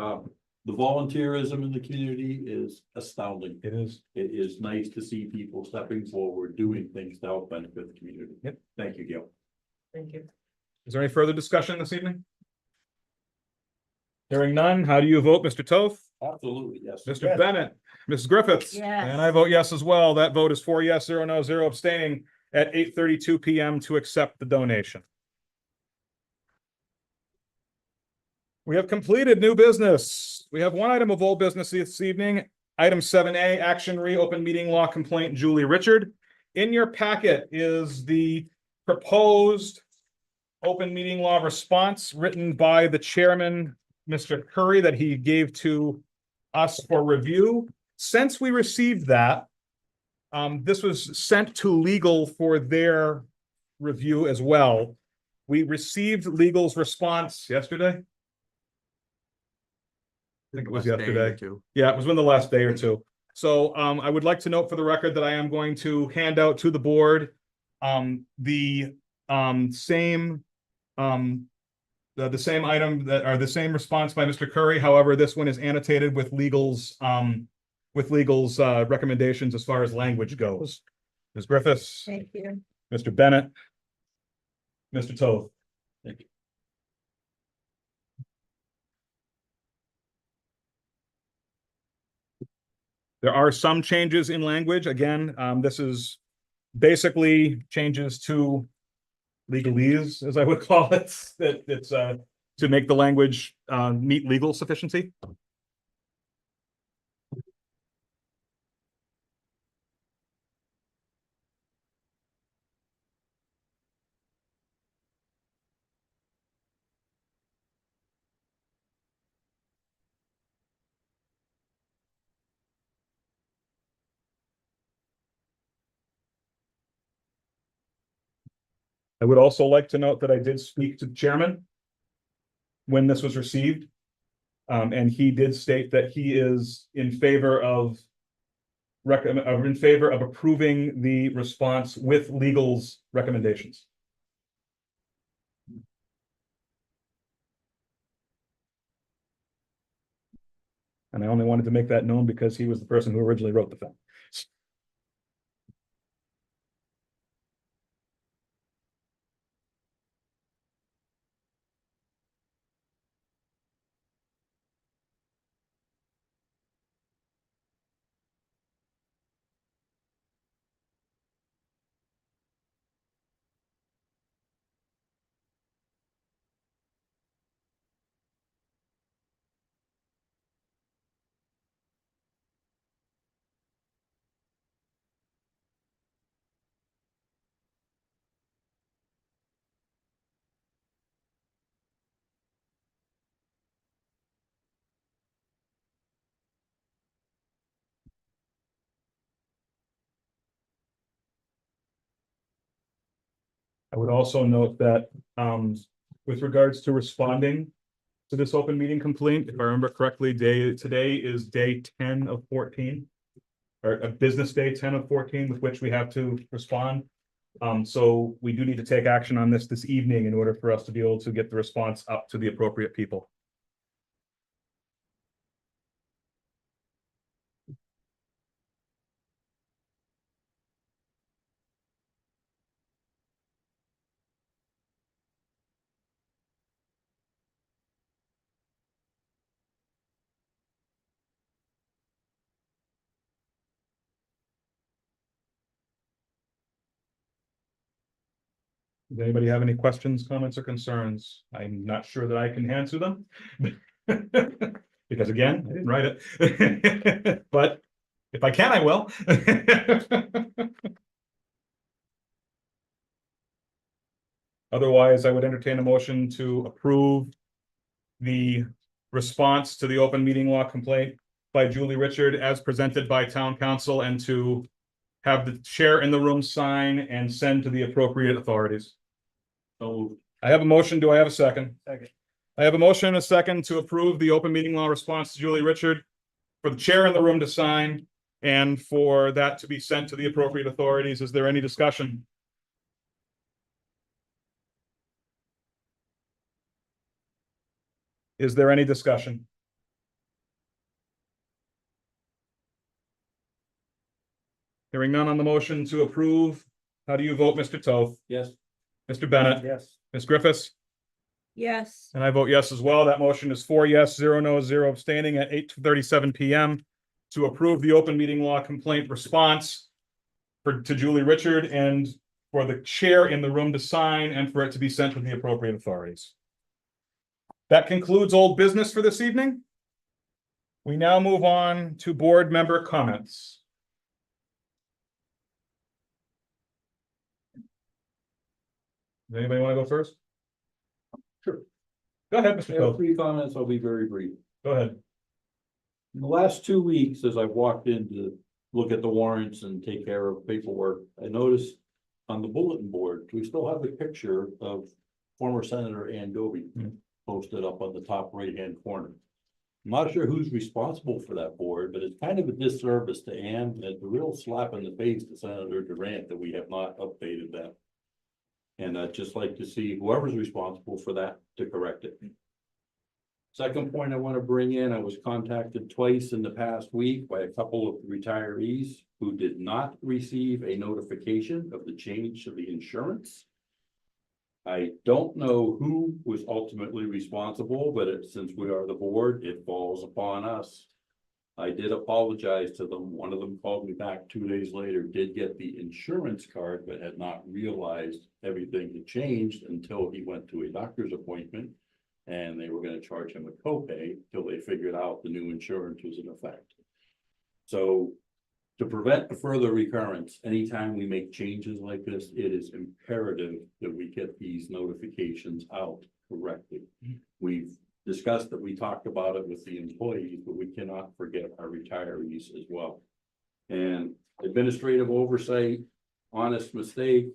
the volunteerism in the community is astounding. It is. It is nice to see people stepping forward, doing things to help benefit the community. Yep. Thank you, Gail. Thank you. Is there any further discussion this evening? Hearing none, how do you vote, Mr. Toth? Absolutely, yes. Mr. Bennett, Mrs. Griffiths? Yes. And I vote yes as well. That vote is 4 yes, 0 no, 0 abstaining at 8:32 PM to accept the donation. We have completed new business. We have one item of old business this evening. Item 7A, action open meeting law complaint, Julie Richard. In your packet is the proposed open meeting law response written by the chairman, Mr. Curry, that he gave to us for review. Since we received that, this was sent to legal for their review as well. We received legal's response yesterday. I think it was Last day or yesterday. two. Yeah, it was within the last day or two. So I would like to note for the record that I am going to hand out to the board the same item that are the same response by Mr. Curry. However, this one is annotated with legal's recommendations as far as language goes. Ms. Griffiths, Thank you. Mr. Bennett, Mr. Toth. Thank you. There are some changes in language. Again, this is basically changes to legalese, as I would call it, that it's to make the language meet legal sufficiency. I would also like to note that I did speak to the chairman when this was received. And he did state that he is in favor of are in favor of approving the response with legal's recommendations? And I only wanted to make that known because he was the person who originally wrote the thing. I would also note that, with regards to responding to this open meeting complaint, if I remember correctly, today is day 10 of 14. Or a business day 10 of 14 with which we have to respond. So we do need to take action on this evening in order for us to be able to get the response up to the appropriate people. Does anybody have any questions, comments, or concerns? I'm not sure that I can answer them. Because again, I didn't write it. But if I can, I will. Otherwise, I would entertain a motion to approve the response to the open meeting law complaint by Julie Richard as presented by town council, and to have the chair in the room sign and send to the appropriate authorities. So I have a motion. Do I have a second? Second. I have a motion and a second to approve the open meeting law response to Julie Richard for the chair in the room to sign and for that to be sent to the appropriate authorities. Is there any discussion? Is there any discussion? Hearing none on the motion to approve, how do you vote, Mr. Toth? Yes. Mr. Bennett? Yes. Ms. Griffiths? Yes. And I vote yes as well. That motion is 4 yes, 0 no, 0 abstaining at 8:37 PM to approve the open meeting law complaint response to Julie Richard, and for the chair in the room to sign and for it to be sent to the appropriate authorities. That concludes old business for this evening. We now move on to board member comments. Does anybody want to go first? Sure. Go ahead, I Mr. have Toth. 3 comments. I'll be very brief. Go ahead. In the last 2 weeks, as I walked in to look at the warrants and take care of paperwork, I noticed on the bulletin board, we still have the picture of former Senator Ann Doby posted up on the top right-hand corner. I'm not sure who's responsible for that board, but it's kind of a disservice to Ann, and it's a real slap in the face to Senator Durant that we have not updated that. And I'd just like to see whoever's responsible for that to correct it. Second point I want to bring in, I was contacted twice in the past week by a couple of retirees who did not receive a notification of the change to the insurance. I don't know who was ultimately responsible, but since we are the board, it falls upon us. I did apologize to them. One of them called me back 2 days later, did get the insurance card, but had not realized everything had changed until he went to a doctor's appointment. And they were going to charge him a copay till they figured out the new insurance was in effect. So to prevent a further recurrence, anytime we make changes like this, it is imperative that we get these notifications out correctly. We've discussed that, we talked about it with the employees, but we cannot forget our retirees as well. And administrative oversight, honest mistake,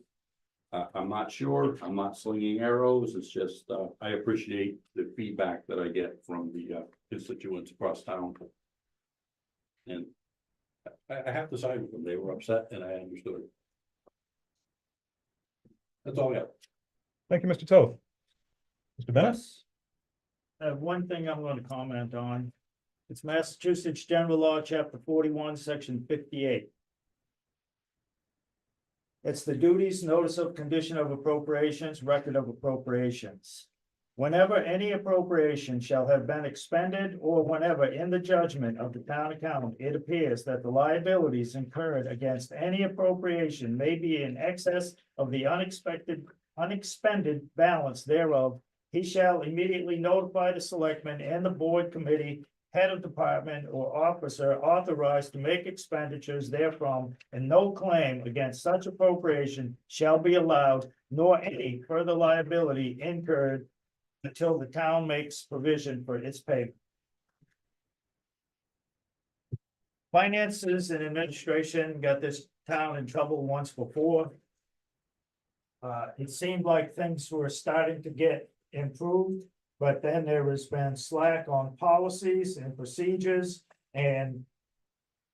I'm not sure. I'm not slinging arrows. It's just, I appreciate the feedback that I get from the constituents across town. And I have to side with them. They were upset and I understood. That's all I have. Thank you, Mr. Toth. Mr. Bennett? One thing I'm going to comment on. It's Massachusetts General Law, Chapter 41, Section 58. It's the duties, notice of condition of appropriations, record of appropriations. Whenever any appropriation shall have been expended, or whenever in the judgment of the town accountant, it appears that the liabilities incurred against any appropriation may be in excess of the unexpended balance thereof, he shall immediately notify the selectmen and the board committee, head of department or officer authorized to make expenditures therefrom, and no claim against such appropriation shall be allowed, nor any further liability incurred until the town makes provision for its payment. Finances and administration got this town in trouble once before. It seemed like things were starting to get improved, but then there has been slack on policies and procedures and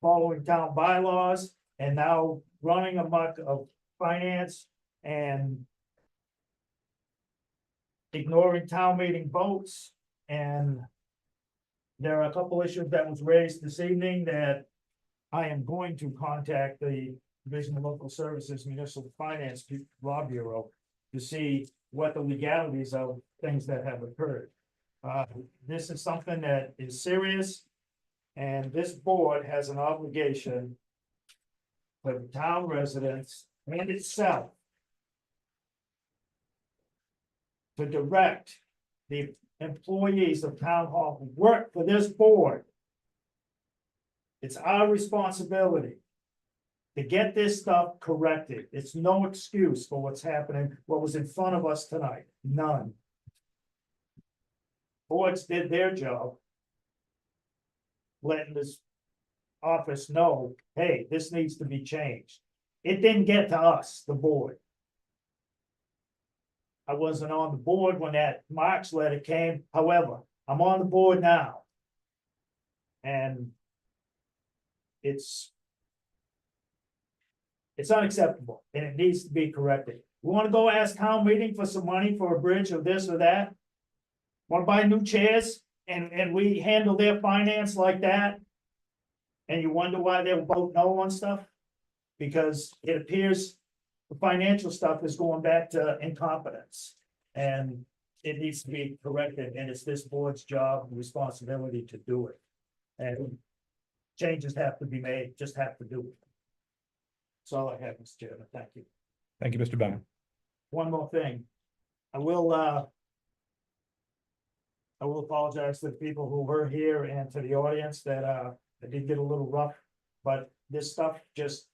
following town bylaws, and now running amok of finance and ignoring town meeting votes. And there are a couple issues that was raised this evening that I am going to contact the Division of Local Services Municipal Finance Law Bureau to see what the legalities of things that have occurred. This is something that is serious, and this board has an obligation for the town residents and itself to direct the employees of town hall who work for this board. It's our responsibility to get this stuff corrected. It's no excuse for what's happening, what was in front of us tonight, none. Boards did their job, letting this office know, hey, this needs to be changed. It didn't get to us, the board. I wasn't on the board when that March letter came, however, I'm on the board now. And it's unacceptable, and it needs to be corrected. We want to go ask town meeting for some money for a bridge or this or that? Want to buy new chairs, and we handle their finance like that? And you wonder why they'll vote no on stuff? Because it appears the financial stuff is going back to incompetence. And it needs to be corrected, and it's this board's job and responsibility to do it. And changes have to be made, just have to do it. That's all I have, Mr. Chairman. Thank you. Thank you, Mr. Bennett. One more thing. I will apologize to the people who were here and to the audience that I did get a little rough, but this stuff just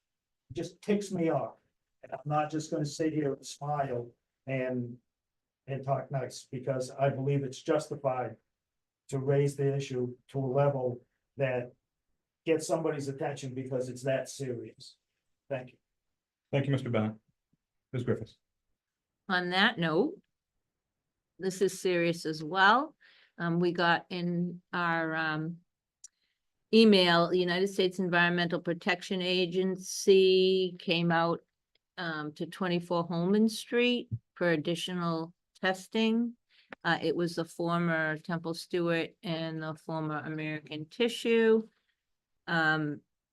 ticks me off. And I'm not just gonna sit here and smile and talk nice, because I believe it's justified to raise the issue to a level that gets somebody's attention, because it's that serious. Thank you. Thank you, Mr. Bennett. Ms. Griffiths. On that note, this is serious as well. We got in our email, the United States Environmental Protection Agency came out to 24 Holman Street for additional testing. It was the former Temple Stewart and the former American Tissue.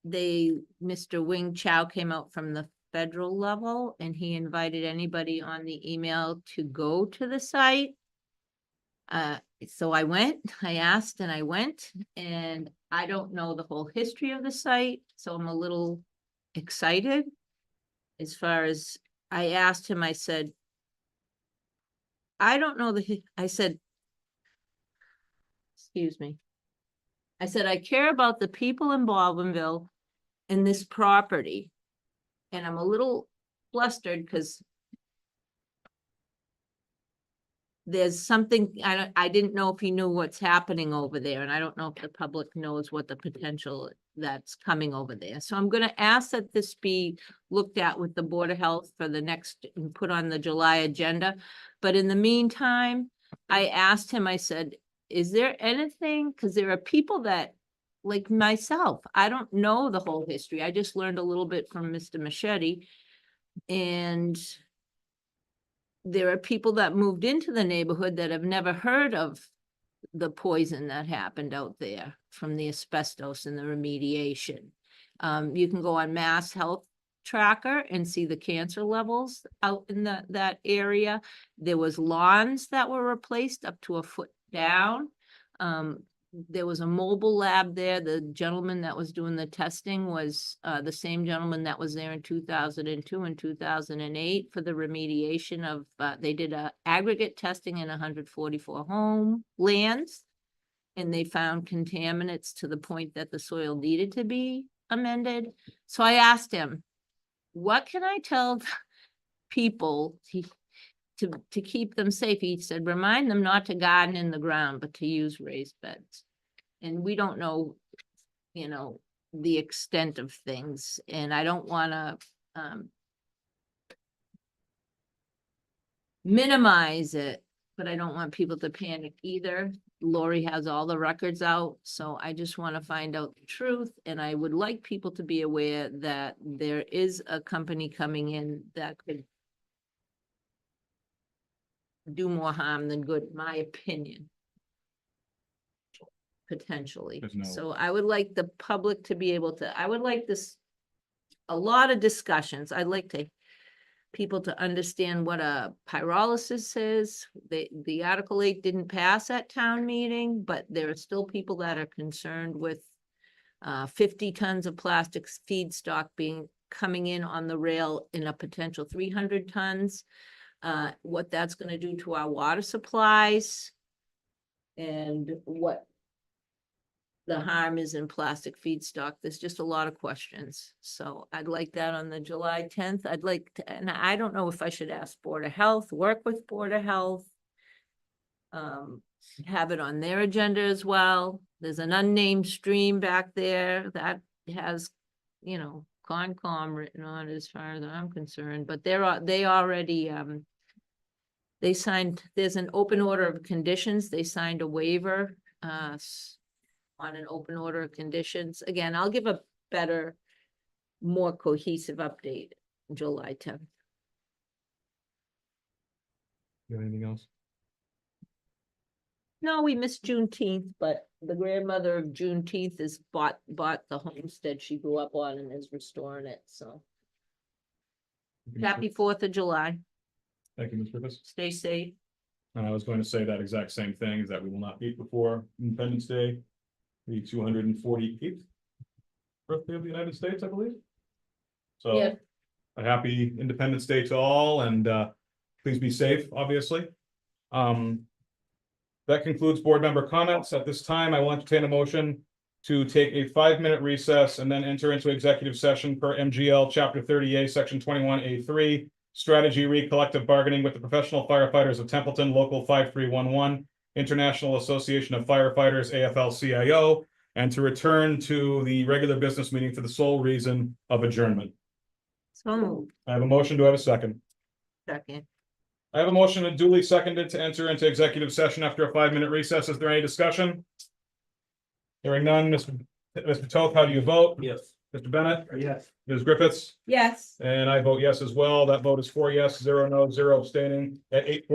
Mr. Wing Chow came out from the federal level, and he invited anybody on the email to go to the site. So I went, I asked and I went, and I don't know the whole history of the site, so I'm a little excited. As far as I asked him, I said, I don't know I said, excuse me. I said, I care about the people in Baldwinville and this property. And I'm a little flustered because there's something, I didn't know if he knew what's happening over there, and I don't know if the public knows what the potential that's coming over there. So I'm gonna ask that this be looked at with the Board of Health for the next, and put on the July agenda. But in the meantime, I asked him, I said, is there anything, because there are people that like myself, I don't know the whole history. I just learned a little bit from Mr. Machete. And there are people that moved into the neighborhood that have never heard of the poison that happened out there from the asbestos and the remediation. You can go on Mass Health Tracker and see the cancer levels out in that area. There was lawns that were replaced up to a foot down. There was a mobile lab there. The gentleman that was doing the testing was the same gentleman that was there in 2002 and 2008 for the remediation of, they did a aggregate testing in 144 home lands. And they found contaminants to the point that the soil needed to be amended. So I asked him, what can I tell people to keep them safe? He said, remind them not to garden in the ground, but to use raised beds. And we don't know, you know, the extent of things, and I don't want to minimize it, but I don't want people to panic either. Lori has all the records out, so I just want to find out the truth, and I would like people to be aware that there is a company coming in that could do more harm than good, in my opinion. Potentially. There's no- So I would like the public to be able to, I would like this, a lot of discussions. I'd like to people to understand what a pyrolysis is. The Article 8 didn't pass at town meeting, but there are still people that are concerned with 50 tons of plastics feedstock coming in on the rail in a potential 300 tons. What that's going to do to our water supplies and what the harm is in plastic feedstock. There's just a lot of questions. So I'd like that on the July 10th. I'd like to, and I don't know if I should ask Board of Health, work with Board of Health. Have it on their agenda as well. There's an unnamed stream back there that has, you know, Concom written on it as far as I'm concerned, but they already, they signed, there's an open order of conditions. They signed a waiver, on an open order of conditions. Again, I'll give a better, more cohesive update July 10th. You have anything else? No, we missed Juneteenth, but the grandmother of Juneteenth is bought the homestead she grew up on and is restoring it, so. Happy 4th of July. Thank you, Ms. Griffiths. Stay safe. And I was going to say that exact same thing, is that we will not meet before Independence Day, the 248th birthday of the United States, I believe. So Yeah. a happy Independence Day to all, and please be safe, obviously. That concludes board member comments. At this time, I will entertain a motion to take a 5-minute recess and then enter into executive session per MGL Chapter 30A, Section 21A3, Strategy Collective Bargaining with the Professional Firefighters of Templeton, Local 5311, International Association of Firefighters, AFL-CIO, and to return to the regular business meeting for the sole reason of adjournment. So moved. I have a motion. Do I have a second? Second. I have a motion and duly seconded to enter into executive session after a 5-minute recess. Is there any discussion? Hearing none. Mr. Toth, how do you vote? Yes. Mr. Bennett? Yes. Ms. Griffiths? Yes. And I vote yes as well. That vote is 4 yes, 0 no, 0 abstaining at 8:40.